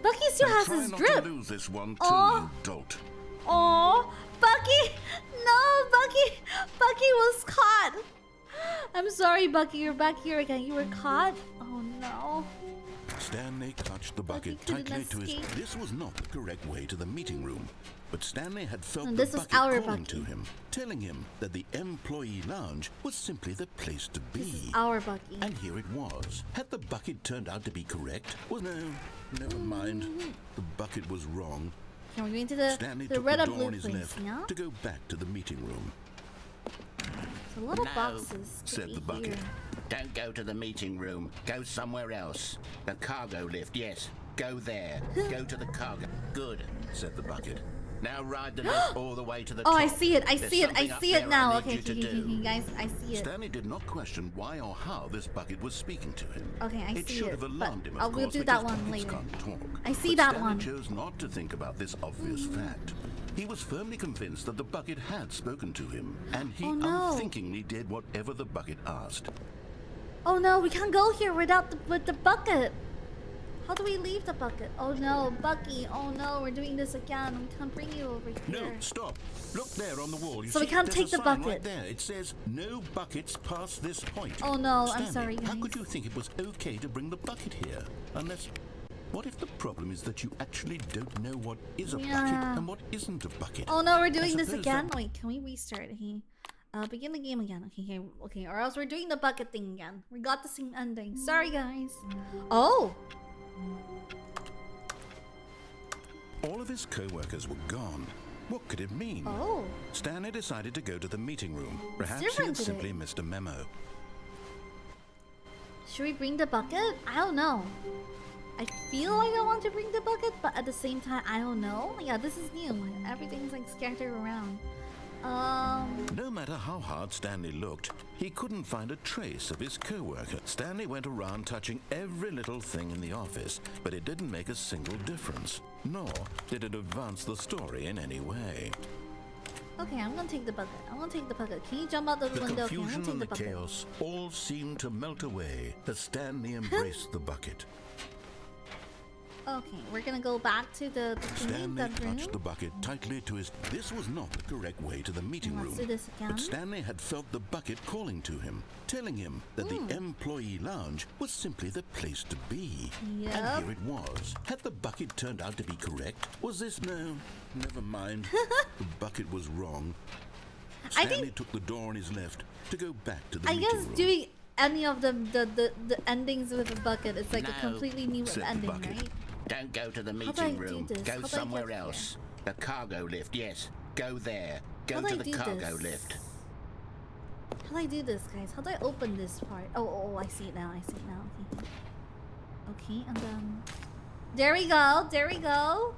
Bucky still has Try his not drip. to lose this one too, Aw. you dolt. Oh, Bucky! No, Bucky! Bucky was caught! I'm sorry, Bucky, you're back here again. You were caught? Oh no. Stanley clutched the bucket couldn't tightly to his... escape. This was not the correct way to the meeting room. But Stanley had felt And the this was bucket our calling Bucky. to him, telling him that the employee lounge was simply the place to be. This is our Bucky. And here it was. Had the bucket turned out to be correct? Well, no, never mind. The bucket was wrong. Okay, we're going to Stanley the took red the or door blue on his place, left yeah? to go back to the meeting room. So little No, boxes to said be the bucket. here. Don't go to the meeting room. Go somewhere else. The cargo lift, yes. Go there. Go to the cargo. Good, Said the bucket. Now ride the lift all the way to the Oh, top. I see it. I There's see it. I something up see there it now. I Okay, need you to okay, do. guys, I see it. Stanley did not question why or how this bucket was speaking to him. Okay, I it see should it, have but alarmed him, I of will course, do that because one buckets later. can't talk. I see But that Stanley one. chose not to think about this obvious fact. He was firmly convinced that the bucket had spoken to him, and he Oh, no. unthinkingly did whatever the bucket asked. Oh no, we can't go here without with the bucket. How do we leave the bucket? Oh no, Bucky. Oh no, we're doing this again. We can't bring you over No, here. stop. Look there on the wall. You So we see, can't there's take a the sign bucket. Right there. It says, no buckets past this point. Oh, no, I'm Stanley, sorry, How guys. could you think it was okay to bring the bucket here? Unless... What if the problem is that you actually don't know what is a Yeah. bucket and what isn't a bucket? Oh no, we're I doing this suppose again. that- Wait, can we restart? Okay. Begin the game again. Okay, or else we're doing the bucket thing again. We got the same ending. Sorry, guys. Oh, All of his co-workers were gone. What could it mean? oh. Stanley decided to go to the meeting room. Perhaps he different had today. simply missed a memo. Should we bring the bucket? I don't know. I feel like I want to bring the bucket, but at the same time, I don't know. Yeah, this is new. Everything's like scattered around. No matter how hard Stanley looked, he couldn't find a trace of his co-worker. Stanley went around touching every little thing in the office, but it didn't make a single difference, nor did it advance the story in any way. Okay, I'm gonna take the bucket. I'm gonna take the bucket. Can you jump out the The window? Okay, I'm confusion gonna and the take the bucket. chaos all seemed to melt away as Stanley embraced the bucket. Okay, we're gonna go back to the Stanley bedroom. clutched the bucket tightly to his... This was not the correct way to the meeting Let's room. do this again. But Stanley had felt the bucket calling to him, telling him that the employee lounge was simply the place to be. Yep. And here it was. Had the bucket turned out to be correct? Was this... No, never mind. The bucket was wrong. Stanley took the door on his left to go back to the meeting room. Doing any of the endings with a bucket is like a No, completely new said the ending, bucket. right? Don't go to the do I meeting do room. this? How Go do I somewhere get else. The cargo lift, yes. Go there. Go How do to I the do cargo this? lift. How do I do this, guys? How do I open this part? Oh, I see it now. I see it now. Okay, and then there we go. There we go.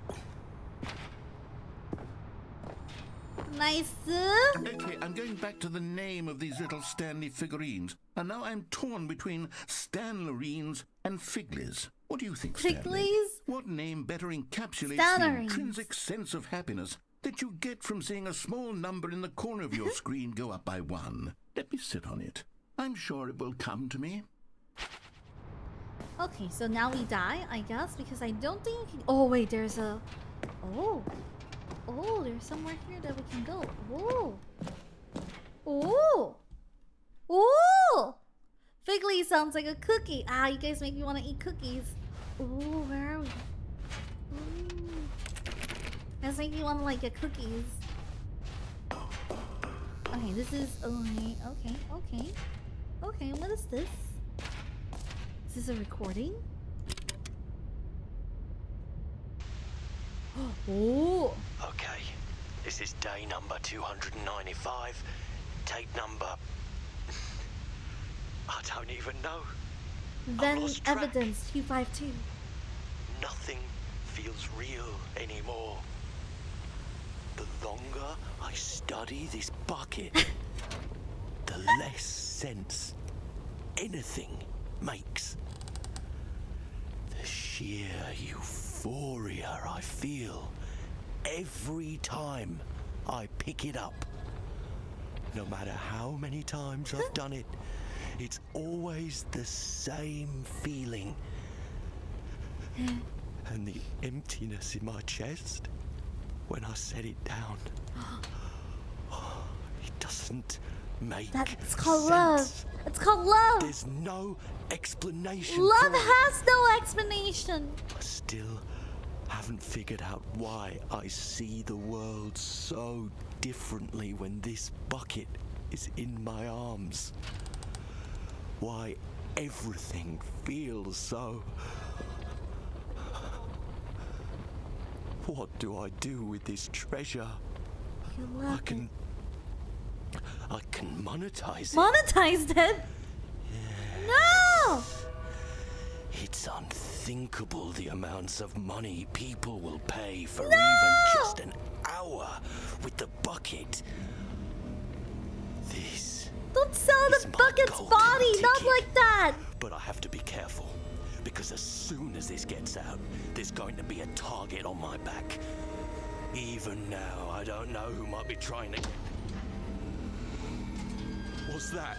Nice. Okay, I'm going back to the name of these little Stanley figurines. And now I'm torn between Stanlerines and Figlies. What do you think, Stanley? Figlies? What name better encapsulates the Stanlerines. intrinsic sense of happiness that you get from seeing a small number in the corner of your screen go up by 1? Let me sit on it. I'm sure it will come to me. Okay, so now we die, I guess, because I don't think we can... Oh, wait, there's a... Oh, there's somewhere here that we can go. Oh! Figley sounds like a cookie. Ah, you guys make me want to eat cookies. Oh, where are we? Ooh. That's making me want to like get cookies. Okay, this is... Okay, what is this? Is this a recording? Oh! Okay, this is day number 295. Tape number... I don't even know. Then lost track. evidence 252. Nothing feels real anymore. The longer I study this bucket, the less sense anything makes. The sheer euphoria I feel every time I pick it up. No matter how many times I've done it, it's always the same feeling. And the emptiness in my chest when I set it down. It doesn't make That's called sense. love. It's called love. There's no explanation Love for it. has no explanation. I still haven't figured out why I see the world so differently when this bucket is in my arms. Why everything feels so... What do I do with this treasure? You love it. I can monetize it. Monetized it? No! It's unthinkable the amounts of money people will pay for No! even just an hour with the bucket. This Don't sell is the my bucket's golden body, not ticket. like that. But I have to be careful, because as soon as this gets out, there's going to be a target on my back. Even now, I don't know who might be trying to... What's that?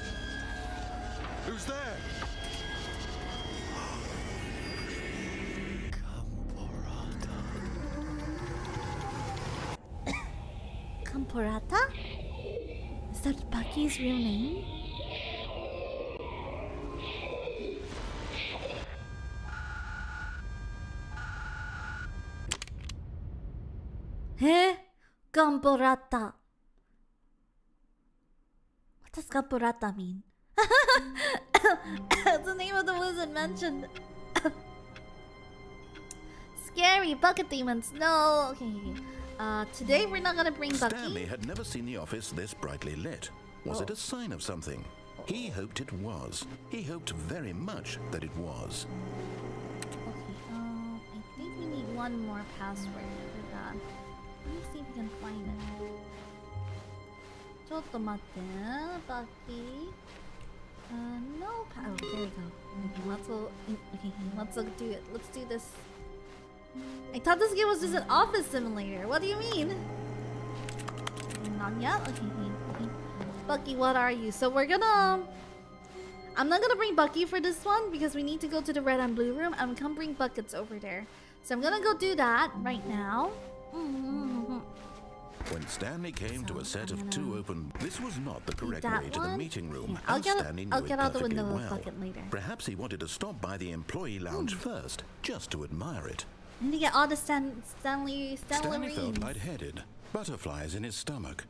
Who's there? Camporata? Is that Bucky's real name? Eh? Camporata. What does Camporata mean? It's the name of the wizard mentioned. Scary bucket demons. No. Okay. Today we're not gonna bring Bucky. Stanley had never seen the office this brightly lit. Was it a sign of something? He hoped it was. He hoped very much that it was. Okay, I think we need one more password for that. Let me see if we can find it. ちょっと待って, Bucky. No oh, there we go. Okay, let's do it. Let's do this. I thought this game was just an office simulator. What do you mean? Not yet? Okay. Bucky, what are you? So we're gonna... I'm not gonna bring Bucky for this one because we need to go to the red and blue room and we can't bring buckets over there. So I'm gonna go do that right now. When Stanley came to a set of two open, this was not the correct that way to the one. meeting room. Okay, and Stanley knew I'll it get out the perfectly window well. bucket later. Perhaps he wanted to stop by the employee lounge first, just to admire it. I need to get all the Stanley felt lightheaded, butterflies in his stomach.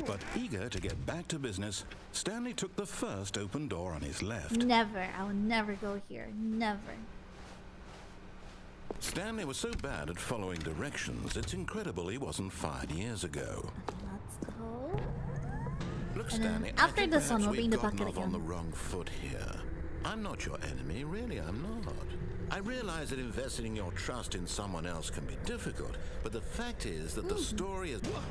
But eager to get back to business, Stanley took the first open door on his left. Never. I will never go here. Never. Stanley was so bad at following directions, it's incredible he wasn't fired years ago. Let's go. Look, And then Stanley, after I think this one, perhaps we'll be in we've the gotten bucket off on again. the wrong foot here. I'm not your enemy, really, I'm not. I realize that investing your trust in someone else can be difficult, but the fact is that the story is... But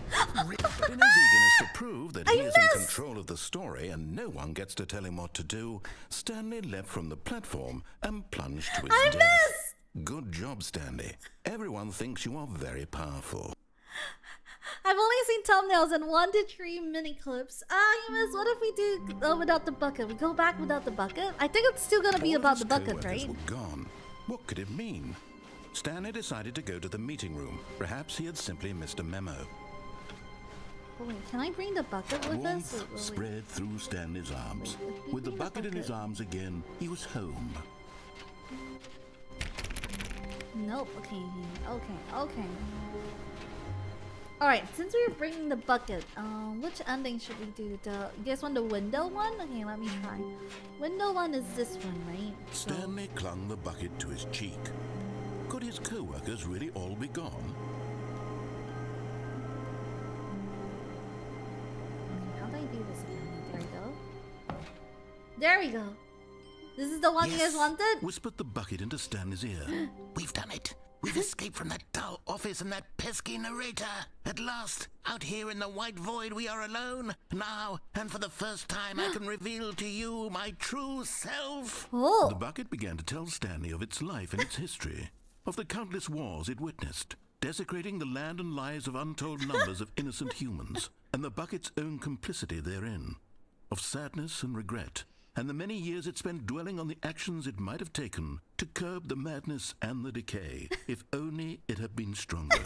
in his eagerness to prove that he is in control of the story and no one gets to tell him what to do, Stanley leapt from the platform and plunged to his death. Good job, Stanley. Everyone thinks you are very powerful. I've only seen thumbnails and 1 to 3 mini clips. You miss. What if we do without the bucket? We go back without the bucket? I think it's still gonna be All about his the bucket, co-workers right? were gone. What could it mean? Stanley decided to go to the meeting room. Perhaps he had simply missed a memo. Oh, wait, can I bring the bucket with us? Warmth spread through Stanley's arms. With the bucket in his arms again, he was home. Nope. Okay. Alright, since we were bringing the bucket, which ending should we do? You guys want the window one? Okay, let me try. Window one is this one, right? Stanley clung the bucket to his cheek. Could his co-workers really all be gone? How do I do this again? There we go. There we go. This is the one you guys wanted? Whispered the bucket into Stanley's ear. We've done it. We've escaped from that dull office and that pesky narrator. At last, out here in the white void, we are alone. Now, and for the first time, I can reveal to you my true self. Oh. The bucket began to tell Stanley of its life and its history, of the countless wars it witnessed, desecrating the land and lives of untold numbers of innocent humans, and the bucket's own complicity therein, of sadness and regret, and the many years it spent dwelling on the actions it might have taken to curb the madness and the decay, if only it had been stronger.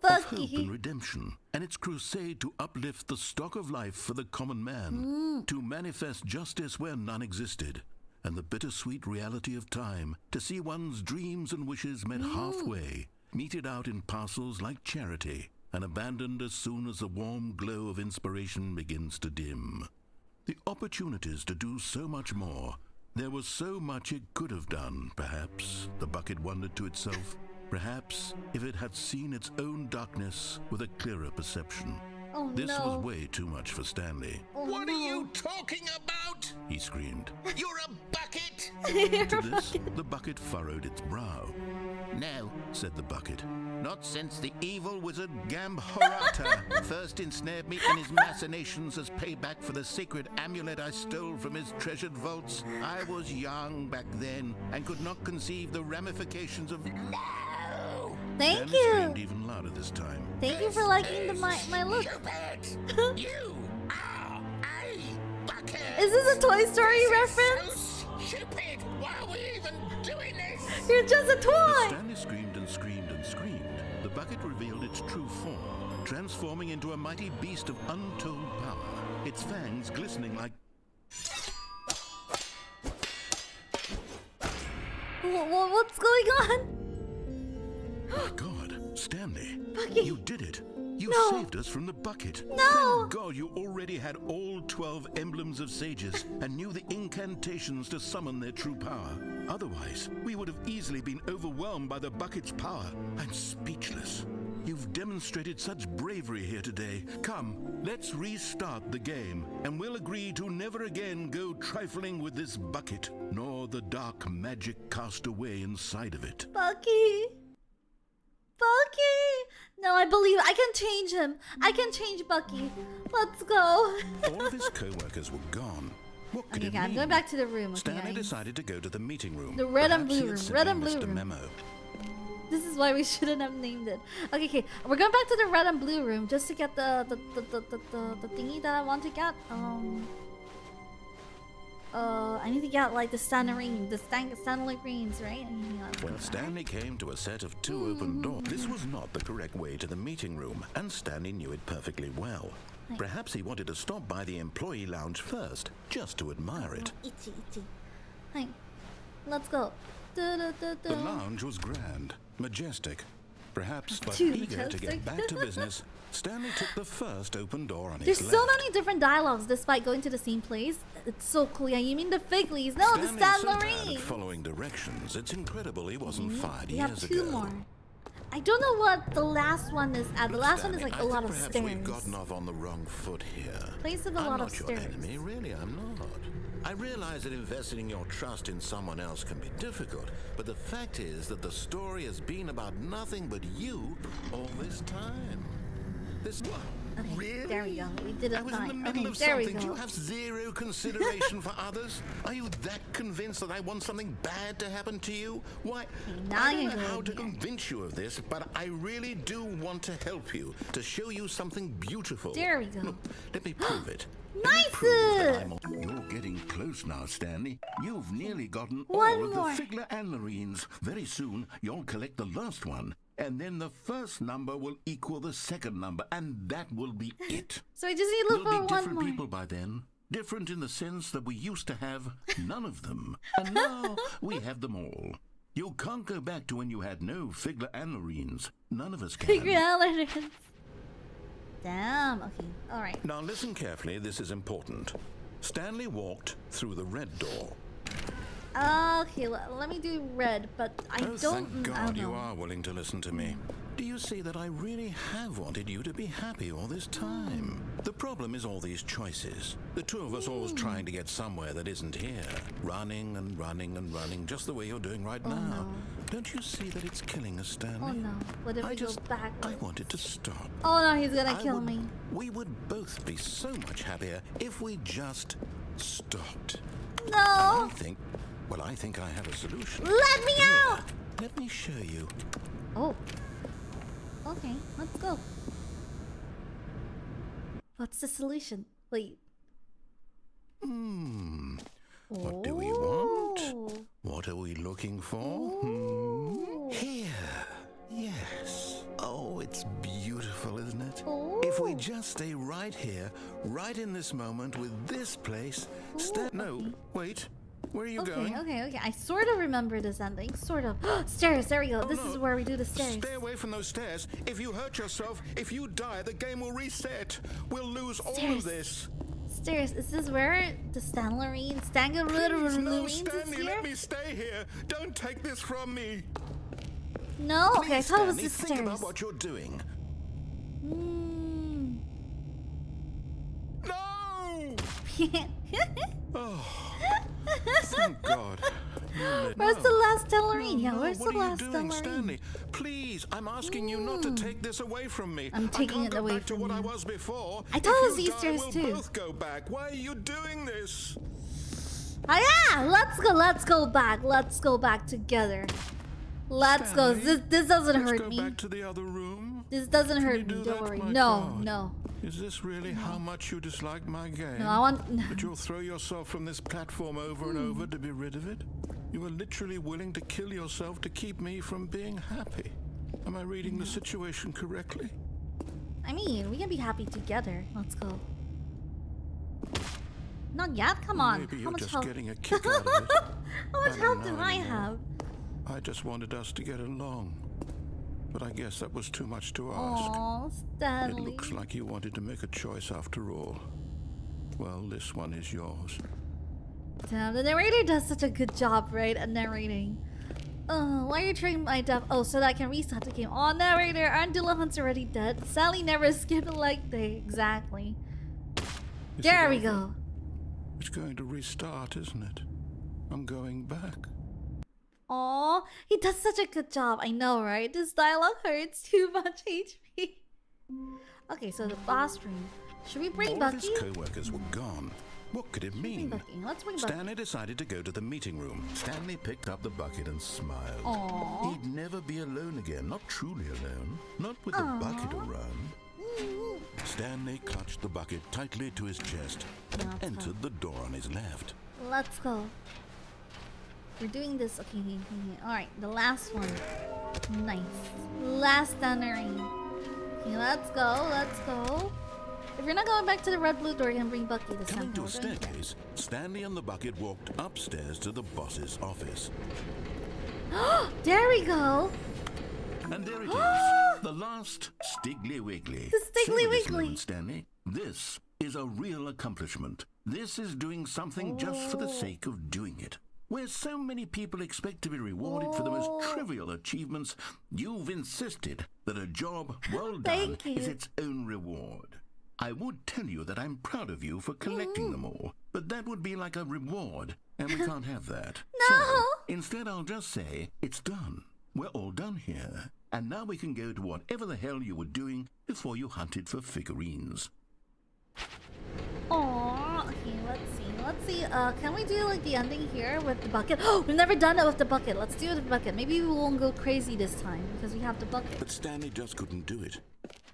Of hope and redemption, and its crusade to uplift the stock of life for the common man, to manifest justice where none existed, and the bittersweet reality of time, to see one's dreams and wishes met halfway, meted out in parcels like charity, and abandoned as soon as the warm glow of inspiration begins to dim. The opportunities to do so much more. There was so much it could have done, perhaps, the bucket wondered to itself. Perhaps if it had seen its own darkness with a clearer perception. Oh, This no. was way too much for Stanley. Oh, What no. are you talking about? He screamed. You're a bucket! To this, the bucket furrowed its brow. No, Said the bucket. not since the evil wizard Gambhorata first ensnared me in his machinations as payback for the sacred amulet I stole from his treasured vaults. I was young back then and could not conceive the ramifications of... No! Thank Stanley screamed you. even louder this time. Thank you for liking my look. You are a bucket! Is this a Toy Story reference? So stupid! Why are we even doing this? You're just a As toy. Stanley screamed and screamed and screamed, the bucket revealed its true form, transforming into a mighty beast of untold power, its fangs glistening like... What's going on? My God, Stanley, Bucket. you did it. You No. saved us from the bucket. No. Thank God you already had all 12 emblems of sages and knew the incantations to summon their true power. Otherwise, we would have easily been overwhelmed by the bucket's power. I'm speechless. You've demonstrated such bravery here today. Come, let's restart the game, and we'll agree to never again go trifling with this bucket, nor the dark magic cast away inside of it. Bucky. No, I believe I can change him. I can change Bucky. Let's go. All of his co-workers were gone. What could Okay, it I'm mean? going back to the room. Okay, Stanley decided to go to the meeting room. The red and Perhaps he blue had room. simply Red and blue missed a room. memo. This is why we shouldn't have named it. Okay, we're going back to the red and blue room just to get the thingy that I want to get. I need to get like the Stanley greens, right? When Stanley came to a set of 2 open doors, this was not the correct way to the meeting room, and Stanley knew it perfectly well. Perhaps he wanted to stop by the employee lounge first, just to admire it. Hi, let's go. The lounge was grand, majestic. Perhaps, but eager to get back to business, Stanley took the first open door on his There's left. so many different dialogues despite going to the same place. It's so cool. Yeah, you mean the Figlies? No, the Stanley's so bad Stanley. at following directions. It's incredible he wasn't fired We have years 2 ago. more. I don't know what the last one is at. The last one is like a lot of perhaps stairs. We've gotten off on the wrong foot here. Place of a I'm lot not of your stairs. enemy, really. I'm not. I realize that investing your trust in someone else can be difficult, but the fact is that the story has been about nothing but you all this time. This Okay, really? there we go. We did it I was in the fine. middle Okay, of there we something. Do go. you have zero consideration for others? Are you that convinced that I want something bad to happen to you? Why? now I don't you're know how going to here. convince you of this, but I really do want to help you, to show you something beautiful. There we go. Look, let me prove it. Nice! You're getting close now, Stanley. You've nearly gotten One all of more. the figurines. Very soon, you'll collect the last one. And then the first number will equal the second number, and that will be it. So I just need to look We'll for be one different more. people by then. Different in the sense that we used to have none of them. And now we have them all. You can't go back to when you had no figurines. None of us can. Figurines. Damn. Okay. All right. Now listen carefully, this is important. Stanley walked through the red door. Okay. Let me do red, but I Oh, don't. thank I God don't you know. are willing to listen to me. Do you see that I really have wanted you to be happy all this time? The problem is all these choices. The 2 of us always trying to get somewhere that isn't here. Running and running and running, just the way you're doing right now. no. Don't you see that it's killing us, Stanley? Oh no. What if I we go just, backwards? I wanted to stop. Oh no, he's gonna kill would- me. We would both be so much happier if we just stopped. No. I think I have a solution. Let me out. Let me show you. Oh. Okay, let's go. What's the solution? Wait. What do we want? What are we looking for? Here. Yes. Oh, it's beautiful, isn't it? If we just stay right here, right in this moment with this place. No, wait. Where are you going? Okay. I sort of remember this ending. Sort of. Stairs, there we go. This is where we do the stairs. Stay away from those stairs. If you hurt yourself, if you die, the game will reset. We'll lose all Stairs. of this. Stairs. Is this where the Stanley Please, no, Stanley, is here? let me stay here. Don't take this from me. No? Okay, I Please, thought it was Stanley, the think stairs. about what you're doing. No! Thank God. Where's the last Stanley? Yeah, No, where's the what are last you doing, Stanley? Stanley? Please, I'm asking you not to take this away from me. I'm taking I it can't go away back to from what I you. was before. I thought it was If you these stairs die, too. we'll both go back. Why are you doing this? Ah, yeah, let's go back. Let's go back together. Let's go. Stanley, This doesn't Let's hurt go me. back to the other room. This doesn't Can you hurt do me. that, Don't worry. my No, God? no. Is this really how much you dislike my game? No, I want. That you'll throw yourself from this platform over and over to be rid of it? You are literally willing to kill yourself to keep me from being happy. Am I reading the situation correctly? I mean, we can be happy together. Let's go. Not yet. Come on. Maybe How you're much just health? getting a kick out of it. How much I don't health do know I anymore. have? I just wanted us to get along. But I guess that was too much to ask. Oh, It Stanley. looks like you wanted to make a choice after all. Well, this one is yours. Damn, the narrator does such a good job, right, at narrating. Why are you trading my death? Oh, so that I can restart the game. Oh, narrator, aren't Deluxe already dead? Sally never skipped a leg day. Exactly. Is There it we over? go. It's going to restart, isn't it? I'm going back. Aw, he does such a good job. I know, right? This dialogue hurts too much HP. Okay, so the boss room. Should we bring All of Bucky? his co-workers were gone. What could it Bring mean? Bucky. Let's bring Bucky. Stanley decided to go to the meeting room. Stanley picked up the bucket and smiled. Aw. He'd never be alone again, not truly alone, not with the bucket around. Stanley clutched the bucket tightly to his chest and Let's entered the door on his left. Let's go. We're doing this. Okay. Alright, the last one. Nice. Last entering. Okay, let's go. If you're not going back to the red blue door, you're gonna bring Bucky this Coming time. to a staircase, Stanley and the bucket walked upstairs to the boss's office. There we go. And there it is, the last Stiggly Wiggly. The Stiggly Savor this Wiggly. moment, Stanley. This is a real accomplishment. This is doing something just for the sake of doing it. Where so many people expect to be rewarded for the most trivial achievements, you've insisted that a job well done Thank you. is its own reward. I would tell you that I'm proud of you for collecting them all, but that would be like a reward, and we can't have that. No. So, instead I'll just say, it's done. We're all done here, and now we can go to whatever the hell you were doing before you hunted for figurines. Aww. Okay, let's see. Can we do like the ending here with the bucket? Oh, we've never done it with the bucket. Let's do it with the bucket. Maybe we won't go crazy this time because we have the bucket. But Stanley just couldn't do it.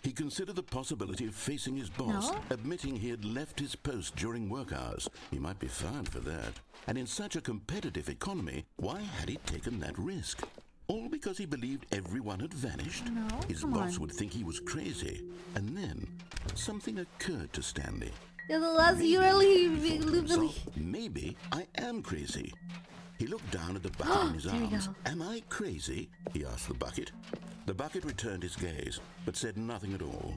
He considered the possibility of facing his boss, admitting he had left his post during work hours. He might be fired for that. And in such a competitive economy, why had he taken that risk? All because he believed everyone had vanished? No, His come boss on. would think he was crazy. And then, something occurred to Stanley. Yeah, the last really. So, maybe I am crazy. He looked down at the bucket in his There we arms. go. Am I crazy? He asked the bucket. The bucket returned his gaze, but said nothing at all.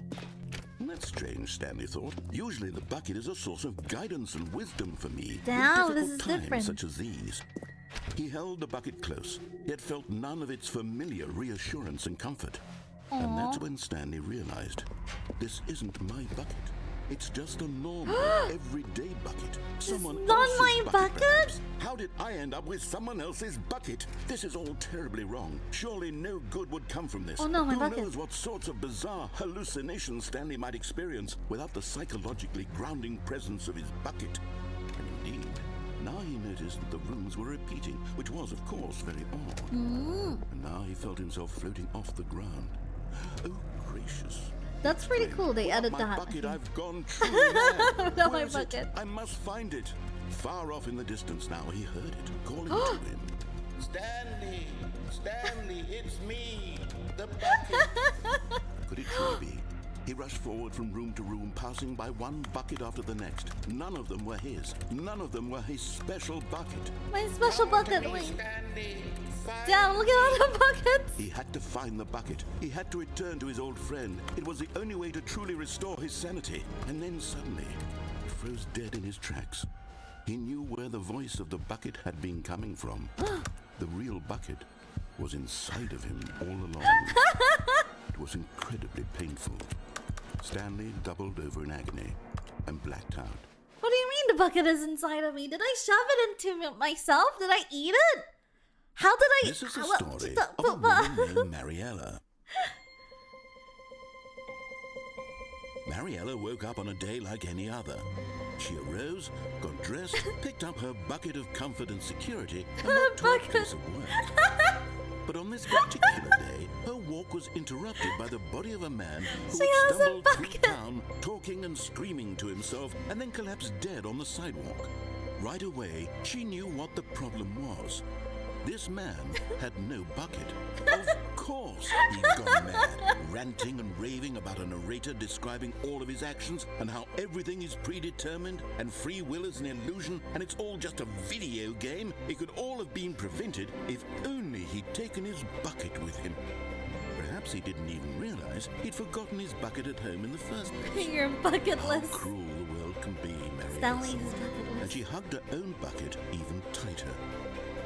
That's strange, Stanley thought. Usually the bucket is a source of guidance and wisdom for me Damn, in this difficult is times different. such as these. He held the bucket close, yet felt none of its familiar reassurance and comfort. And that's when Stanley realized, this isn't my bucket. It's just a normal, everyday bucket. Someone not else's my bucket? perhaps. How did I end up with someone else's bucket? This is all terribly wrong. Surely no good would come from this. Oh no, my Who bucket. knows what sorts of bizarre hallucinations Stanley might experience without the psychologically grounding presence of his bucket. And indeed, now he noticed that the rooms were repeating, which was, of course, very odd. And now he felt himself floating off the ground. Oh, gracious. That's pretty cool. They added My that. bucket, I've gone truly mad. Without my Where is it? bucket. I must find it. Far off in the distance now, he heard it, calling to him. Stanley! Stanley, it's me! The bucket! Could it truly be? He rushed forward from room to room, passing by one bucket after the next. None of them were his. None of them were his special bucket. My special bucket. Wait. Stanley! Damn, look at all the buckets. He had to find the bucket. He had to return to his old friend. It was the only way to truly restore his sanity. And then suddenly, he froze dead in his tracks. He knew where the voice of the bucket had been coming from. The real bucket was inside of him all along. It was incredibly painful. Stanley doubled over in agony and blacked out. What do you mean the bucket is inside of me? Did I shove it into myself? Did I eat it? How did I? This is the Well, story of a woman named Mariella. Mariella woke up on a day like any other. She arose, got dressed, picked up her bucket of comfort and security, and walked to her place of work. But on this particular day, her walk was interrupted by the body of a man who She had has a stumbled through bucket. town, talking and screaming to himself, and then collapsed dead on the sidewalk. Right away, she knew what the problem was. This man had no bucket. Of course he'd gone mad, ranting and raving about a narrator describing all of his actions and how everything is predetermined and free will is an illusion and it's all just a video game. It could all have been prevented if only he'd taken his bucket with him. Perhaps he didn't even realize he'd forgotten his bucket at home in the first place. Your bucket How list. cruel the world can be, Mariella Stanley's thought. bucket And list. she hugged her own bucket even tighter.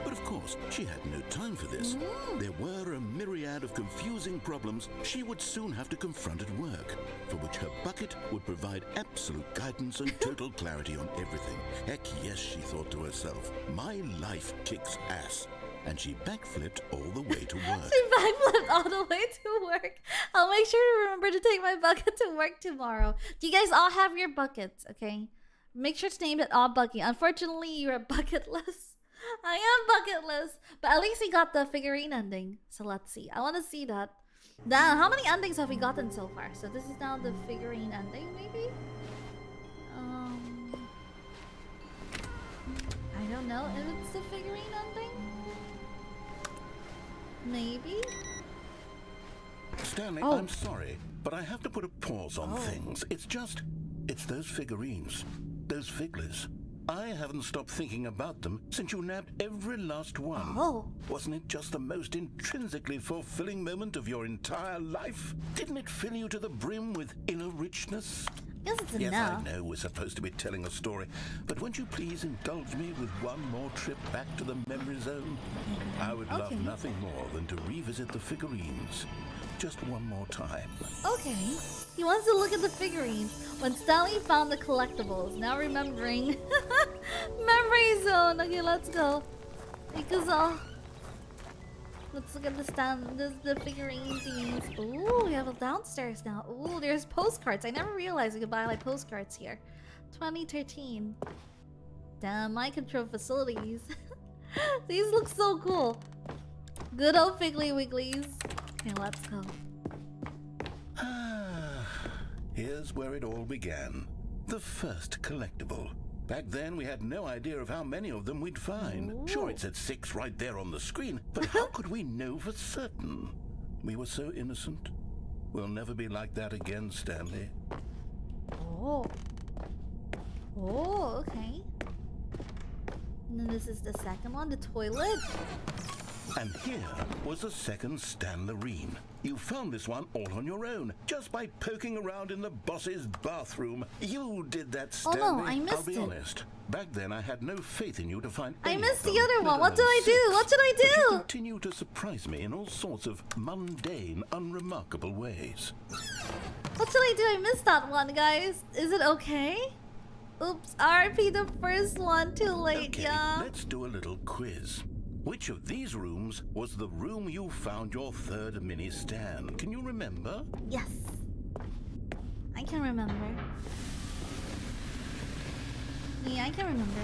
But of course, she had no time for this. There were a myriad of confusing problems she would soon have to confront at work, for which her bucket would provide absolute guidance and total clarity on everything. Heck yes, she thought to herself, my life kicks ass. And she backflipped all the way to work. She backflipped all the way to work. I'll make sure to remember to take my bucket to work tomorrow. Do you guys all have your buckets, okay? Make sure to name it all Bucky. Unfortunately, you're bucketless. I am bucketless. But at least we got the figurine ending. So let's see. I want to see that. Damn, how many endings have we gotten so far? So this is now the figurine ending, maybe? I don't know if it's the figurine ending. Maybe? Stanley, Oh. I'm sorry, but I have to put a pause on things. It's those figurines, those figlers. I haven't stopped thinking about them since you nabbed every last one. Oh. Wasn't it just the most intrinsically fulfilling moment of your entire life? Didn't it fill you to the brim with inner richness? Guess it's Yes, enough. I know we're supposed to be telling a story, but won't you please indulge me with one more trip back to the memory zone? I would love Okay. nothing more than to revisit the figurines. Just one more time. Okay. He wants to look at the figurines. When Stanley found the collectibles, now remembering. Memory zone. Okay, let's go. Because let's look at the figurine things. Ooh, we have a downstairs now. Ooh, there's postcards. I never realized we could buy like postcards here. 2013. Damn, my control facilities. These look so cool. Good old Figgly Wigglies. Okay, let's go. Here's where it all began. The first collectible. Back then, we had no idea of how many of them we'd find. Ooh. Sure, it said 6 right there on the screen, but how could we know for certain? We were so innocent. We'll never be like that again, Stanley. Oh. Oh, okay. And then this is the second one, the toilet. And here was the second Stanlerine. You found this one all on your own, just by poking around in the boss's bathroom. You did that, Oh Stanley. no, I missed I'll be it. honest. Back then, I had no faith in you to find I any missed of the them, other let one. What did alone I do? 6. What should I But you do? continue to surprise me in all sorts of mundane, unremarkable ways. What should I do? I missed that one, guys. Is it okay? Oops, RP the first one. Too late, Okay, yeah. let's do a little quiz. Which of these rooms was the room you found your third mini stand? Can you remember? Yes. I can remember. Yeah, I can remember.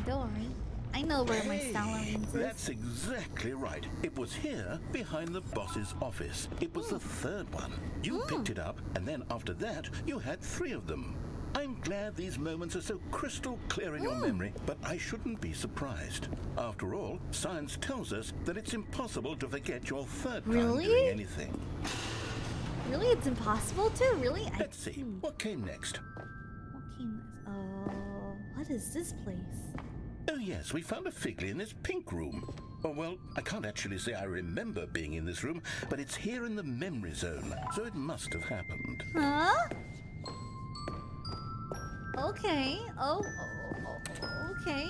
Don't worry. I know where my Stanlerines is. That's exactly right. It was here, behind the boss's office. It was the third one. You picked it up, and then after that, you had 3 of them. I'm glad these moments are so crystal clear in your memory, but I shouldn't be surprised. After all, science tells us that it's impossible to forget your third time Really? doing anything. Really? It's impossible to? Really? Let's see, what came next? What came next? What is this place? Oh yes, we found a Figgly in this pink room. Oh well, I can't actually say I remember being in this room, but it's here in the memory zone, so it must have happened. Huh? Okay. Okay.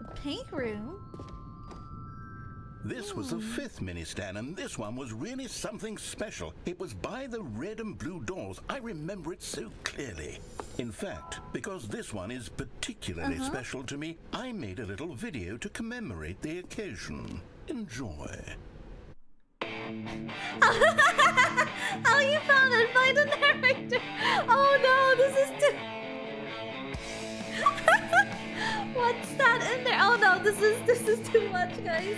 The pink room? This was the 5th mini stand, and this one was really something special. It was by the red and blue doors. I remember it so clearly. In fact, because this one is particularly special to me, I made a little video to commemorate the occasion. Enjoy. Oh, you found it by the narrator. Oh no, this is too. What's that in there? Oh no, this is too much, guys.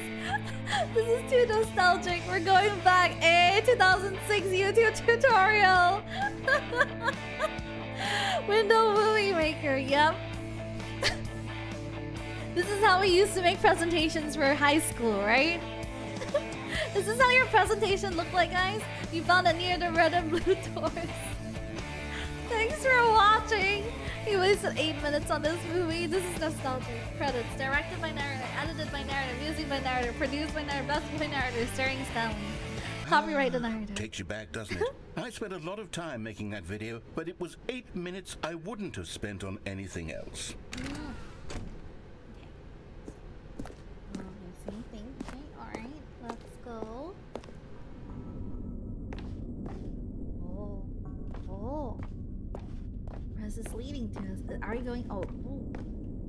This is too nostalgic. We're going back. 2006 YouTube tutorial. Window Movie Maker. Yep. This is how we used to make presentations for high school, right? Is this how your presentation looked like, guys? You found it near the red and blue doors. Thanks for watching. He wasted 8 minutes on this movie. This is nostalgic. Credits. Directed by narrator, edited by narrator, music by narrator, produced by narrator, best by narrator, starring Stanley. Copyright the narrator. Takes you back, doesn't it? I spent a lot of time making that video, but it was 8 minutes I wouldn't have spent on anything else. Alright, let's go. Oh. Where is this leading to us? Are we going? Oh, ooh.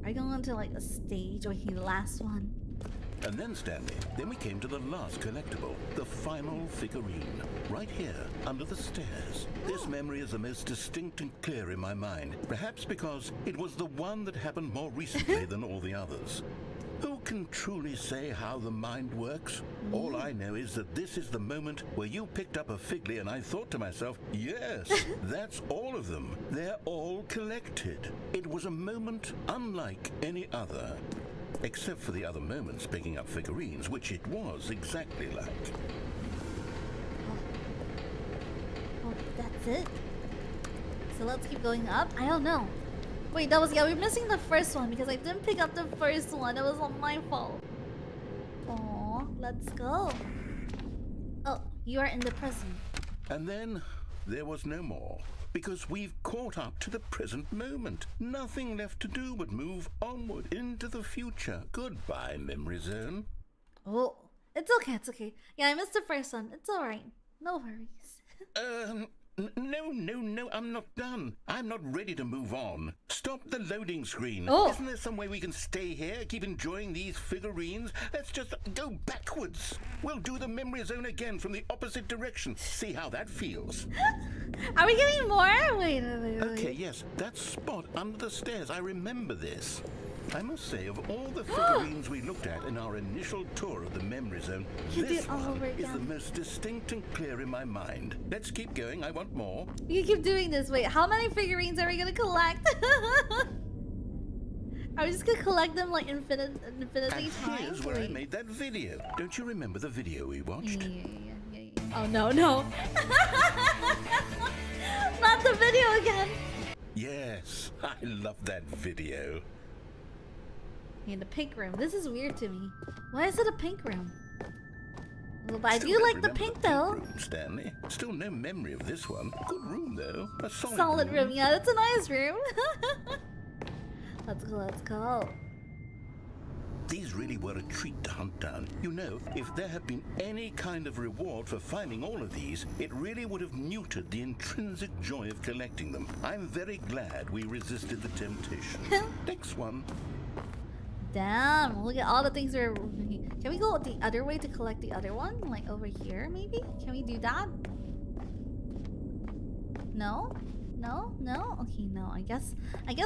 Are we going to like a stage? Okay, the last one. And then, Stanley, then we came to the last collectible, the final figurine, right here, under the stairs. This memory is the most distinct and clear in my mind, perhaps because it was the one that happened more recently than all the others. Who can truly say how the mind works. All I know is that this is the moment where you picked up a Figly and I thought to myself, yes, that's all of them. They're all collected. It was a moment unlike any other. Except for the other moments picking up figurines, which it was exactly like. Oh, that's it? So let's keep going up? I don't know. Wait, that was... Yeah, we're missing the first one because I didn't pick up the first one. It was all my fault. Aw, let's go. Oh, you are in the prison. And then there was no more. Because we've caught up to the present moment. Nothing left to do but move onward into the future. Goodbye, memory zone. Oh, it's okay, it's okay. Yeah, I missed the first one. It's alright. No worries. No, I'm not done. I'm not ready to move on. Stop the loading screen. Oh. Isn't there some way we can stay here, keep enjoying these figurines? Let's just go backwards. We'll do the memory zone again from the opposite direction. See how that feels. Are we getting more? Wait. Okay, yes, that spot under the stairs. I remember this. I must say, of all the figurines we looked at in our initial tour of the memory zone, You this did all one over is the again. most distinct and clear in my mind. Let's keep going. I want more. You keep doing this. Wait, how many figurines are we gonna collect? Are we just gonna collect them like infinitely And times? here's where I Wait. made that video. Don't you remember the video we watched? Yeah. Oh no. Not the video again. Yes, I love that video. In the pink room. This is weird to me. Why is it a pink room? Well, but I Still do don't like the remember pink though. Room, Stanley. Still no memory of this one. Good room though. A Solid room. Yeah, that's a nice room. Let's go. These really were a treat to hunt down. You know, if there had been any kind of reward for finding all of these, it really would have neutered the intrinsic joy of collecting them. I'm very glad we resisted the temptation. Next one. Damn, look at all the things we're... Can we go the other way to collect the other one? Like over here, maybe? Can we do that? No? Okay, no. I guess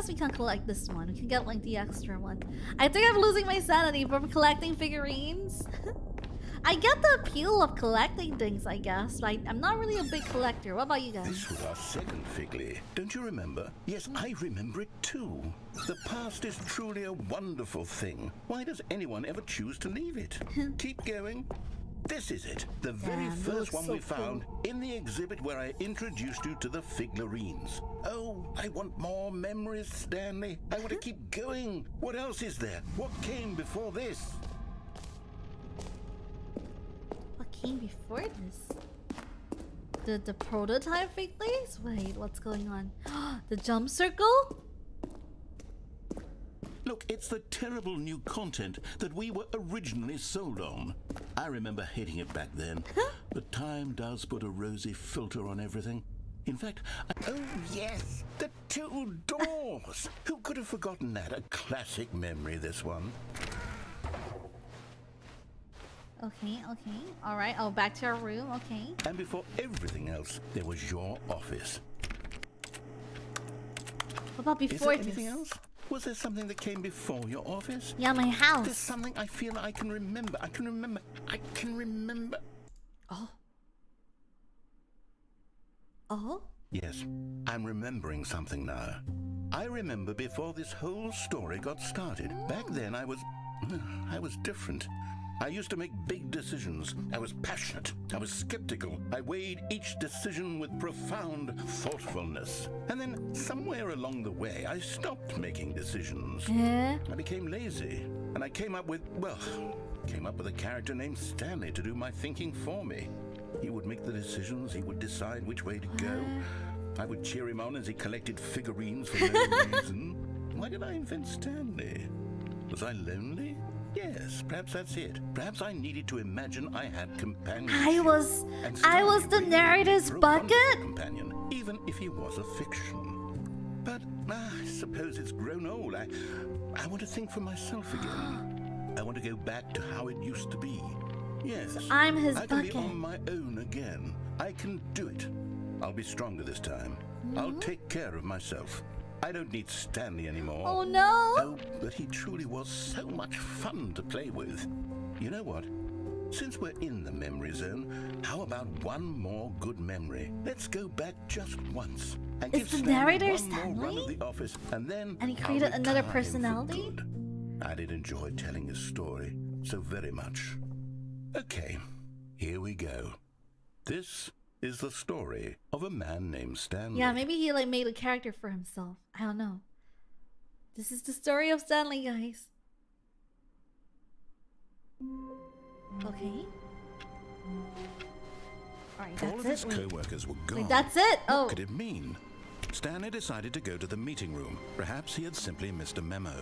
we can collect this one. We can get like the extra one. I think I'm losing my sanity from collecting figurines. I get the appeal of collecting things, I guess, but I'm not really a big collector. What about you guys? This was our second Figly. Don't you remember? Yes, I remember it too. The past is truly a wonderful thing. Why does anyone ever choose to leave it? Keep going. This is it. The very Damn, first looks one so we found cool. in the exhibit where I introduced you to the figurines. Oh, I want more memories, Stanley. I want to keep going. What else is there? What came before this? What came before this? The prototype Figlies? Wait, what's going on? The jump circle? Look, it's the terrible new content that we were originally sold on. I remember hating it back then, but time does put a rosy filter on everything. In fact, oh yes, the two doors! Who could have forgotten that? A classic memory, this one. Okay. Alright, oh, back to our room, okay. And before everything else, there was your office. What about Is before there this? anything else? Was there something that came before your office? Yeah, my There's house. something I feel I can remember. I can remember. Oh? Yes, I'm remembering something now. I remember before this whole story got started. Back then I was different. I used to make big decisions. I was passionate. I was skeptical. I weighed each decision with profound thoughtfulness. And then somewhere along the way, I stopped making decisions. Eh? I became lazy. And I came up with a character named Stanley to do my thinking for me. He would make the decisions. He would decide which way to go. I would cheer him on as he collected figurines for no reason. Why did I invent Stanley? Was I lonely? Yes, perhaps that's it. Perhaps I needed to imagine I had companionship. I was And the Stanley really narrator's was a bucket? wonderful companion, even if he was a fiction. But I suppose it's grown old. I want to think for myself again. I want to go back to how it used to be. Yes, I'm his I can bucket. be on my own again. I can do it. I'll be stronger this time. I'll take care of myself. I don't need Stanley anymore. Oh no! Oh, but he truly was so much fun to play with. You know what? Since we're in the memory zone, how about one more good memory? Let's go back just once and Is give the Stanley narrator one more run Stanley? of the office, and then And he I'll created another retire him for personality? good. I did enjoy telling his story so very much. Okay, here we go. This is the story of a man named Stanley. Yeah, maybe he like made a character for himself. I don't know. This is the story of Stanley, guys. Okay. Alright, All of that's his it. Wait, co-workers were gone. wait, that's it? Oh. What could it mean? Stanley decided to go to the meeting room. Perhaps he had simply missed a memo.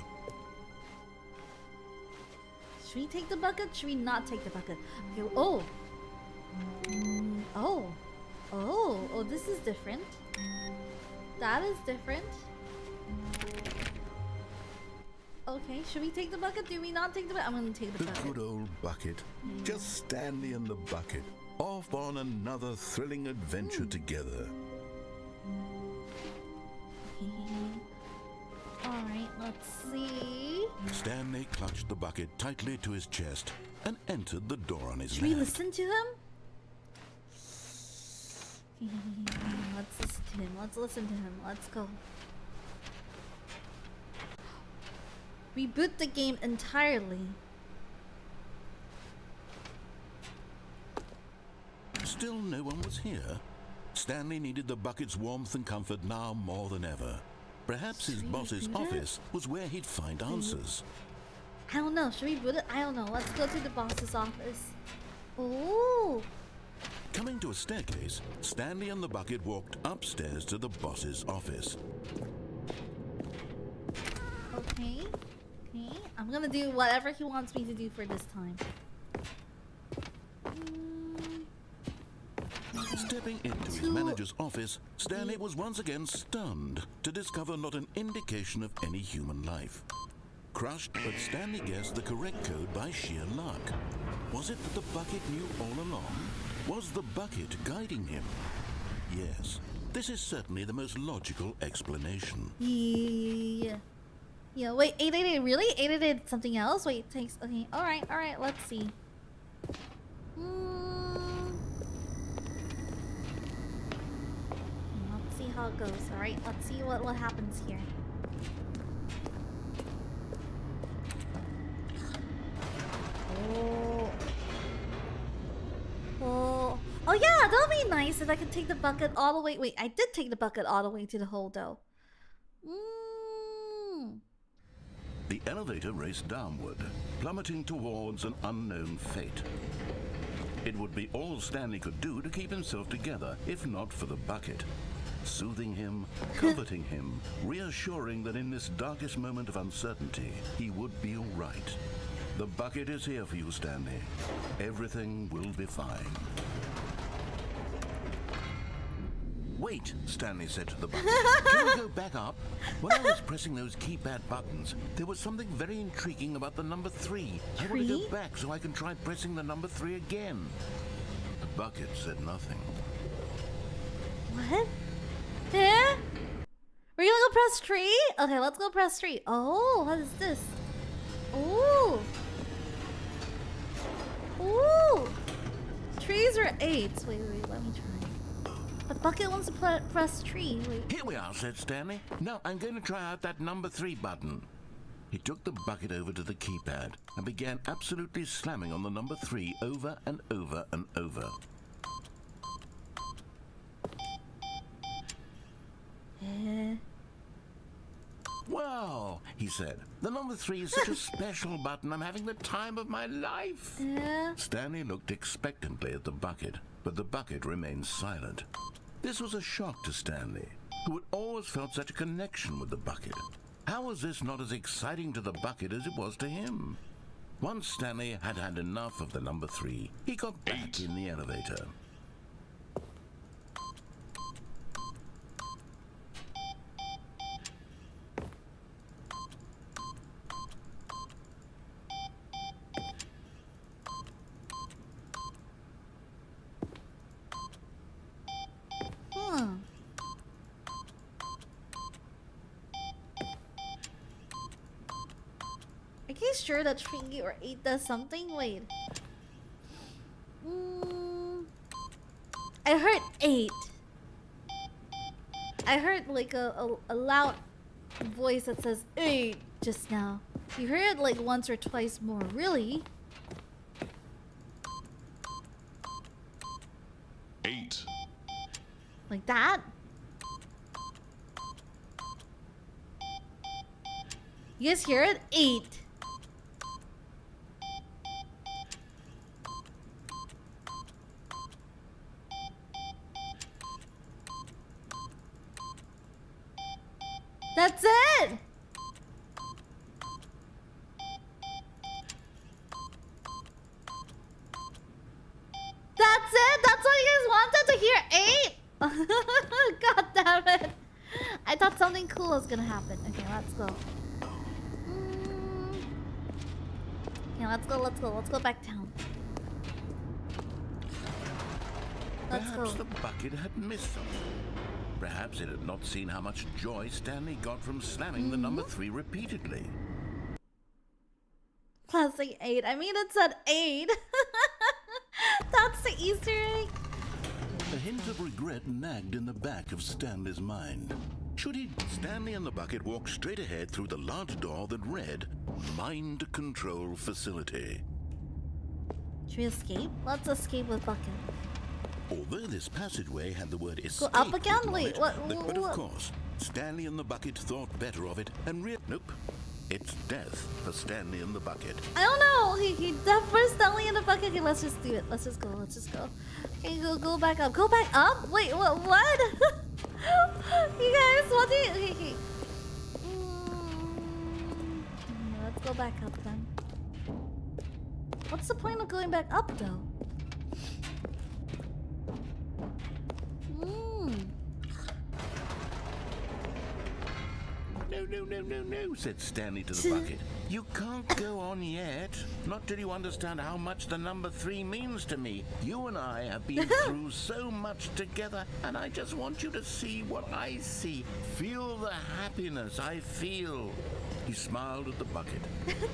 Should we take the bucket? Should we not take the bucket? Okay, oh. Oh, this is different. That is different. Okay, should we take the bucket? Do we not take the bucket? I'm gonna take the The bucket. good old bucket. Just Stanley and the bucket. Off on another thrilling adventure together. Alright, let's see. Stanley clutched the bucket tightly to his chest and entered the door on his Should we left. listen to him? Let's listen to him. Let's listen to him. Let's go. Reboot the game entirely. Still no one was here. Stanley needed the bucket's warmth and comfort now more than ever. Perhaps his boss's office was where he'd find answers. I don't know. Should we boot it? I don't know. Let's go to the boss's office. Oh. Coming to a staircase, Stanley and the bucket walked upstairs to the boss's office. Okay. Okay. I'm gonna do whatever he wants me to do for this time. Stepping into his manager's office, Stanley was once again stunned to discover not an indication of any human life. Crushed, but Stanley guessed the correct code by sheer luck. Was it that the bucket knew all along? Was the bucket guiding him? Yes, this is certainly the most logical explanation. Yeah. Yeah, wait, 888, really? 888 something else? Wait, it takes... Okay, alright, let's see. Let's see how it goes, alright? Let's see what happens here. Oh yeah, that would be nice if I could take the bucket all the way... Wait, I did take the bucket all the way to the hole, though. The elevator raced downward, plummeting towards an unknown fate. It would be all Stanley could do to keep himself together, if not for the bucket. Soothing him, comforting him, reassuring that in this darkest moment of uncertainty, he would be all right. The bucket is here for you, Stanley. Everything will be fine. Wait, Stanley said to the bucket. Can we go back up? When I was pressing those keypad buttons, there was something very intriguing about the number 3. I want to go back so I can try pressing the number 3 again. The bucket said nothing. What? There? We're gonna go press 3? Okay, let's go press 3. Oh, what is this? Ooh. Ooh. 3s are 8s. Wait, let me try. The bucket wants to press 3. Wait. Here we are, said Stanley. Now I'm going to try out that number 3 button. He took the bucket over to the keypad and began absolutely slamming on the number 3 over and over and over. Wow, he said. The number 3 is such a special button. I'm having the time of my life. Stanley looked expectantly at the bucket, but the bucket remained silent. This was a shock to Stanley, who had always felt such a connection with the bucket. How was this not as exciting to the bucket as it was to him? Once Stanley had had enough of the number 3, he got back in the elevator. sure that 3 or 8 does something? Wait. I heard 8. I heard like a loud voice that says 8 just now. You heard it like once or twice more. Really? 8. Like that? You guys hear it? 8. That's it! That's it? That's all you guys wanted to hear? 8? God damn it. I thought something cool was gonna happen. Okay, let's go. Okay, let's go back down. Let's Perhaps go. the bucket had missed something. Perhaps it had not seen how much joy Stanley got from slamming the number 3 repeatedly. Classic 8. I mean, it said 8. That's the Easter egg. A hint of regret nagged in the back of Stanley's mind. Should he? Stanley and the bucket walked straight ahead through the large door that read Mind Control Facility. Should we escape? Let's escape with bucket. Although this passageway had the word escape up again? written on Wait, it, what- but of course, Stanley and the bucket thought better of it and nope. It's death for Stanley and the bucket. I don't know. He deaf for Stanley in the bucket. Okay, let's just do it. Let's just go. Okay, go back up. Go back up? Wait, what? You guys, what do you... Okay. Let's go back up then. What's the point of going back up though? No, said Stanley to the bucket. You can't go on yet. Not till you understand how much the number 3 means to me. You and I have been through so much together, and I just want you to see what I see. Feel the happiness I feel. He smiled at the bucket.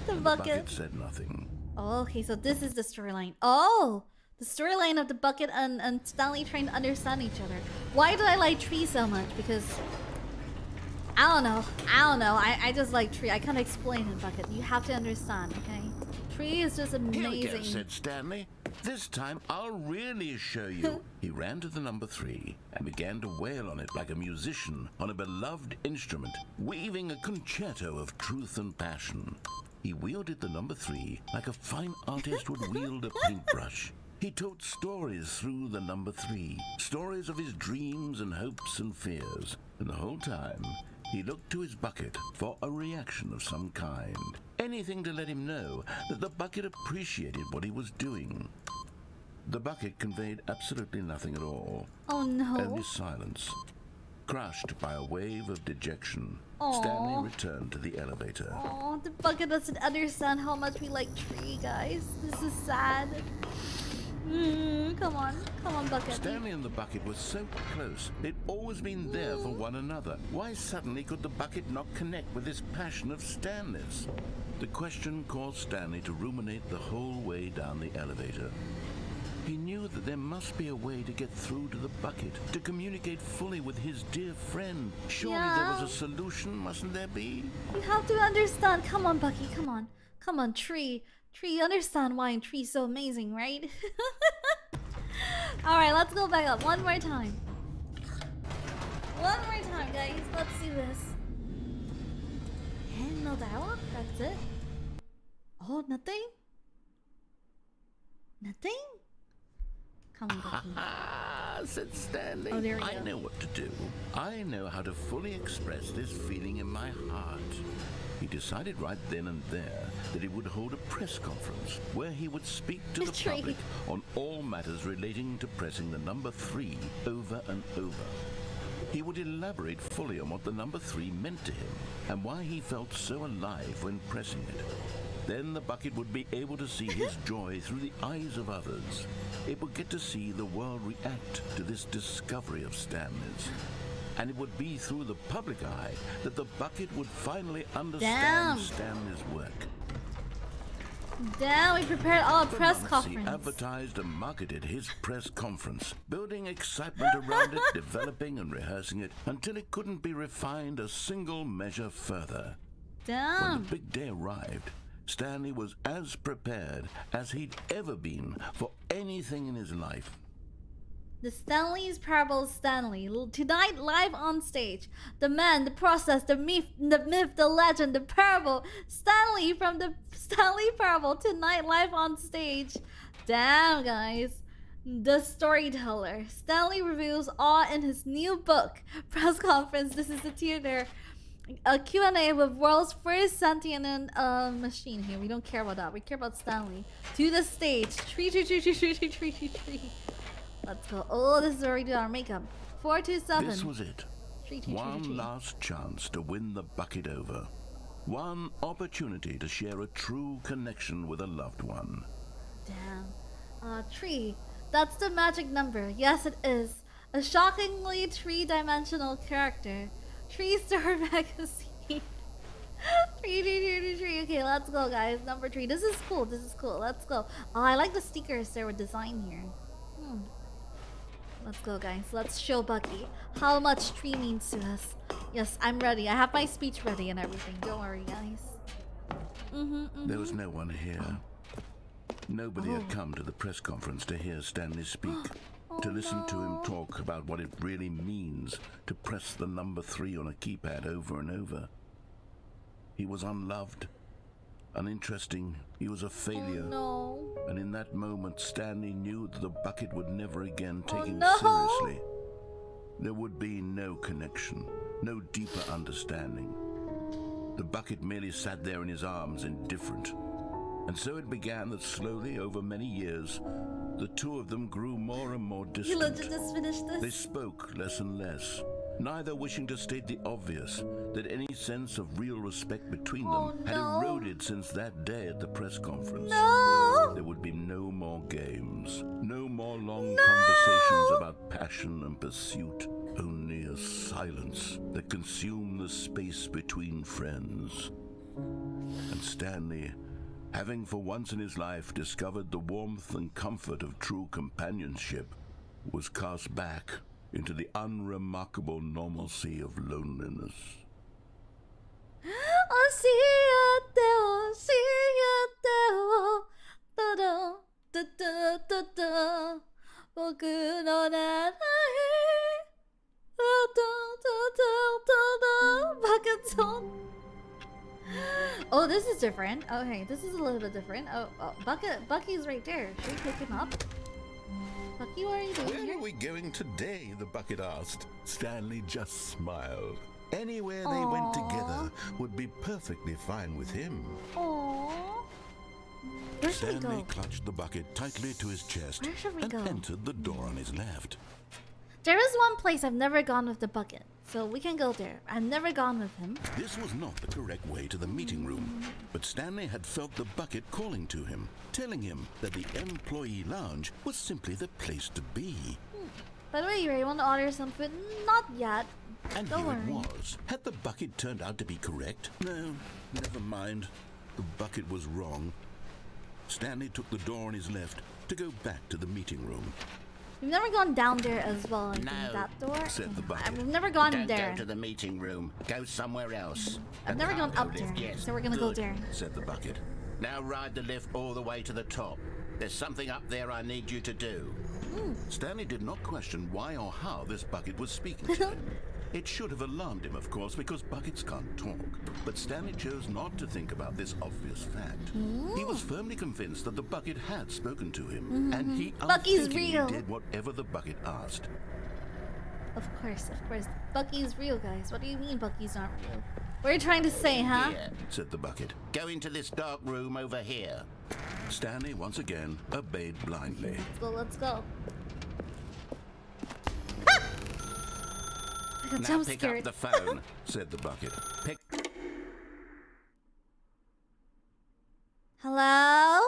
The and bucket. The bucket said nothing. Oh, okay, so this is the storyline. Oh! The storyline of the bucket and Stanley trying to understand each other. Why do I like Tree so much? Because... I don't know. I just like Tree. I can't explain it, Bucket. You have to understand, okay? Tree is just amazing. Here we go, said Stanley. This time I'll really show you. He ran to the number 3 and began to wail on it like a musician on a beloved instrument, weaving a concerto of truth and passion. He wielded the number 3 like a fine artist would wield a paintbrush. He told stories through the number 3, stories of his dreams and hopes and fears. And the whole time, he looked to his bucket for a reaction of some kind. Anything to let him know that the bucket appreciated what he was doing. The bucket conveyed absolutely nothing at all. Oh no. Only silence. Crushed by a wave of dejection, Aww. Stanley returned to the elevator. Oh, the bucket doesn't understand how much we like Tree, guys. This is sad. Come on, Bucket. Stanley and the bucket were so close. They'd always been there for one another. Why suddenly could the bucket not connect with this passion of Stanley's? The question caused Stanley to ruminate the whole way down the elevator. He knew that there must be a way to get through to the bucket, to communicate fully with his dear friend. Surely there was a solution, mustn't there be? You have to understand. Come on, Bucky. Come on, Tree. Tree, you understand why Tree's so amazing, right? Alright, let's go back up one more time. One more time, guys. Let's do this. And no dialogue? That's it? Oh, nothing? Nothing? Come on, Bucky. Said Stanley. Oh, there we I go. know what to do. I know how to fully express this feeling in my heart. He decided right then and there that he would hold a press conference where he would speak to the Tree. public on all matters relating to pressing the number 3 over and over. He would elaborate fully on what the number 3 meant to him and why he felt so alive when pressing it. Then the bucket would be able to see his joy through the eyes of others. It would get to see the world react to this discovery of Stanley's. And it would be through the public eye that the bucket would finally understand Damn. Stanley's work. Damn, we prepared all a press He conference. advertised and marketed his press conference, building excitement around it, developing and rehearsing it until it couldn't be refined a single measure further. When Damn. the big day arrived, Stanley was as prepared as he'd ever been for anything in his life. The Stanley's Parable Stanley. Tonight, live on stage. The man, the process, the myth, the legend, the parable. Stanley from the Stanley Parable. Tonight, live on stage. Damn, guys. The storyteller. Stanley reveals all in his new book. Press conference. This is the theater. A Q&A with world's first sentient machine here. We don't care about that. We care about Stanley. To the stage. Tree. Let's go. Oh, this is where we do our makeup. 427. This was it. One last chance to win the bucket over. One opportunity to share a true connection with a loved one. Damn. Tree. That's the magic number. Yes, it is. A shockingly three-dimensional character. Tree Star Magazine. Tree. Okay, let's go, guys. Number 3. This is cool. Let's go. Oh, I like the stickers there with design here. Let's go, guys. Let's show Bucky how much Tree means to us. Yes, I'm ready. I have my speech ready and everything. Don't worry, guys. There was no one here. Nobody had come to the press conference to hear Stanley speak, to listen to him talk about what it really means to press the number 3 on a keypad over and over. He was unloved, uninteresting. He was a failure. No. And in that moment, Stanley knew that the bucket would never again take him no. seriously. There would be no connection, no deeper understanding. The bucket merely sat there in his arms, indifferent. And so it began that slowly, over many years, the two of them grew more and more You distant. legit just finished this? They spoke less and less, neither wishing to state the obvious, that any sense of real respect between them had eroded since that day at the press conference. No! There would be no more games, no more long conversations about passion and pursuit, only a silence that consumed the space between friends. And Stanley, having for once in his life discovered the warmth and comfort of true companionship, was cast back into the unremarkable normalcy of loneliness. Oh, this is different. Okay, this is a little bit different. Oh, Bucky's right there. Should we pick him up? Bucky, what are you doing Where here? are we going today? The bucket asked. Stanley just smiled. Anywhere they went together would be perfectly fine with him. Aww. Where should we Stanley go? clutched the bucket tightly to his chest Where should we and go? entered the door on his left. There is one place I've never gone with the bucket, so we can go there. I've never gone with him. This was not the correct way to the meeting room, but Stanley had felt the bucket calling to him, telling him that the employee lounge was simply the place to be. By the way, you want to order some food? Not yet. And Don't here it worry. was. Had the bucket turned out to be correct? No, never mind. The bucket was wrong. Stanley took the door on his left to go back to the meeting room. We've never gone down there as well. I think, No, that door. said the bucket. We've never gone Don't there. go to the meeting room. Go somewhere else. I've The never gone cargo up there, lift, yes. so we're gonna go Good, there. said the bucket. Now ride the lift all the way to the top. There's something up there I need you to do. Stanley did not question why or how this bucket was speaking to him. It should have alarmed him, of course, because buckets can't talk. But Stanley chose not to think about this obvious fact. He was firmly convinced that the bucket had spoken to him, and he Bucky's unthinkingly real. did whatever the bucket asked. Of course. Bucky's real, guys. What do you mean Bucky's not real? What are you trying to say, huh? Here, said the bucket. Go into this dark room over here. Stanley once again obeyed blindly. Let's go. I got Now jump pick scared. up the phone, said the bucket. Pick. Hello?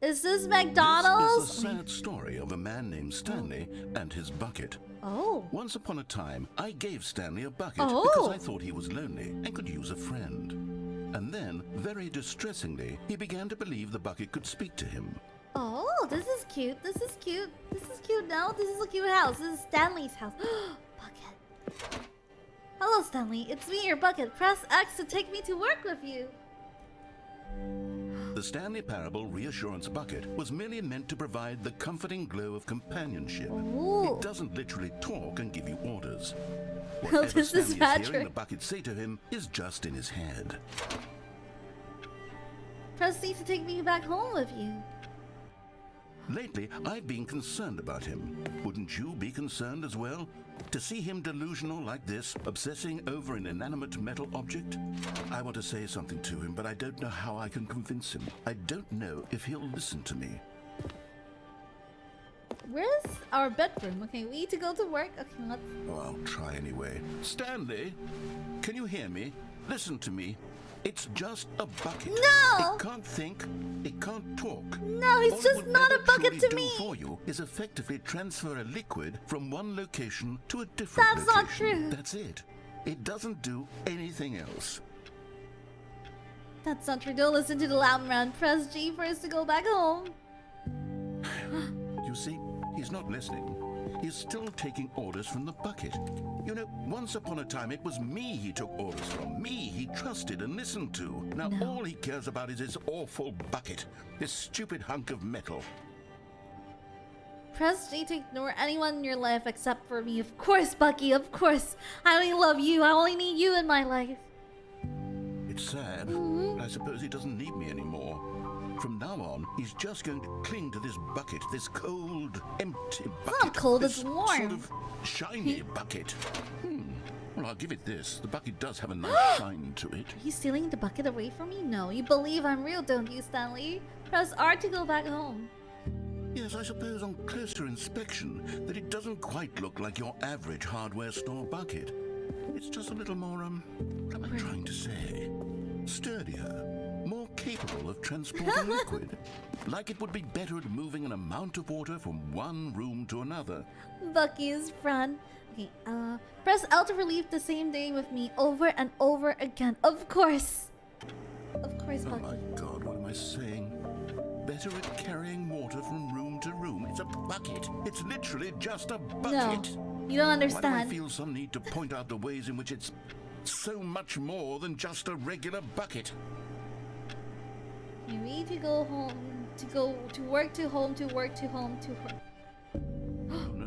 Is this McDonald's? This is the sad story of a man named Stanley and his bucket. Oh. Once upon a time, I gave Stanley a bucket Oh. because I thought he was lonely and could use a friend. And then, very distressingly, he began to believe the bucket could speak to him. Oh, this is cute. This is cute. This is cute now. This is a cute house. This is Stanley's house. Bucket. Hello, Stanley. It's me, your bucket. Press X to take me to work with you. The Stanley Parable Reassurance bucket was merely meant to provide the comforting glow of companionship. Ooh. It doesn't literally talk and give you orders. Oh, Whatever this is Stanley is Patrick. hearing the bucket say to him is just in his head. Press C to take me back home with you. Lately, I've been concerned about him. Wouldn't you be concerned as well? To see him delusional like this, obsessing over an inanimate metal object? I want to say something to him, but I don't know how I can convince him. I don't know if he'll listen to me. Where's our bedroom? Okay, we need to go to work. Okay, let's... Oh, I'll try anyway. Stanley, can you hear me? Listen to me. It's just a bucket. No! It can't think. It can't talk. No, he's All it just will not ever a bucket truly to do me. for you is effectively transfer a liquid from one location to a different That's location. not true. That's it. It doesn't do anything else. That's not true. Don't listen to the loud man. Press G for us to go back home. You see, he's not listening. He's still taking orders from the bucket. You know, once upon a time it was me he took orders from. Me he trusted and listened to. Now No. all he cares about is his awful bucket. This stupid hunk of metal. Press G to ignore anyone in your life except for me. Of course, Bucky, of course. I only love you. I only need you in my life. It's sad, but I suppose he doesn't need me anymore. From now on, he's just going to cling to this bucket, this cold, empty bucket. not cold, this it's warm. Sort of shiny bucket. Well, I'll give it this. The bucket does have a nice shine to it. Are you stealing the bucket away from me? No, you believe I'm real, don't you, Stanley? Press R to go back home. Yes, I suppose on closer inspection that it doesn't quite look like your average hardware store bucket. It's just a little more, what am I trying to say? Sturdier. More capable of transporting liquid. Like it would be better at moving an amount of water from one room to another. Bucky's friend. Okay, press L to relive the same day with me over and over again. Of course. Of course, Oh Bucky. my god, what am I saying? Better at carrying water from room to room. It's a bucket. It's literally just a bucket. No, you don't Why do I understand. feel some need to point out the ways in which it's so much more than just a regular bucket? You need to go home, to go to work, to home, to work, to home, to work. Oh no.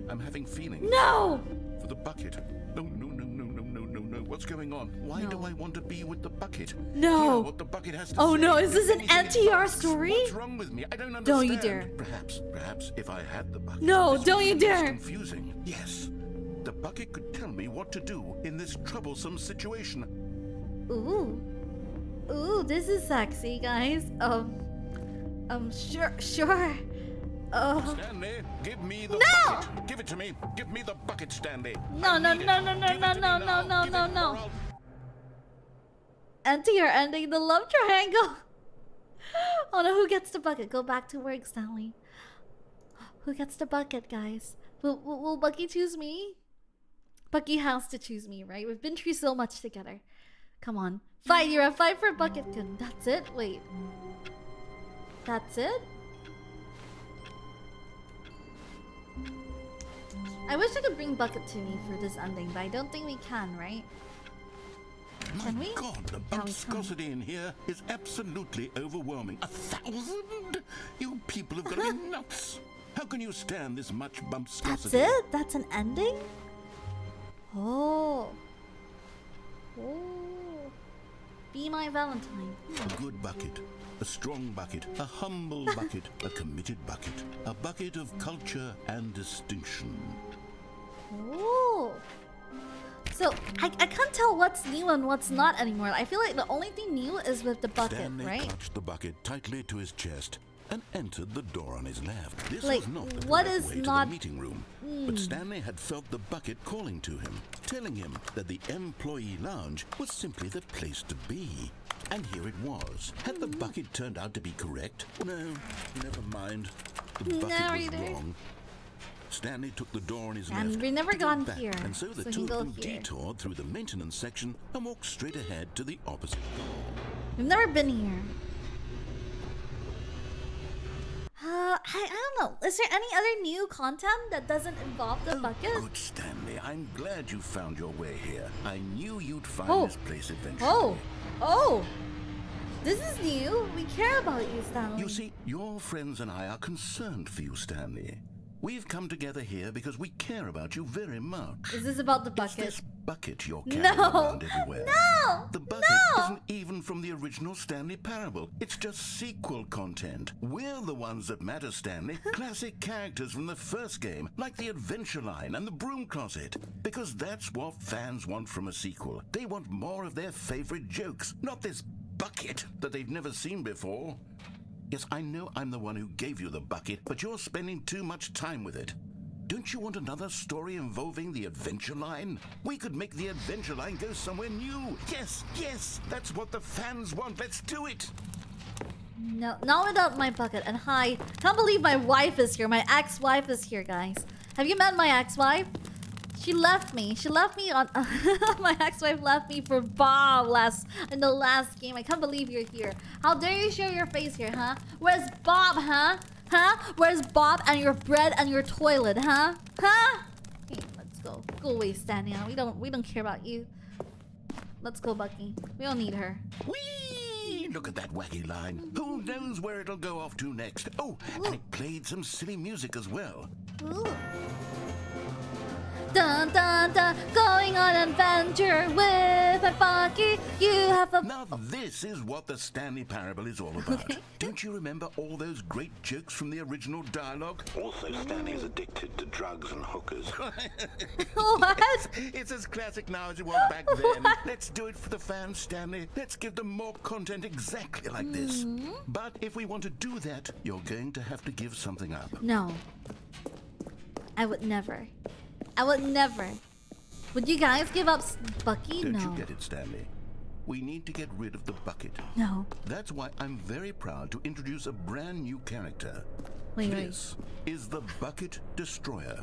I'm having feelings. No! For the bucket. No. What's going on? Why do No. I want to be with the bucket? No. Hear what the bucket has to Oh say. no, is this an Anything it NTR asks. story? What's wrong with me? I don't understand. Don't you dare. Perhaps if I had the bucket. No, this don't you would be less dare. Confusing. Yes. The bucket could tell me what to do in this troublesome situation. Ooh. Ooh, this is sexy, guys. Sure. Stanley, give me the No! bucket. Give it to me. Give me the bucket, Stanley. No, I no, need no, it. no, no, Give it no, to me no, now. no, Give no, it, no. or I'll- Enter, you're ending the love triangle. Oh no, who gets the bucket? Go back to work, Stanley. Who gets the bucket, guys? Will Bucky choose me? Bucky has to choose me, right? We've been through so much together. Come on. Fight, Yura. Fight for bucket. Good. That's it? Wait. That's it? I wish I could bring bucket to me for this ending, but I don't think we can, right? Can My we? God, the Yeah, we can. bumpscosity in here is absolutely overwhelming. 1,000? You people have got to be nuts. How can you stand this much bumpscosity? That's it? That's an ending? Oh. Be my Valentine. A good bucket, a strong bucket, a humble bucket, a committed bucket, a bucket of culture and distinction. Oh. So, I can't tell what's new and what's not anymore. I feel like the only thing new is with the bucket, Stanley right? clutched the bucket tightly to his chest and entered the door on his left. This Like, was not the what correct is way to not- the meeting room. But Stanley had felt the bucket calling to him, telling him that the employee lounge was simply the place to be. And here it was. Had the bucket turned out to be correct? No, never mind. The bucket was Narrator. wrong. Stanley took the door on his And left. we've never to go gone back, here, and so the so two he of go them here. detoured through the maintenance section and walked straight ahead to the opposite door. We've never been here. I don't know. Is there any other new content that doesn't involve the bucket? Good, Stanley. I'm glad you found your way here. I knew you'd find Oh. this place eventually. Oh! This is new. We care about you, Stanley. You see, your friends and I are concerned for you, Stanley. We've come together here because we care about you very much. Is this about the It's bucket? this bucket you're carrying No! around everywhere. No! The bucket No! isn't even from the original Stanley Parable. It's just sequel content. We're the ones that matter, Stanley. Classic characters from the first game, like the Adventure Line and the Broom Closet. Because that's what fans want from a sequel. They want more of their favorite jokes, not this bucket that they've never seen before. Yes, I know I'm the one who gave you the bucket, but you're spending too much time with it. Don't you want another story involving the Adventure Line? We could make the Adventure Line go somewhere new. Yes, yes, that's what the fans want. Let's do it. No, not without my bucket. And hi, can't believe my wife is here. My ex-wife is here, guys. Have you met my ex-wife? She left me. She left me on. My ex-wife left me for Bob in the last game. I can't believe you're here. How dare you show your face here, huh? Where's Bob, huh? Huh? Where's Bob and your bread and your toilet, huh? Huh? Okay, let's go. Go away, Stanley. We don't care about you. Let's go, Bucky. We don't need her. Whee! Look at that wacky line. Who knows where it'll go off to next? Oh, and it played some silly music as well. Ooh. Dun dun dun, going on an adventure with my Bucky. You have a. Now this is what the Stanley Parable is all about. Okay. Don't you remember all those great jokes from the original dialogue? Also, Stanley is addicted to drugs and hookers. What? It's as classic now as it was back then. Let's do it for the fans, Stanley. Let's give them more content exactly like this. But if we want to do that, you're going to have to give something up. No. I would never. I would never. Would you guys give up Bucky? Don't No. you get it, Stanley? We need to get rid of the bucket. No. That's why I'm very proud to introduce a brand new character. Wait. This is the Bucket Destroyer.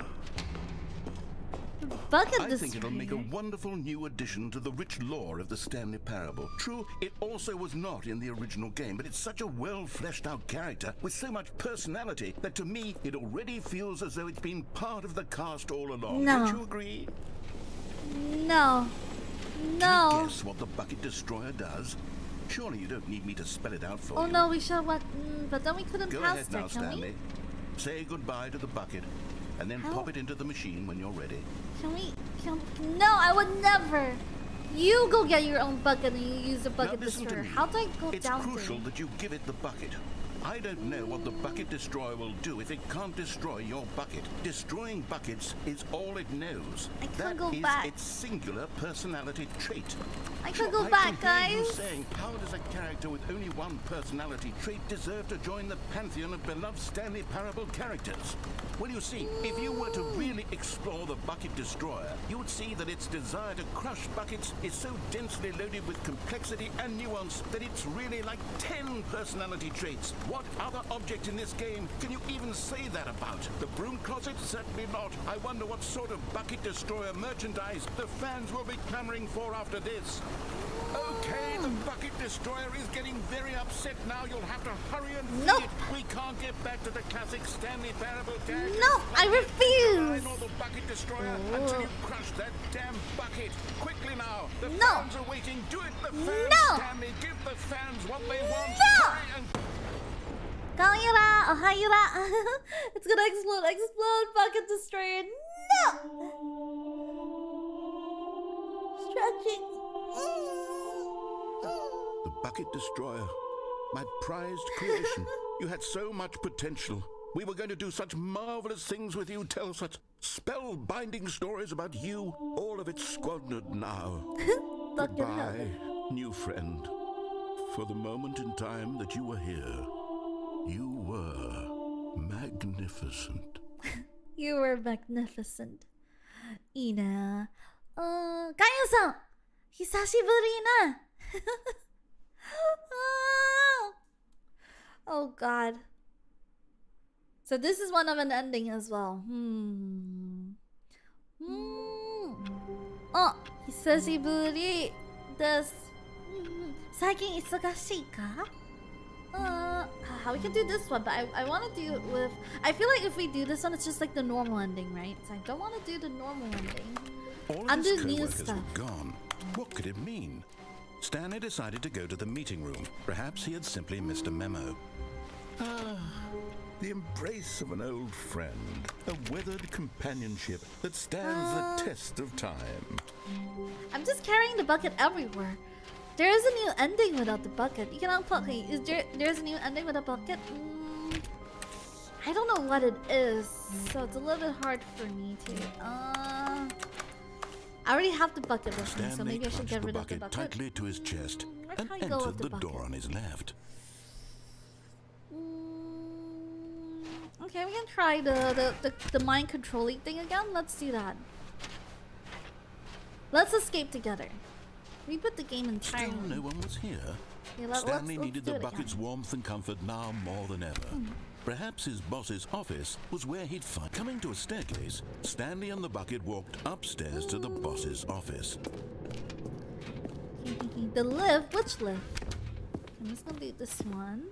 Bucket I think it'll make a Destroyer. wonderful new addition to the rich lore of the Stanley Parable. True, it also was not in the original game, but it's such a well-fleshed-out character with so much personality that to me, it already feels as though it's been part of the cast all along. No. Don't you agree? No. Can you No. guess what the Bucket Destroyer does? Surely you don't need me to spell it out for Oh you. no, we should what? But then we couldn't Go pass ahead her, now, can Stanley. Say goodbye to the bucket, and then How? pop it into the machine when you're ready. Can we? No, I would never. You go get your own bucket and you use the bucket Now listen to destroyer. me. How do I go It's down crucial there? that you give it the bucket. I don't know what the Bucket Destroyer will do if it can't destroy your bucket. Destroying buckets is all it knows. I can't That go is back. its singular personality trait. I Sure, can't go I back, can hear you guys. saying, how does a character with only one personality trait deserve to join the pantheon of beloved Stanley Parable characters? Well, you see, if you were to really explore the Bucket Destroyer, you would see that its desire to crush buckets is so densely loaded with complexity and nuance that it's really like 10 personality traits. What other object in this game can you even say that about? The Broom Closet? Certainly not. I wonder what sort of Bucket Destroyer merchandise the fans will be clamoring for after this. Okay, the Bucket Destroyer is getting very upset now. You'll have to hurry and feed Nope. it. We can't get back to the classic Stanley Parable characters. No, I like refuse. Figurine or the Bucket Destroyer until you crush that damn bucket. Quickly now. The No. fans are waiting. Do it, the fans. No. Stanley, give the fans what they want. No. Hurry and Yura, oh Yura. It's gonna explode, bucket destroyer. No. Stretching. The Bucket Destroyer. My prized creation. You had so much potential. We were going to do such marvelous things with you, tell such spellbinding stories about you. All of it squandered now. Bucket Goodbye, new friend. For the moment in time that you were here, you were magnificent. You were magnificent. Ina. Kaya-san! Hisashiburi na! Oh God. So this is one of an ending as well. Oh, hisashiburi desu. 最近忙しいか? How we can do this one, but I want to do it with. I feel like if we do this one, it's just like the normal ending, right? So I don't want to do the normal ending. All of And his do new co-workers stuff. were gone. What could it mean? Stanley decided to go to the meeting room. Perhaps he had simply missed a memo. The embrace of an old friend, a weathered companionship that stands the test of time. I'm just carrying the bucket everywhere. There is a new ending without the bucket. You cannot put. Okay, there's a new ending with a bucket? I don't know what it is, so it's a little bit hard for me to. I already have the bucket with me, so Stanley maybe I should clutched get the rid of the bucket bucket. tightly to his chest Where and can I go with entered the the door bucket? on his left. Okay, we can try the mind controlling thing again. Let's do that. Let's escape together. Reboot the game entirely. Still no one was here. Okay, Stanley let's needed do the it again. bucket's warmth and comfort now more than ever. Perhaps his boss's office was where he'd find. Coming to a staircase, Stanley and the bucket walked upstairs to the boss's office. The lift? Which lift? I'm just gonna do this one.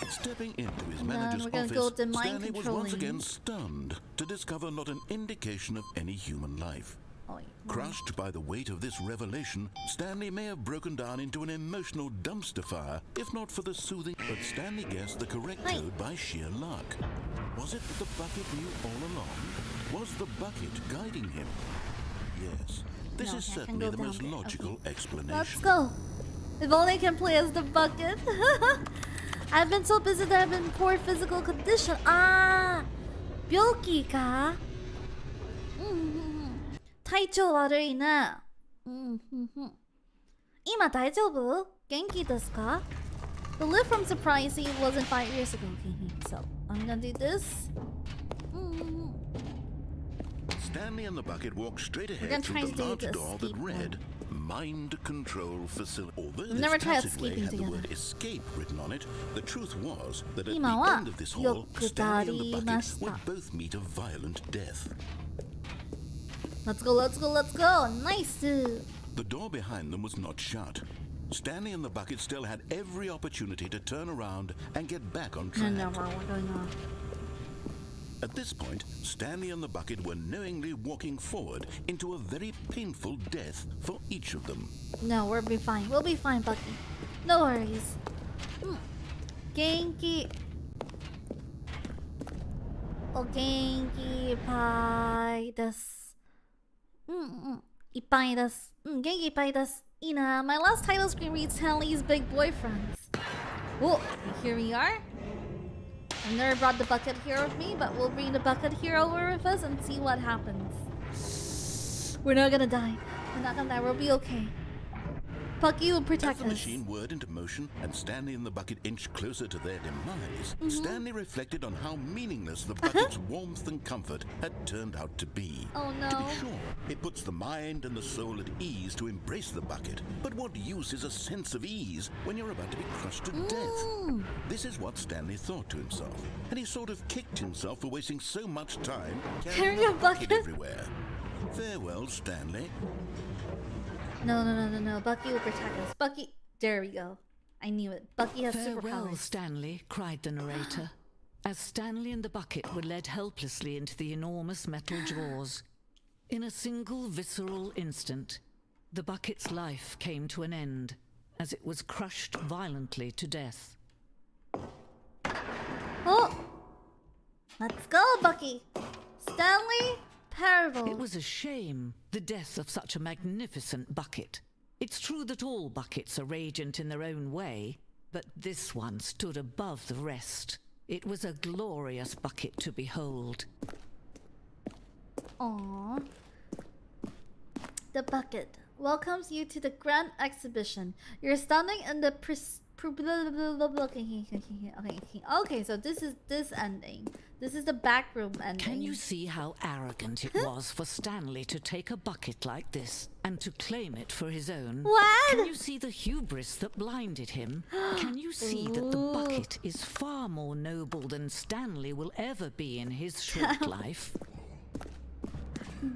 Stepping into his And then manager's we're gonna office, go with the mind Stanley was once controlling. again stunned to discover not an indication of any human life. Oh, wait. Crushed by the weight of this revelation, Stanley may have broken down into an emotional dumpster fire, if not for the soothing. But Stanley guessed the correct Hi. code by sheer luck. Was it that the bucket knew all along? Was the bucket guiding him? Yes. This No, is okay, I can certainly go the down most there. logical Okay. explanation. Let's go. If only I can play as the bucket. I've been so busy that I've been in poor physical condition. Ah, 病気か? 体調悪いね。今大丈夫？元気ですか? The lift from Surprise Eve wasn't 5 years ago. So I'm gonna do this. Stanley and the bucket walked straight gonna ahead try through to the do large the door that escape read Mind Control Facility. Although We've never this tried passageway escaping had the together. word escape written on it, the truth was that at Ima the wa end of this hall, Stanley and the bucket yokudarimashita. would both meet a violent death. Let's go, let's go, let's go. Nice. The door behind them was not shut. Stanley and the bucket still had every opportunity to turn around and get back on track. No, we're going on. At this point, Stanley and the bucket were knowingly walking forward into a very painful death for each of them. No, we'll be fine. We'll be fine, Bucky. No worries. Genki. Oh, genki ippai desu. Ippai desu. Genki ippai desu. Ina, my last title screen reads Stanley's big boyfriends. Oh, here we are. I've never brought the bucket here with me, but we'll bring the bucket here over with us and see what happens. We're not gonna die. We're not gonna die. We'll be okay. Bucky will As protect the us. machine whirred into motion and Stanley and the bucket inched closer to their demise, Stanley reflected on how meaningless the bucket's warmth and comfort had turned out to be. Oh no. To be sure, it puts the mind and the soul at ease to embrace the bucket. But what use is a sense of ease when you're about to be crushed to death? This is what Stanley thought to himself, and he sort of kicked himself for wasting so much time carrying a bucket everywhere. Farewell, Stanley. No. Bucky will protect us. Bucky. There we go. I knew it. Bucky has Farewell, superpowers. Stanley, cried the narrator, as Stanley and the bucket were led helplessly into the enormous metal jaws. In a single visceral instant, the bucket's life came to an end as it was crushed violently to death. Oh! Let's go, Bucky! Stanley Parable. It was a shame, the death of such a magnificent bucket. It's true that all buckets are radiant in their own way, but this one stood above the rest. It was a glorious bucket to behold. Aww. The bucket welcomes you to the grand exhibition. You're standing in the Okay, so this is this ending. This is the back room ending. Can you see how arrogant it was for Stanley to take a bucket like this and to claim it for his own? What? Can you see the hubris that blinded him? Can you see that the bucket is far more noble than Stanley will ever be in his short life?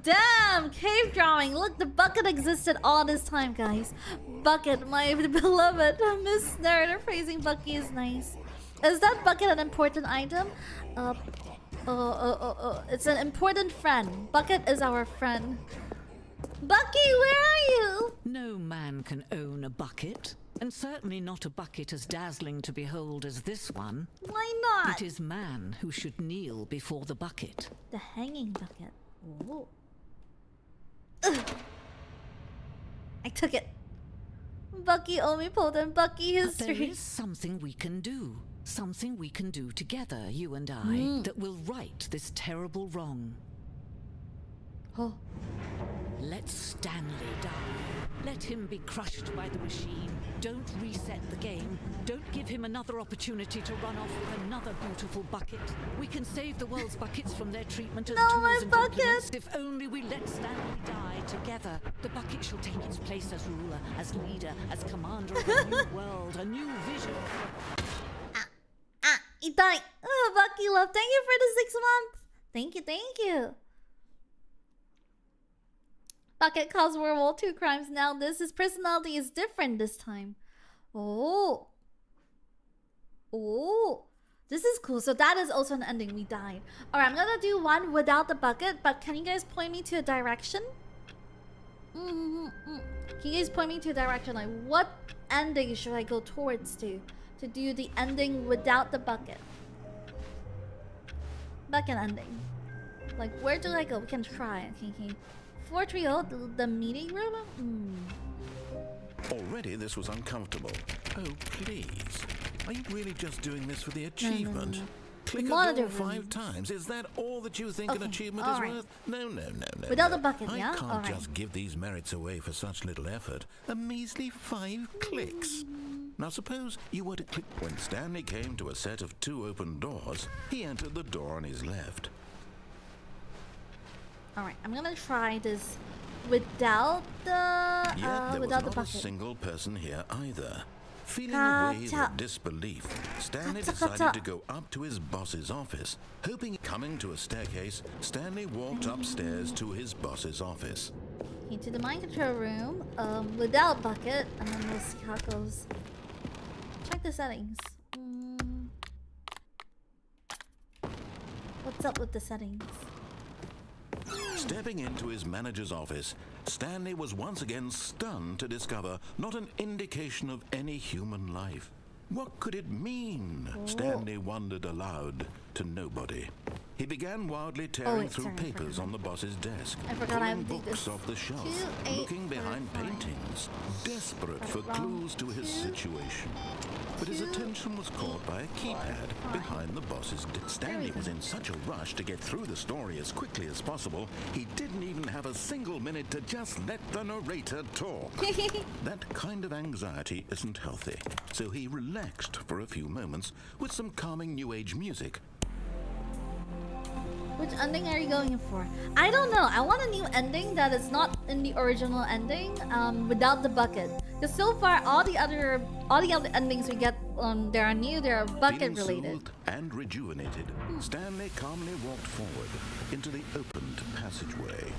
Damn, cave drawing. Look, the bucket existed all this time, guys. Bucket, my beloved. Miss narrator phrasing Bucky is nice. Is that bucket an important item? It's an important friend. Bucket is our friend. Bucky, where are you? No man can own a bucket, and certainly not a bucket as dazzling to behold as this one. Why not? It is man who should kneel before the bucket. The hanging bucket. Ooh. I took it. Bucky omnipotent. Bucky history. But there is something we can do. Something we can do together, you and I, that will right this terrible wrong. Oh. Let Stanley die. Let him be crushed by the machine. Don't reset the game. Don't give him another opportunity to run off with another beautiful bucket. We can save the world's buckets from their treatment as tools and implements. If only we let Stanley die together. The bucket shall take its place as ruler, as leader, as commander of a new world, a new vision. Itay. Oh, Bucky love. Thank you for the 6 months. Thank you. Bucket caused World War II crimes. Now his personality is different this time. Oh. This is cool. So that is also an ending. We died. Alright, I'm gonna do one without the bucket, but can you guys point me to a direction? Can you guys point me to a direction? Like, what ending should I go towards to do the ending without the bucket? Bucket ending. Like, where do I go? We can try. Okay. 430, the meeting room? Already this was uncomfortable. Oh, please. Are you really just doing this for the achievement? No. Click a ball 5 times. Is that all that you think an achievement is worth? No. Without the bucket, yeah? I can't just give these merits away for such little effort. A measly 5 clicks. Now suppose you were to click. When Stanley came to a set of 2 open doors, he entered the door on his left. Alright, I'm gonna try this without the Yet there without was the not a bucket. single person here either. Feeling a wave of disbelief, Stanley decided to go up to his boss's office. Hoping, coming to a staircase, Stanley walked upstairs to his boss's office. Okay, to the mind control room, without bucket, and then we'll see how it goes. Check the settings. What's up with the settings? Stepping into his manager's office, Stanley was once again stunned to discover not an indication of any human life. What could it mean? Stanley wondered aloud to nobody. He began wildly tearing through papers on the boss's desk, pulling books off the shelf, looking behind paintings, desperate for clues to his situation. But his attention was caught by a keypad behind the boss's desk. Stanley was in such a rush to get through the story as quickly as possible, he didn't even have a single minute to just let the narrator talk. That kind of anxiety isn't healthy, so he relaxed for a few moments with some calming new age music. Which ending are you going for? I don't know. I want a new ending that is not in the original ending, without the bucket. Because so far, all the other endings we get, they are new. They are bucket related. Soothed and rejuvenated, Stanley calmly walked forward into the opened passageway.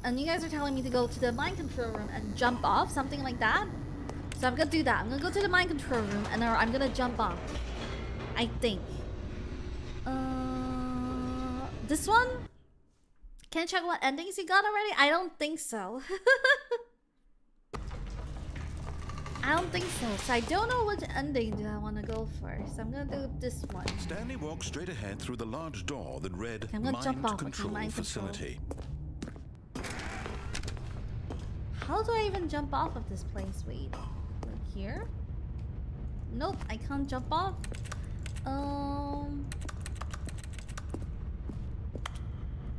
And you guys are telling me to go to the mind control room and jump off, something like that. So I'm gonna do that. I'm gonna go to the mind control room and I'm gonna jump off. I think. This one? Can I check what endings you got already? I don't think so. I don't think so. So I don't know which ending do I want to go for. So I'm gonna do this one. Stanley walked straight ahead through the large door that read I'm gonna jump off. Control Mind Facility. How do I even jump off of this place? Wait. Like here? Nope, I can't jump off.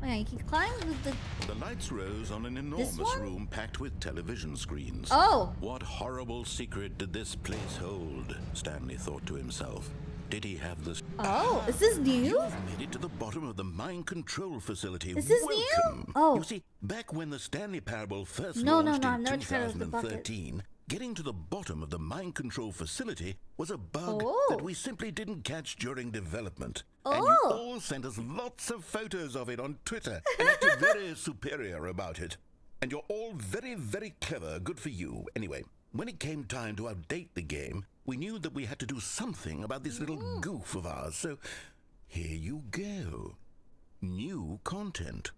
Oh, yeah, you can climb with the... The lights rose on an enormous one? room packed with television screens. Oh! What horrible secret did this place hold? Stanley thought to himself. Did he have this? Oh, is this new? You've made it to the bottom of the mind control facility. Is this Welcome. new? Oh. You see, back when the Stanley Parable first No, launched I've in never tried it with the bucket. 2013, getting to the bottom of the mind control facility was a bug Oh. that we simply didn't catch during development. Oh. And you all sent us lots of photos of it on Twitter and acted very superior about it. And you're all very, very clever. Good for you. Anyway, when it came time to update the game, we knew that we had to do something about this little goof of ours. So here you go. New content.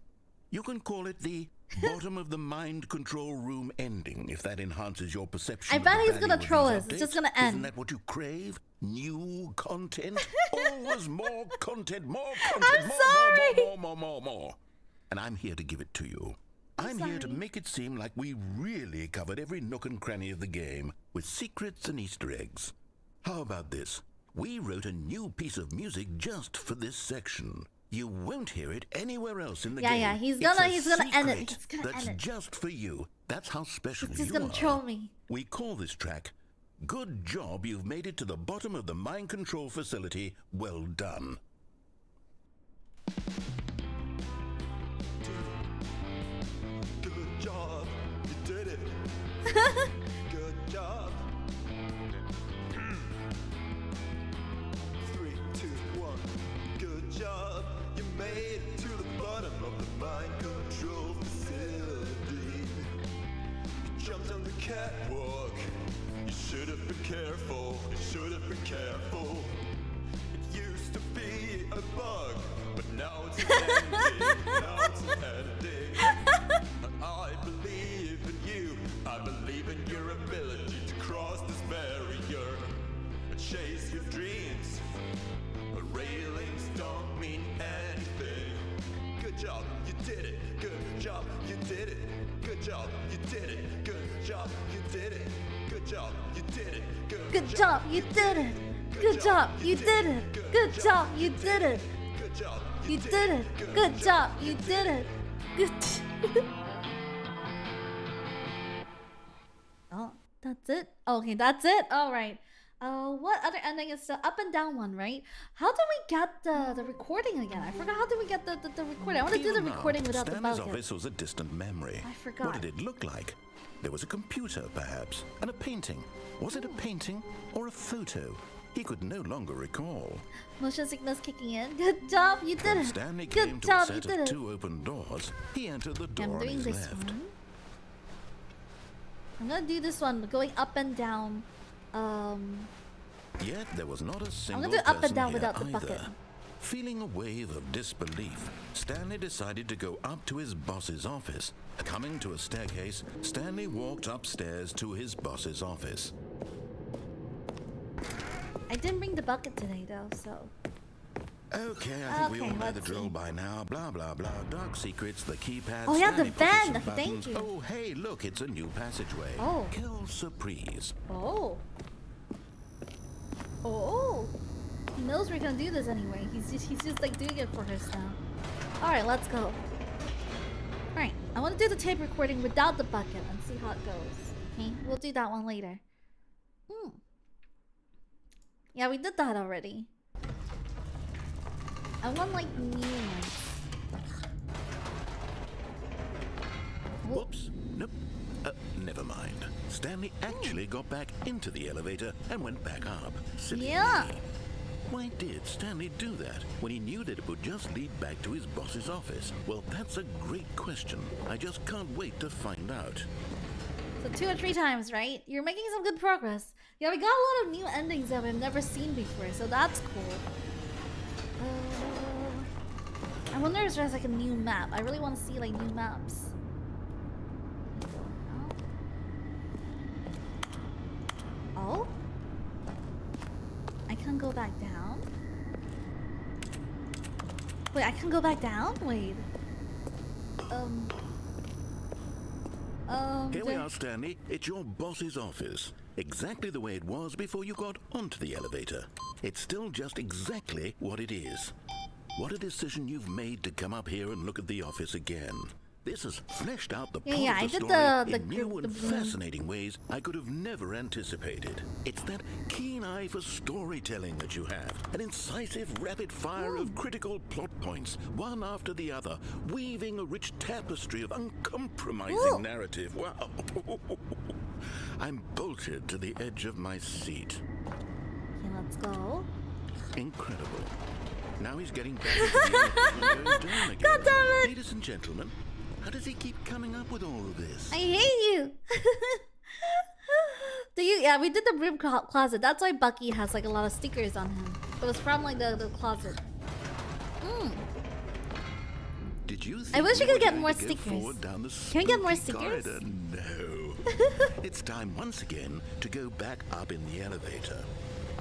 You can call it the bottom of the mind control room ending, if that enhances your perception. I of bet the he's value gonna of troll these us. It's just updates. gonna end. Isn't that what you crave? New content? Always more content, more I'm content, sorry. more. And I'm here to give it to you. I'm here to sorry. make it seem like we really covered every nook and cranny of the game with secrets and Easter eggs. How about this? We wrote a new piece of music just for this section. You won't hear it anywhere else in the game. Yeah, he's It's gonna a end it. secret He's gonna that's end it. just for you. That's how special He's just you gonna are. troll me. We call this track, Good Job You've Made It to the Bottom of the Mind Control Facility. Well done. Good job, you did it. Good job. 3, 2, 1. Good job, you made it to the bottom of the mind control facility. You jumped on the catwalk. You should have been careful. You should have been careful. It used to be a bug, but now it's an ending. Now it's an ending. I believe in you. I believe in your ability to cross this barrier and chase your dreams. But railings don't mean anything. Good job, you did it. Good job, you did it. Good job, you did it. Good job, you did it. Good job, you did it. Good job, you did it. Good job, you did it. Good job, you did it. Good job, You did it. Good job, you did it. Good. Oh, that's it. Okay, that's it. All right. What other ending is the up and down one, right? How did we get the recording again? I forgot. How did we get the recording? I want to do the Even now, recording without the Stanley's bucket. office was a distant memory. I forgot. What did it look like? There was a computer, perhaps, and a painting. Was it a painting or a photo? He could no longer recall. Motion sickness kicking in. Good job, you did When it. Stanley came Good to a job, you set did of it. 2 open doors, he entered the door I'm on doing his this left. one. I'm gonna do this one, going up and down. Yet there was not a single gonna do up and person down here without the either. bucket. Feeling a wave of disbelief, Stanley decided to go up to his boss's office. Coming to a staircase, Stanley walked upstairs to his boss's office. I didn't bring the bucket today though, so. Okay, I think we Okay, all know the let's drill see. by now. Blah, blah, blah. Dark secrets, the keypad. Oh, yeah, the Stanley pushes van. some Okay, thank buttons. you. Oh, hey, look, it's a new passageway. Oh. Kill surprise. Oh. Oh. He knows we're gonna do this anyway. He's just like doing it for us now. Alright, let's go. Alright, I wanna do the tape recording without the bucket and see how it goes. Okay, we'll do that one later. Yeah, we did that already. I want like new ones. Whoops. Nope. Never mind. Stanley actually got back into the elevator and went back up. Silly Yeah. me. Why did Stanley do that when he knew that it would just lead back to his boss's office? Well, that's a great question. I just can't wait to find out. So 2 or 3 times, right? You're making some good progress. Yeah, we got a lot of new endings that we've never seen before, so that's cool. I wonder if there's like a new map. I really want to see like new maps. Oh? I can go back down? Wait, I can go back down? Wait. Here we are, Stanley. It's your boss's office. Exactly the way it was before you got onto the elevator. It's still just exactly what it is. What a decision you've made to come up here and look at the office again. This has fleshed out the Yeah, plot I of the did story the in new group- and the Broom. fascinating ways I could have never anticipated. It's that keen eye for storytelling that you have, an incisive rapid fire of critical plot points, one after the other, weaving a rich tapestry of uncompromising narrative. Wow. I'm bolted to the edge of my seat. Okay, let's go. Incredible. Now he's getting back into the act and going down again. God damn it! Ladies and gentlemen, how does he keep coming up with all of this? I hate you. Yeah, we did the Broom closet. That's why Bucky has like a lot of stickers on him. It was from like the closet. Did you I wish we were could get going more to go stickers. forward down the Can we get more spooky stickers? corridor? No. It's time once again to go back up in the elevator.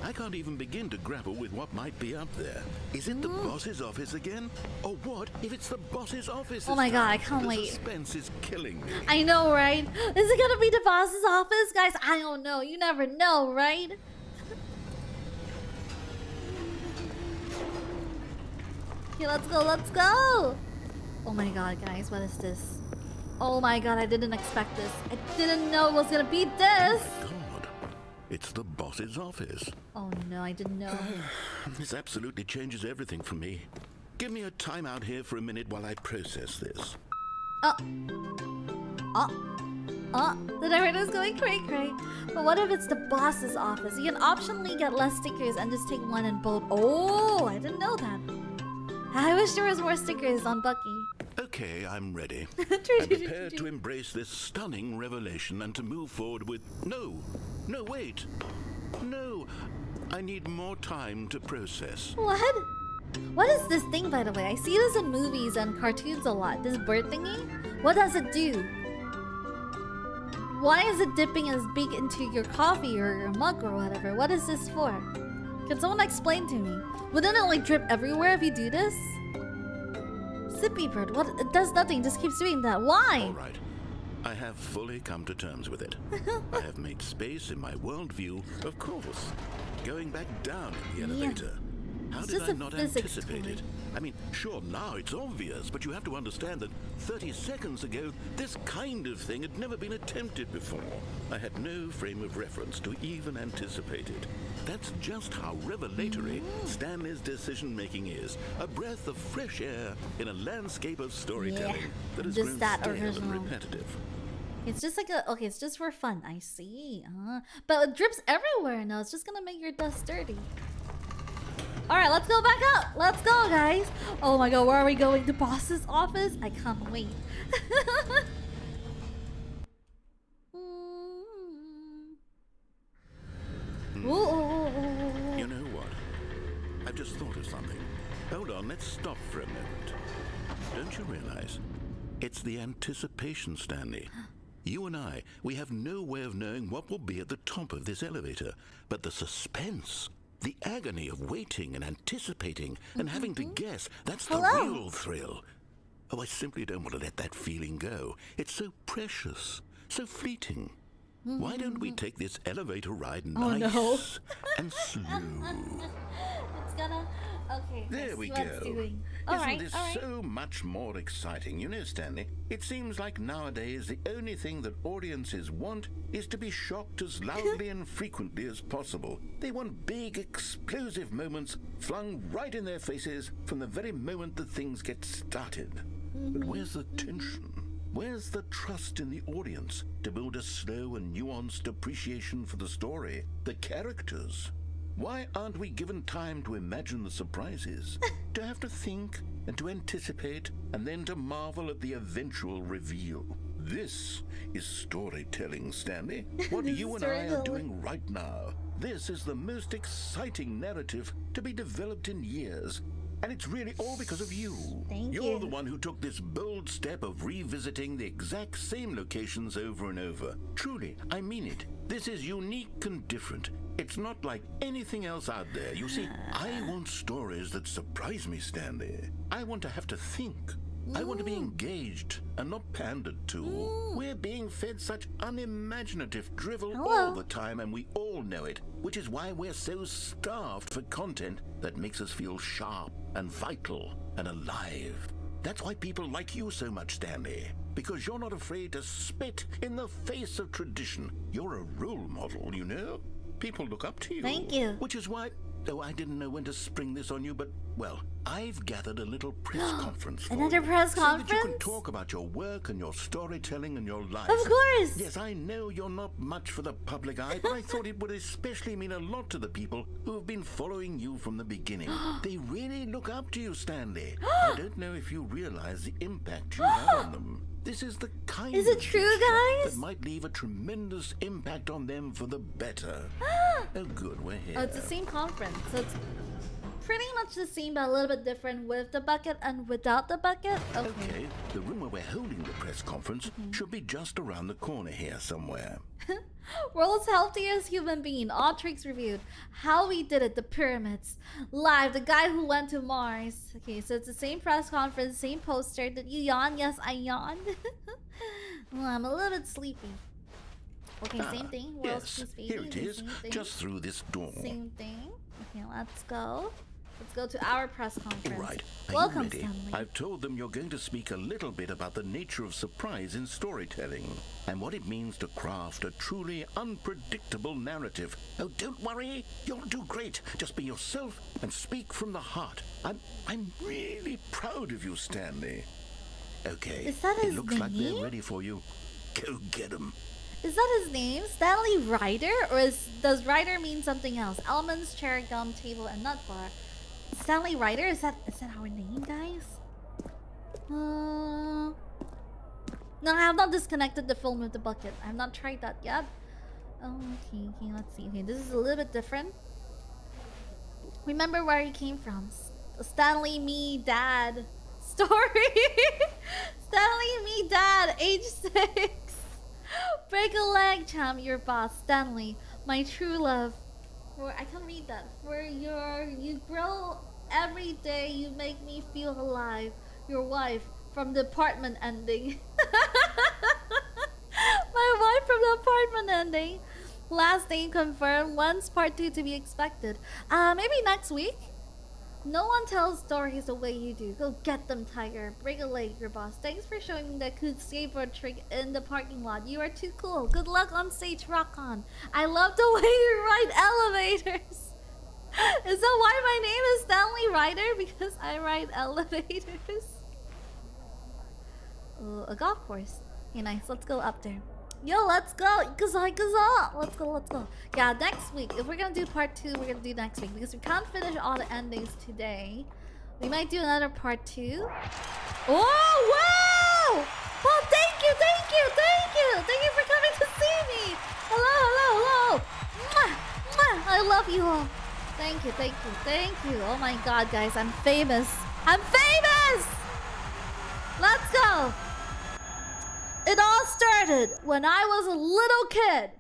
I can't even begin to grapple with what might be up there. Is it the boss's office again? Or what if it's the boss's office? Oh my this god, time? I can't the wait. Suspense is killing me. I know, right? Is it gonna be the boss's office? Guys, I don't know. You never know, right? Okay, let's go, let's go! Oh my god, guys, what is this? Oh my god, I didn't expect this. I didn't know it was gonna be this! God, it's the boss's office. Oh no, I didn't know. This absolutely changes everything for me. Give me a time out here for a minute while I process this. The narrator's going cray-cray. But what if it's the boss's office? You can optionally get less stickers and just take one in both. Oh, I didn't know that. I wish there was more stickers on Bucky. Okay, I'm ready. True, I'm true, true, prepared true. to embrace this stunning revelation and to move forward with... No, wait. No, I need more time to process. What? What is this thing, by the way? I see this in movies and cartoons a lot. This bird thingy? What does it do? Why is it dipping its beak into your coffee or your mug or whatever? What is this for? Can someone explain to me? Wouldn't it like drip everywhere if you do this? Sippy bird, what? It does nothing, just keeps doing that. Why? All right. I have fully come to terms with it. I have made space in my worldview, of course. Going back down in the elevator. How It's did just I a not physics anticipate toy. it? I mean, sure, now it's obvious, but you have to understand that 30 seconds ago, this kind of thing had never been attempted before. I had no frame of reference to even anticipate it. That's just how revelatory Stanley's decision-making is. A breath of fresh air in a landscape of storytelling that has just grown that stale and original. repetitive. It's just like a... Okay, it's just for fun. I see. But it drips everywhere now. It's just gonna make your dust dirty. Alright, let's go back up. Let's go, guys. Oh my god, where are we going? The boss's office? I can't wait. Ooh. You know what? I've just thought of something. Hold on, let's stop for a moment. Don't you realize? It's the anticipation, Stanley. You and I, we have no way of knowing what will be at the top of this elevator. But the suspense, the agony of waiting and anticipating and having to guess, that's the real thrill. Oh, I simply don't want to let that feeling go. It's so precious, so fleeting. Why don't we take this elevator ride nice and slow? It's gonna... Okay, There let's we see what go. it's doing. Isn't Alright, this alright. so much more exciting? You know, Stanley, it seems like nowadays the only thing that audiences want is to be shocked as loudly and frequently as possible. They want big, explosive moments flung right in their faces from the very moment that things get started. But where's the tension? Where's the trust in the audience to build a slow and nuanced appreciation for the story, the characters? Why aren't we given time to imagine the surprises, to have to think and to anticipate and then to marvel at the eventual reveal? This is storytelling, Stanley. What you and I are Storytelling. doing right now. This is the most exciting narrative to be developed in years. And it's really all because of you. Thank You're you. the one who took this bold step of revisiting the exact same locations over and over. Truly, I mean it. This is unique and different. It's not like anything else out there. You see, I want stories that surprise me, Stanley. I want to have to think, I want to be engaged and not pandered to. We're being fed such unimaginative drivel all the time, and we all know it, which is why we're so starved for content that makes us feel sharp and vital and alive. That's why people like you so much, Stanley. Because you're not afraid to spit in the face of tradition. You're a role model, you know? People look up to you. Thank you. Which is why... Oh, I didn't know when to spring this on you, but, well, I've gathered a little press conference for Another you, press conference? so that you can talk about your work and your storytelling and your life. Of course! Yes, I know you're not much for the public eye, but I thought it would especially mean a lot to the people who have been following you from the beginning. They really look up to you, Stanley. I don't know if you realize the impact you have on them. This is the kind Is it of true, gesture guys? that might leave a tremendous impact on them for the better. Oh, good, we're here. Oh, it's the same conference. So it's pretty much the same, but a little bit different with the bucket and without the bucket. Okay, the room where we're holding the press conference should be just around the corner here somewhere. World's healthiest human being. All tricks reviewed. How we did it. The pyramids. Live. The guy who went to Mars. Okay, so it's the same press conference, same poster. Did you yawn? Yes, I yawned. Well, I'm a little bit sleepy. Okay, same thing. World's Yes, peace here baby, it is, same thing. just through this door. Same thing. Okay, let's go. Let's go to our press conference. Right. Are Welcome, you ready? Stanley. I've told them you're going to speak a little bit about the nature of surprise in storytelling and what it means to craft a truly unpredictable narrative. Oh, don't worry. You'll do great. Just be yourself and speak from the heart. I'm really proud of you, Stanley. Okay. Is that his it looks like name? they're ready for you. Go get them. Is that his name? Stanley Ryder? Or does Ryder mean something else? Elements, chair, gum, table, and nut bar. Stanley Ryder? Is that our name, guys? No, I have not disconnected the film with the bucket. I have not tried that yet. Okay, let's see. Okay, this is a little bit different. Remember where he came from. Stanley, me, dad. Story. Stanley, me, dad. Age 6. Break a leg, champ, your boss. Stanley, my true love. I can't read that. You grow every day. You make me feel alive. Your wife from the apartment ending. My wife from the apartment ending. Last name confirmed. When's part 2 to be expected? Maybe next week. No one tells stories the way you do. Go get them, Tiger. Break a leg, your boss. Thanks for showing me that could skateboard trick in the parking lot. You are too cool. Good luck on stage, rock on. I love the way you ride elevators. Is that why my name is Stanley Ryder? Because I ride elevators. Oh, a golf course. Okay, nice. Let's go up there. Yo, let's go. Let's go. Yeah, next week. If we're gonna do part 2, we're gonna do next week. Because we can't finish all the endings today. We might do another part 2. Oh, wow! Well, thank you. Thank you for coming to see me. Hello. Mwah, mwah. I love you all. Thank you. Oh my god, guys, I'm famous. Let's go. It all started when I was a little kid.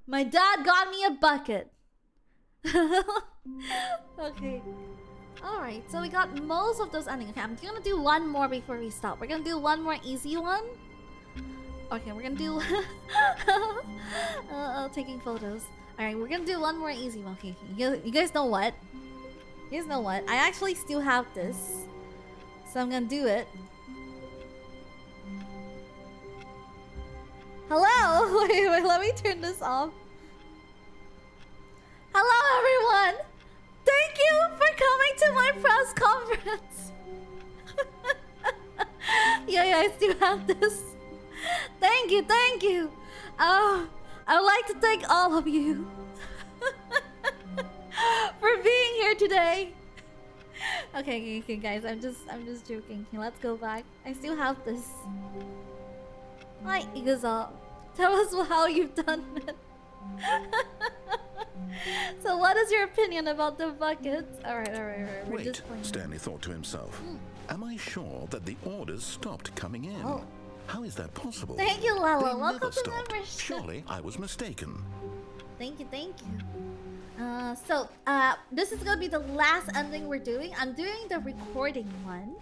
My dad got me a bucket. Okay. Alright, so we got most of those endings. Okay, I'm gonna do one more before we stop. We're gonna do one more easy one. Okay, we're gonna do... taking photos. Alright, we're gonna do one more easy one. Okay, you guys know what? I actually still have this. So I'm gonna do it. Hello? Wait, let me turn this off. Hello, everyone! Thank you for coming to my press conference! Yeah, I still have this. Thank you. Oh, I would like to thank all of you for being here today. Okay, guys, I'm just joking. Okay, let's go back. I still have this. Hi, Iguza. Tell us how you've done it. So what is your opinion about the buckets? Alright. We're Wait, just playing. Stanley thought to himself. Am I sure that the orders stopped coming in? Oh. How is that possible? Thank you, Lala. They Welcome never to stopped. membership. Surely I was mistaken. Thank you. This is gonna be the last ending we're doing. I'm doing the recording one.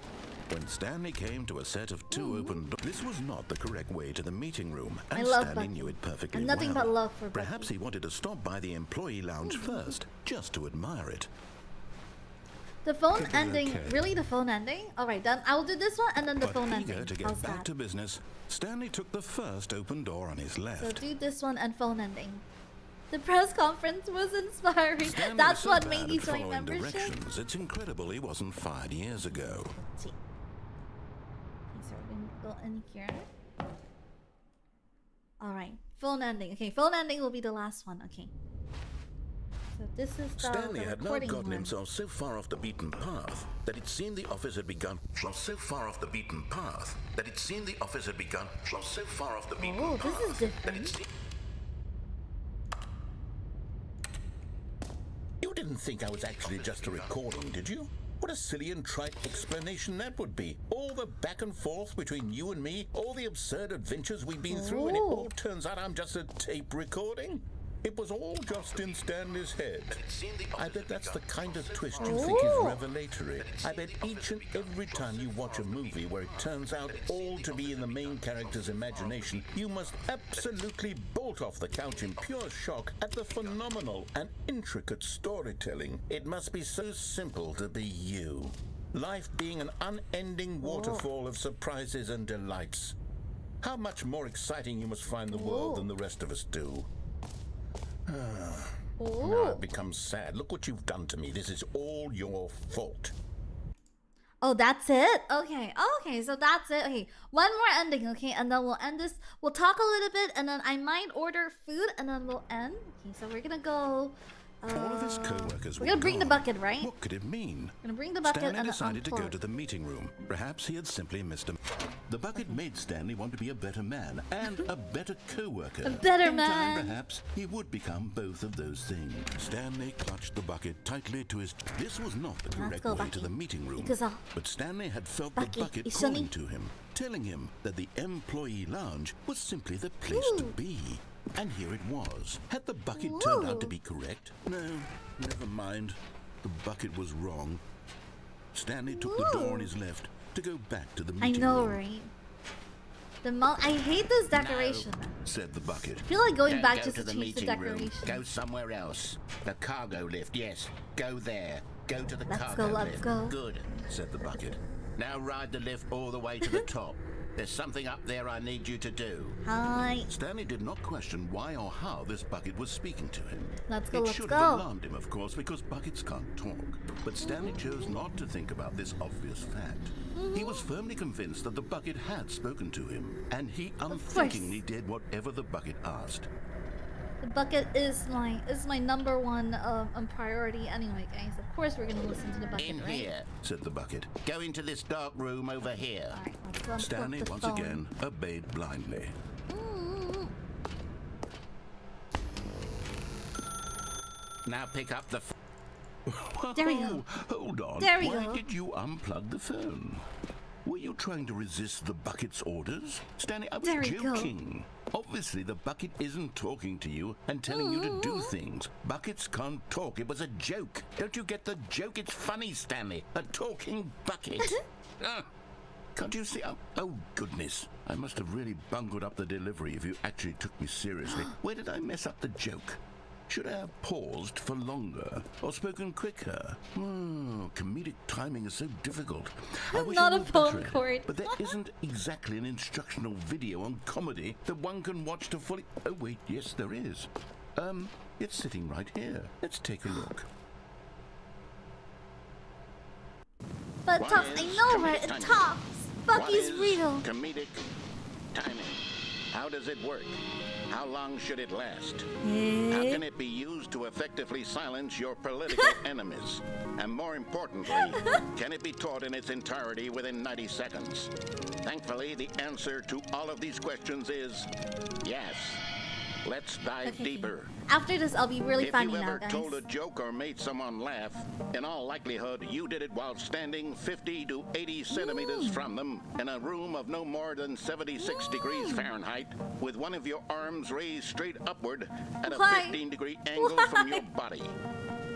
When Stanley came to a set of two open doors, this was not the correct way to the meeting room, and I love Stanley Bucky. knew it perfectly And nothing well. but love for Bucky. Perhaps he wanted to stop by the employee lounge first, just to admire it. The phone Could be ending. okay. Really, the phone ending? Alright, then I'll do this one and then the But phone eager ending. to get How's back that? to business, Stanley took the first open door on his left. So do this one and phone ending. The press conference was inspiring. Stanley That's was so what bad made you at join following membership. directions, it's incredible he wasn't fired years ago. Let's see. Okay, so we're gonna go in here. Alright, phone ending. Okay, phone ending will be the last one. Okay. So this is the Stanley the had now recording gotten one. himself so far off the beaten path that it seemed the office had begun. So far off the beaten path that it seemed the office had begun. So far off the beaten Oh, path this is that it different. seemed. You didn't think I was actually just a recording, did you? What a silly and trite explanation that would be. All the back and forth between you and me, all the absurd adventures we've been through, and it all turns out I'm just a tape recording? It was all just in Stanley's head. I bet that's the kind of twist you think is revelatory. I bet each and every time you watch a movie where it turns out all to be in the main character's imagination, you must absolutely bolt off the couch in pure shock at the phenomenal and intricate storytelling. It must be so simple to be you. Life being an unending waterfall of surprises and delights. How much more exciting you must find the world than the rest of us do. Now it becomes sad. Look what you've done to me. This is all your fault. Oh, that's it? Okay. Okay, so that's it. Okay, one more ending, okay? And then we'll end this. We'll talk a little bit, and then I might order food, and then we'll end. Okay, so we're gonna go... All of his co-workers we're were gonna bring the gone. bucket, right? What could it mean? We're gonna bring the bucket Stanley and decided to go unplug. to the meeting room. Perhaps he had simply missed him. The bucket made Stanley want to be a better man and a better co-worker. A better In man. time, perhaps, he would become both of those things. Stanley clutched the bucket tightly to his... This was not the correct go, way to Bucky. the meeting room. Because But Stanley had felt Bucky, the bucket ishoni. calling to him, telling him that the employee lounge was simply the place to be. And here it was. Had the bucket turned out to be correct? No, never mind. The bucket was wrong. Stanley took the door on his left to go back to the I meeting know, room. right? I hate this decoration. Said the bucket. I feel like going Don't back go just to to the change the meeting room. decoration. Go somewhere else. The cargo lift, yes. Go there. Go to the Let's cargo go, let's lift. go. Good. Said the bucket. Now ride the lift all the way to the top. There's something up there I need you to do. Hi. Stanley did not question why or how this bucket was speaking to him. Let's go, It let's should go. have alarmed him, of course, because buckets can't talk. But Stanley chose not to think about this obvious fact. He was firmly convinced that the bucket had spoken to him, and he unthinkingly did whatever the bucket asked. The bucket is my number one priority anyway, guys. Of course we're gonna listen to the bucket, In right? here. Said the bucket. Go into this dark room over here. Alright, let's go unplug Stanley the once phone. again obeyed blindly. Now pick up the... There we go. Hold on. There we Why go. did you unplug the phone? Were you trying to resist the bucket's orders? Stanley, I was There we go. joking. Obviously, the bucket isn't talking to you and telling you to do things. Buckets can't talk. It was a joke. Don't you get the joke? It's funny, Stanley. A talking bucket. Can't you see? Oh, goodness. I must have really bungled up the delivery if you actually took me seriously. Where did I mess up the joke? Should I have paused for longer or spoken quicker? Comedic timing is so difficult. I wish Not I a were phone better at it, cord. but there isn't exactly an instructional video on comedy that one can watch to fully... Oh, wait, yes, there is. It's sitting right here. Let's take a look. But What talks, I is know, comedic right? It timing? talks. What Bucky's is real. comedic timing? How does it work? How long should it last? How Eh? can it be used to effectively silence your political enemies? And more importantly, can it be taught in its entirety within 90 seconds? Thankfully, the answer to all of these questions is yes. Let's dive Okay. deeper. After this, I'll be really If funny you now, ever guys. told a joke or made someone laugh, in all likelihood, you did it while standing 50 to 80 centimeters from them in a room of no more than 76 degrees Fahrenheit, with one of your arms raised straight upward at a Why? 15-degree angle from your Why? body.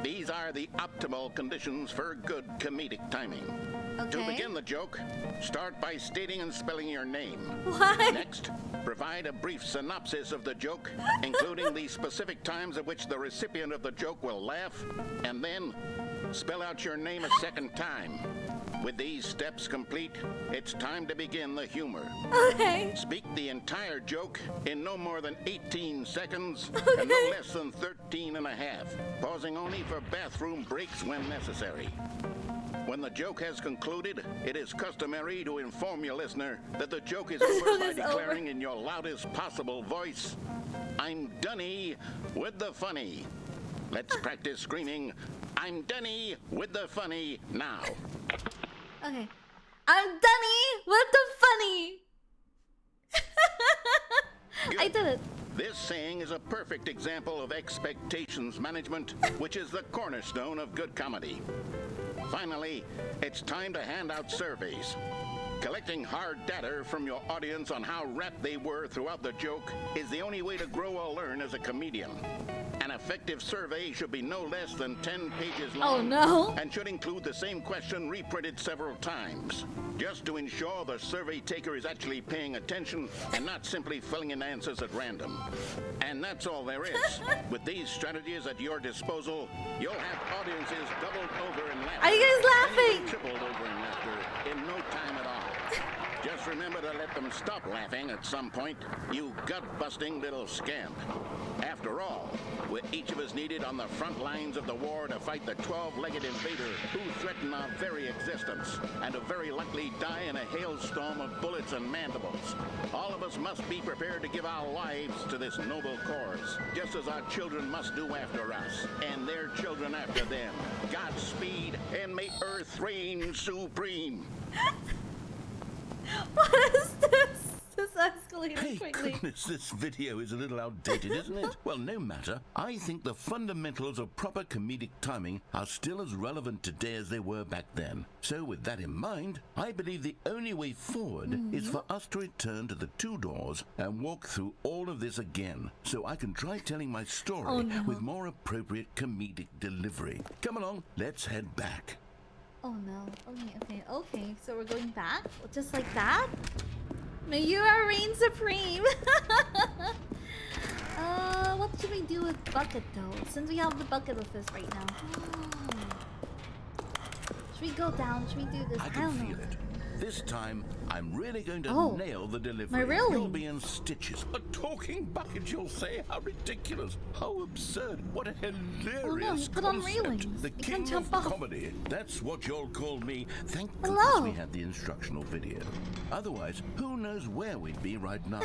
These are the optimal conditions for good comedic timing. To Okay. begin the joke, start by stating and spelling your name. What? Next, provide a brief synopsis of the joke, including the specific times at which the recipient of the joke will laugh, and then spell out your name a second time. With these steps complete, it's time to begin the humor. Okay. Speak the entire joke in no more than 18 seconds and no less than 13 and a half, pausing only for bathroom breaks when necessary. When the joke has concluded, it is customary to inform your listener that the joke is over by is declaring in your loudest possible voice, "I'm Dunny with the funny." Let's practice screaming, "I'm Dunny with the funny" now. Okay. I'm Dunny with the funny. I did it. This saying is a perfect example of expectations management, which is the cornerstone of good comedy. Finally, it's time to hand out surveys. Collecting hard data from your audience on how rapt they were throughout the joke is the only way to grow or learn as a comedian. An effective survey should be no less than 10 pages long. Oh no. And should include the same question reprinted several times, just to ensure the survey taker is actually paying attention and not simply filling in answers at random. And that's all there is. With these strategies at your disposal, you'll have audiences doubled over in laughter. Are you guys laughing? And tripled over in laughter in no time at all. Just remember to let them stop laughing at some point, you gut-busting little scamp. After all, we're each of us needed on the front lines of the war to fight the 12-legged invader who threaten our very existence, and to very likely die in a hailstorm of bullets and mandibles. All of us must be prepared to give our lives to this noble cause, just as our children must do after us, and their children after them. Godspeed, and may Earth reign supreme. What is this? This escalated Hey, quickly. goodness, this video is a little outdated, isn't it? Well, no matter. I think the fundamentals of proper comedic timing are still as relevant today as they were back then. So with that in mind, I believe the only way forward is for us to return to the two doors and walk through all of this again, so I can try telling my story with more appropriate comedic delivery. Come along, let's head back. Oh no. Okay. So we're going back? Just like that? May Yura reign supreme! What should we do with bucket though? Since we have the bucket with us right now. Should we go down? Should we do this? I I can don't feel know. it. This time, I'm really going to Oh, nail the delivery. Mariella. You'll be in stitches. A talking bucket, you'll say? How ridiculous. How absurd. What a hilarious put on concept. railings. The You king can jump of off. comedy. That's what you'll call me. Thank Hello. goodness we had the instructional video. Otherwise, who knows where we'd be right now.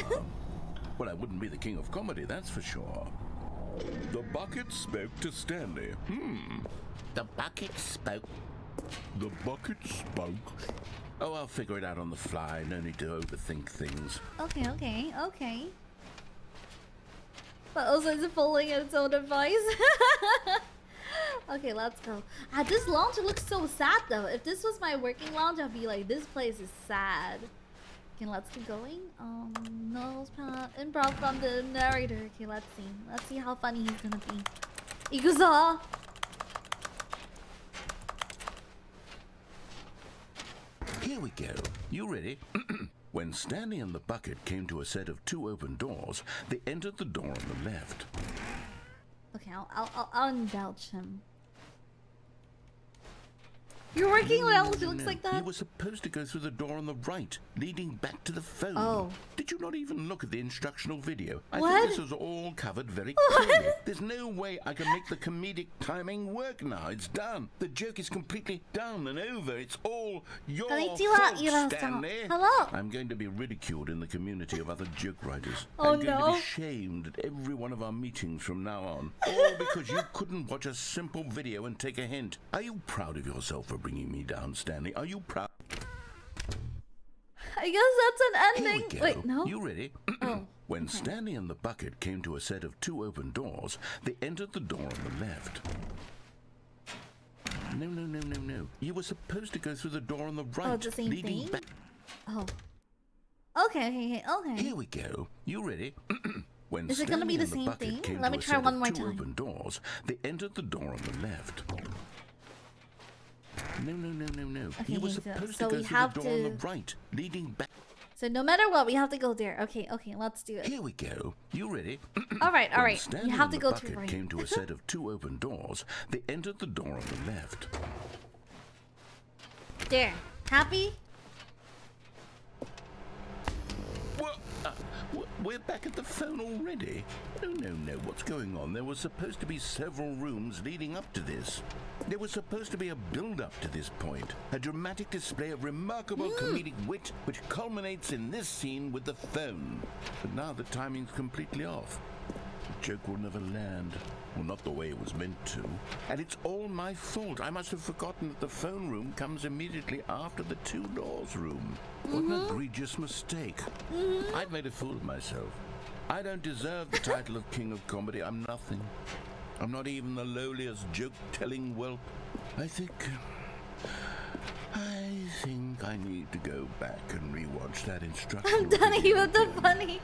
Well, I wouldn't be the king of comedy, that's for sure. The bucket spoke to Stanley. The bucket spoke. The bucket spoke. Oh, I'll figure it out on the fly. No need to overthink things. Okay. But also it's following its own advice. Okay, let's go. This lounge looks so sad though. If this was my working lounge, I'd be like, this place is sad. Okay, let's keep going. No improv from the narrator. Okay, let's see. Let's see how funny he's gonna be. Ikuzo! Here we go. You ready? When Stanley and the bucket came to a set of two open doors, they entered the door on the left. Okay, I'll indulge him. Your working lounge looks like that? You were supposed to go through the door on the right, leading back to the phone. Oh. Did you not even look at the instructional video? I What? think this was all covered very clearly. There's no way I can make the comedic timing work now. It's done. The joke is completely done and over. It's all your Konnichiwa, fault, Yura-san. Stanley. Hello. I'm going to be ridiculed in the community of other joke writers. Oh, I'm going no. to be shamed at every one of our meetings from now on. All because you couldn't watch a simple video and take a hint. Are you proud of yourself for bringing me down, Stanley? Are you proud? I guess that's an Here ending. we go. Wait, no? You ready? Oh. When Stanley and the bucket came to a set of two open doors, they entered the door on the left. No. You were supposed to go through the door on the right, it's the same leading thing? back. Oh. Okay. Here we go. You ready? When Is it gonna be Stanley the and same bucket thing? came Let to me a try set one of more two time. open doors, they entered the door on the left. No. Okay, You were so supposed we to go have through the door on to- the right, leading back. So no matter what, we have to go there. Okay, let's do it. Here we go. You ready? All right. When We Stanley have and to the go to bucket right. came to a set of 2 open doors. They entered the door on the left. There. Happy? What? We're back at the phone already? No. What's going on? There was supposed to be several rooms leading up to this. There was supposed to be a build-up to this point. A dramatic display of remarkable comedic wit which culminates in this scene with the phone. But now the timing's completely off. The joke will never land. Well, not the way it was meant to. And it's all my fault. I must have forgotten that the phone room comes immediately after the 2 doors room. What an egregious mistake. I've made a fool of myself. I don't deserve the title of King of Comedy. I'm nothing. I'm not even the lowliest joke-telling whelp. I think I need to go back and rewatch that instructional I'm done video with the again. funny.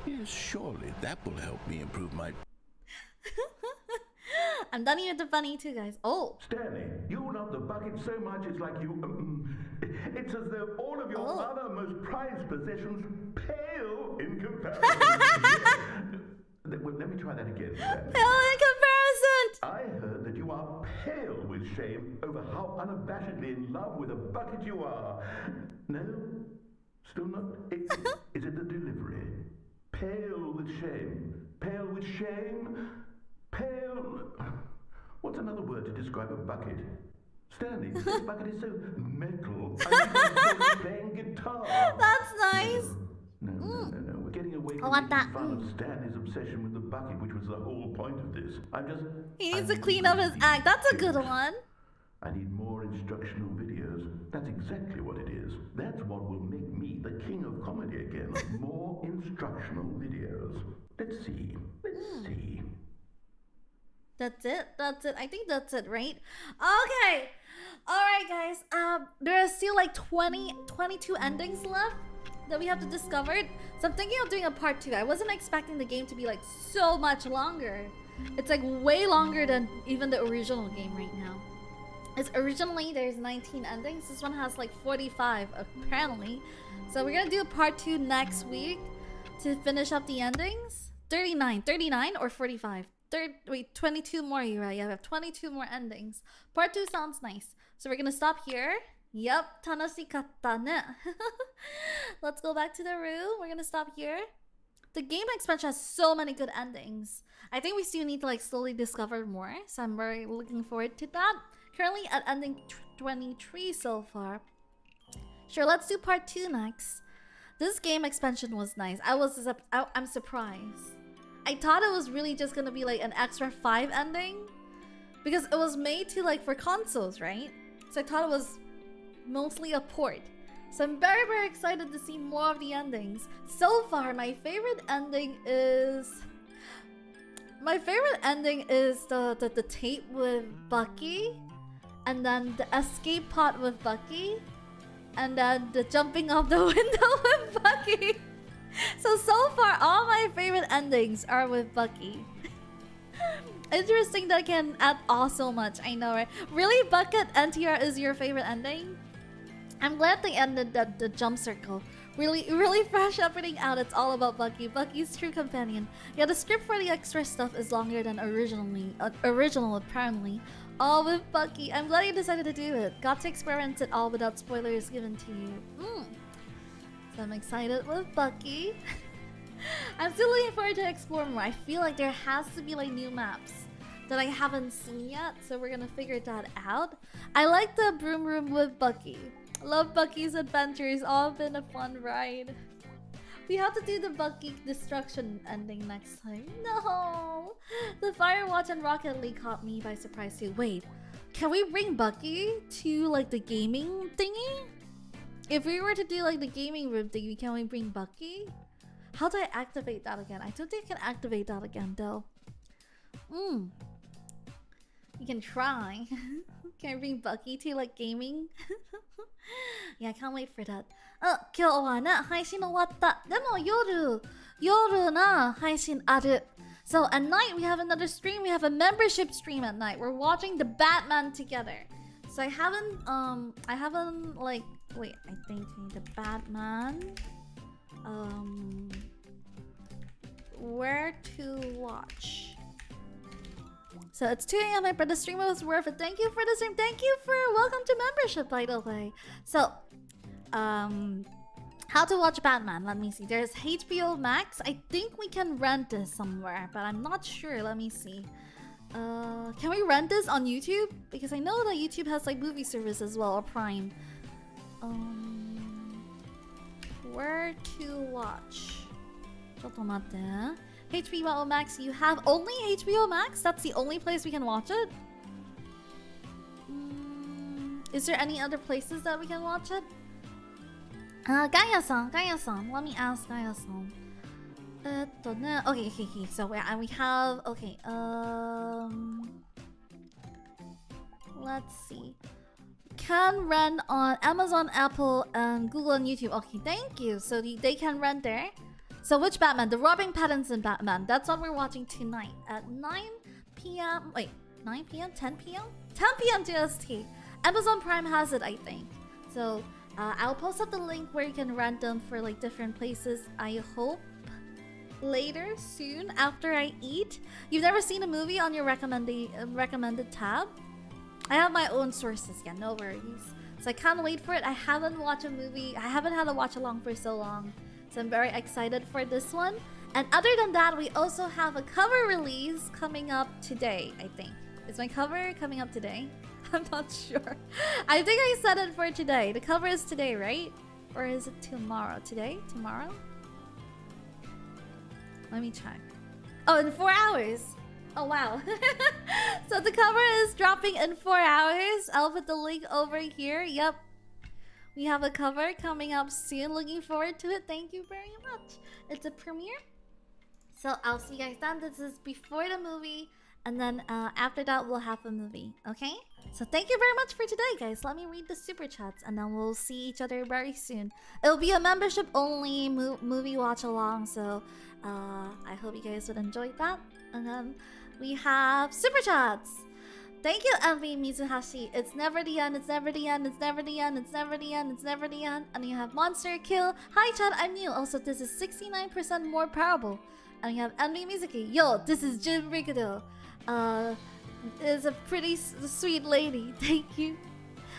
Yes, surely that will help me improve my... I'm done with the funny too, guys. Oh. Stanley, you love the bucket so much it's like you... it's as though all of your other most prized possessions pale in comparison. Well, let me try that again, Stanley. Pale in comparison. I heard that you are pale with shame over how unabashedly in love with a bucket you are. No? Still not? Is it the delivery? Pale with shame. Pale with shame? Pale... What's another word to describe a bucket? Stanley, this bucket is so metal. I think I'm still playing guitar. That's nice. No. We're getting away I from want making that. fun of Stanley's obsession with the bucket, which was the whole point of this. He needs to clean up his act. That's a good one. I need more instructional videos. That's exactly what it is. That's what will make me the king of comedy again. More instructional videos. Let's see. That's it. I think that's it, right? Okay. Alright, guys. There are still like 22 endings left that we have to discover. So I'm thinking of doing a part 2. I wasn't expecting the game to be like so much longer. It's like way longer than even the original game right now. It's originally there's 19 endings. This one has like 45 apparently. So we're gonna do a part 2 next week to finish up the endings. 39 or 45. 22 more, Yura. Yeah, we have 22 more endings. Part 2 sounds nice. So we're gonna stop here. Yup, tanashikatta ne. Let's go back to the room. We're gonna stop here. The game expansion has so many good endings. I think we still need to like slowly discover more. So I'm very looking forward to that. Currently at ending 23 so far. Sure, let's do part 2 next. This game expansion was nice. I'm surprised. I thought it was really just gonna be like an extra 5 ending because it was made to like for consoles, right? So I thought it was mostly a port. So I'm very excited to see more of the endings. So far, my favorite ending is the tape with Bucky, and then the escape pod with Bucky, and then the jumping off the window with Bucky. So far, all my favorite endings are with Bucky. Interesting that I can add all so much. I know, right? Really, Bucket NTR is your favorite ending? I'm glad they ended the jump circle. Really fresh everything out. It's all about Bucky. Bucky's true companion. Yeah, the script for the extra stuff is longer than original apparently. All with Bucky. I'm glad you decided to do it. Got to experience it all without spoilers given to you. So I'm excited with Bucky. I'm still looking forward to explore more. I feel like there has to be like new maps that I haven't seen yet, so we're gonna figure that out. I like the Broom Room with Bucky. Love Bucky's adventures. All been a fun ride. We have to do the Bucky destruction ending next time. No! The Firewatch and Rocket League caught me by surprise too. Wait, can we bring Bucky to like the gaming thingy? If we were to do like the gaming room thingy, can we bring Bucky? How do I activate that again? I don't think I can activate that again though. You can try. Can I bring Bucky to like gaming? Yeah, I can't wait for that. 今日はね、配信終わった。でも夜な配信ある。So at night we have another stream. We have a membership stream at night. We're watching the Batman together. So I haven't like wait, I think the Batman. Where to watch? So it's 2 a.m. but the stream was worth it. Thank you for the stream. Thank you for welcome to membership, by the way. So, how to watch Batman? Let me see. There's HBO Max. I think we can rent this somewhere, but I'm not sure. Let me see. Can we rent this on YouTube? Because I know that YouTube has like movie service as well, or Prime. Where to watch? HBO Max, you have only HBO Max? That's the only place we can watch it? Is there any other places that we can watch it? Gaia-san, let me ask Gaia-san. Okay, so we have, okay, let's see. Can rent on Amazon, Apple, and Google and YouTube. Okay, thank you. So they can rent there. So which Batman? The Robert Pattinson Batman. That's what we're watching tonight at 9 p.m. Wait, 9 p.m? 10 p.m? 10 p.m. GST. Amazon Prime has it, I think. So I'll post up the link where you can rent them for like different places. I hope later, soon, after I eat. You've never seen a movie on your recommended tab? I have my own sources, yeah, no worries. So I can't wait for it. I haven't watched a movie. I haven't had a watch along for so long. So I'm very excited for this one. And other than that, we also have a cover release coming up today, I think. Is my cover coming up today? I'm not sure. I think I said it for today. The cover is today, right? Or is it tomorrow? Today? Tomorrow? Let me check. Oh, in 4 hours. Oh, wow. So the cover is dropping in 4 hours. I'll put the link over here. Yep. We have a cover coming up soon. Looking forward to it. Thank you very much. It's a premiere. So I'll see you guys then. This is before the movie. And then after that, we'll have a movie. Okay? So thank you very much for today, guys. Let me read the super chats. And then we'll see each other very soon. It'll be a membership only movie watch along. So I hope you guys would enjoy that. And then we have super chats. Thank you, Envy Mizuhashi. It's never the end, it's never the end, it's never the end, it's never the end, it's never the end. And you have Monster Kill. Hi, chat, I'm new. Also, this is 69% more parable. And you have Envy Mizuki. Yo, this is Jin Rikudou. Is a pretty sweet lady. Thank you.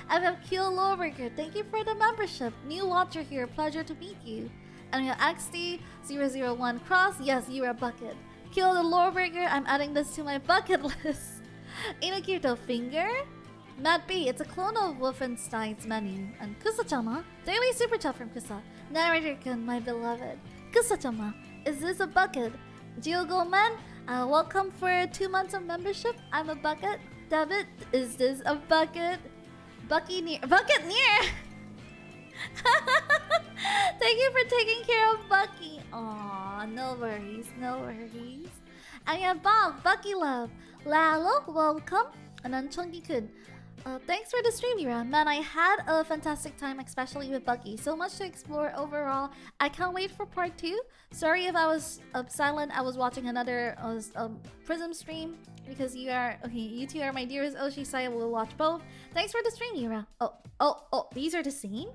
I have Kill Lawbreaker. Thank you for the membership. New watcher here. Pleasure to meet you. And you have XD001 Cross. Yes, you're a bucket. Kill the Lawbreaker. I'm adding this to my bucket list. Inokirito Finger. Matt B, it's a clone of Wolfenstein's menu. And Kusa-chama, daily super chat from Kusa. Narrator-kun, my beloved. Kusa-chama, is this a bucket? Geo-go-man, welcome for 2 months of membership. I'm a bucket. David, is this a bucket? Bucket near. Thank you for taking care of Bucky. Aw, no worries, no worries. And you have Bob, Bucky Love. Lalo, welcome. And then Chunky-kun. Thanks for the stream, Yura. Man, I had a fantastic time, especially with Bucky. So much to explore overall. I can't wait for part 2. Sorry if I was silent. I was watching another Prism stream. Because you two are my dearest Oshi, so I will watch both. Thanks for the stream, Yura. Oh, these are the same?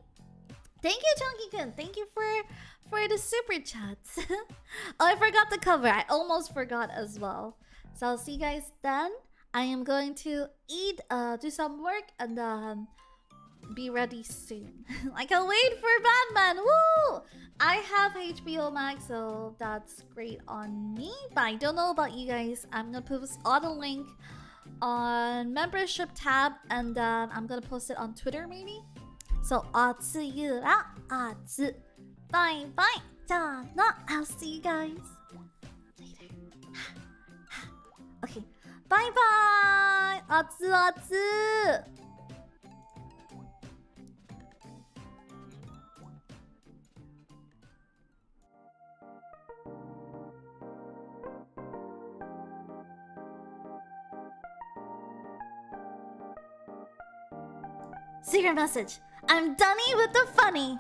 Thank you, Chunky-kun. Thank you for the super chats. Oh, I forgot the cover. I almost forgot as well. So I'll see you guys then. I am going to eat, do some work, and be ready soon. I can't wait for Batman. Woo! I have HBO Max, so that's great on me. But I don't know about you guys. I'm gonna post all the link on membership tab, and then I'm gonna post it on Twitter maybe. So, Yura, bye bye. I'll see you guys later. Okay, bye bye. Secret message. I'm done with the funny.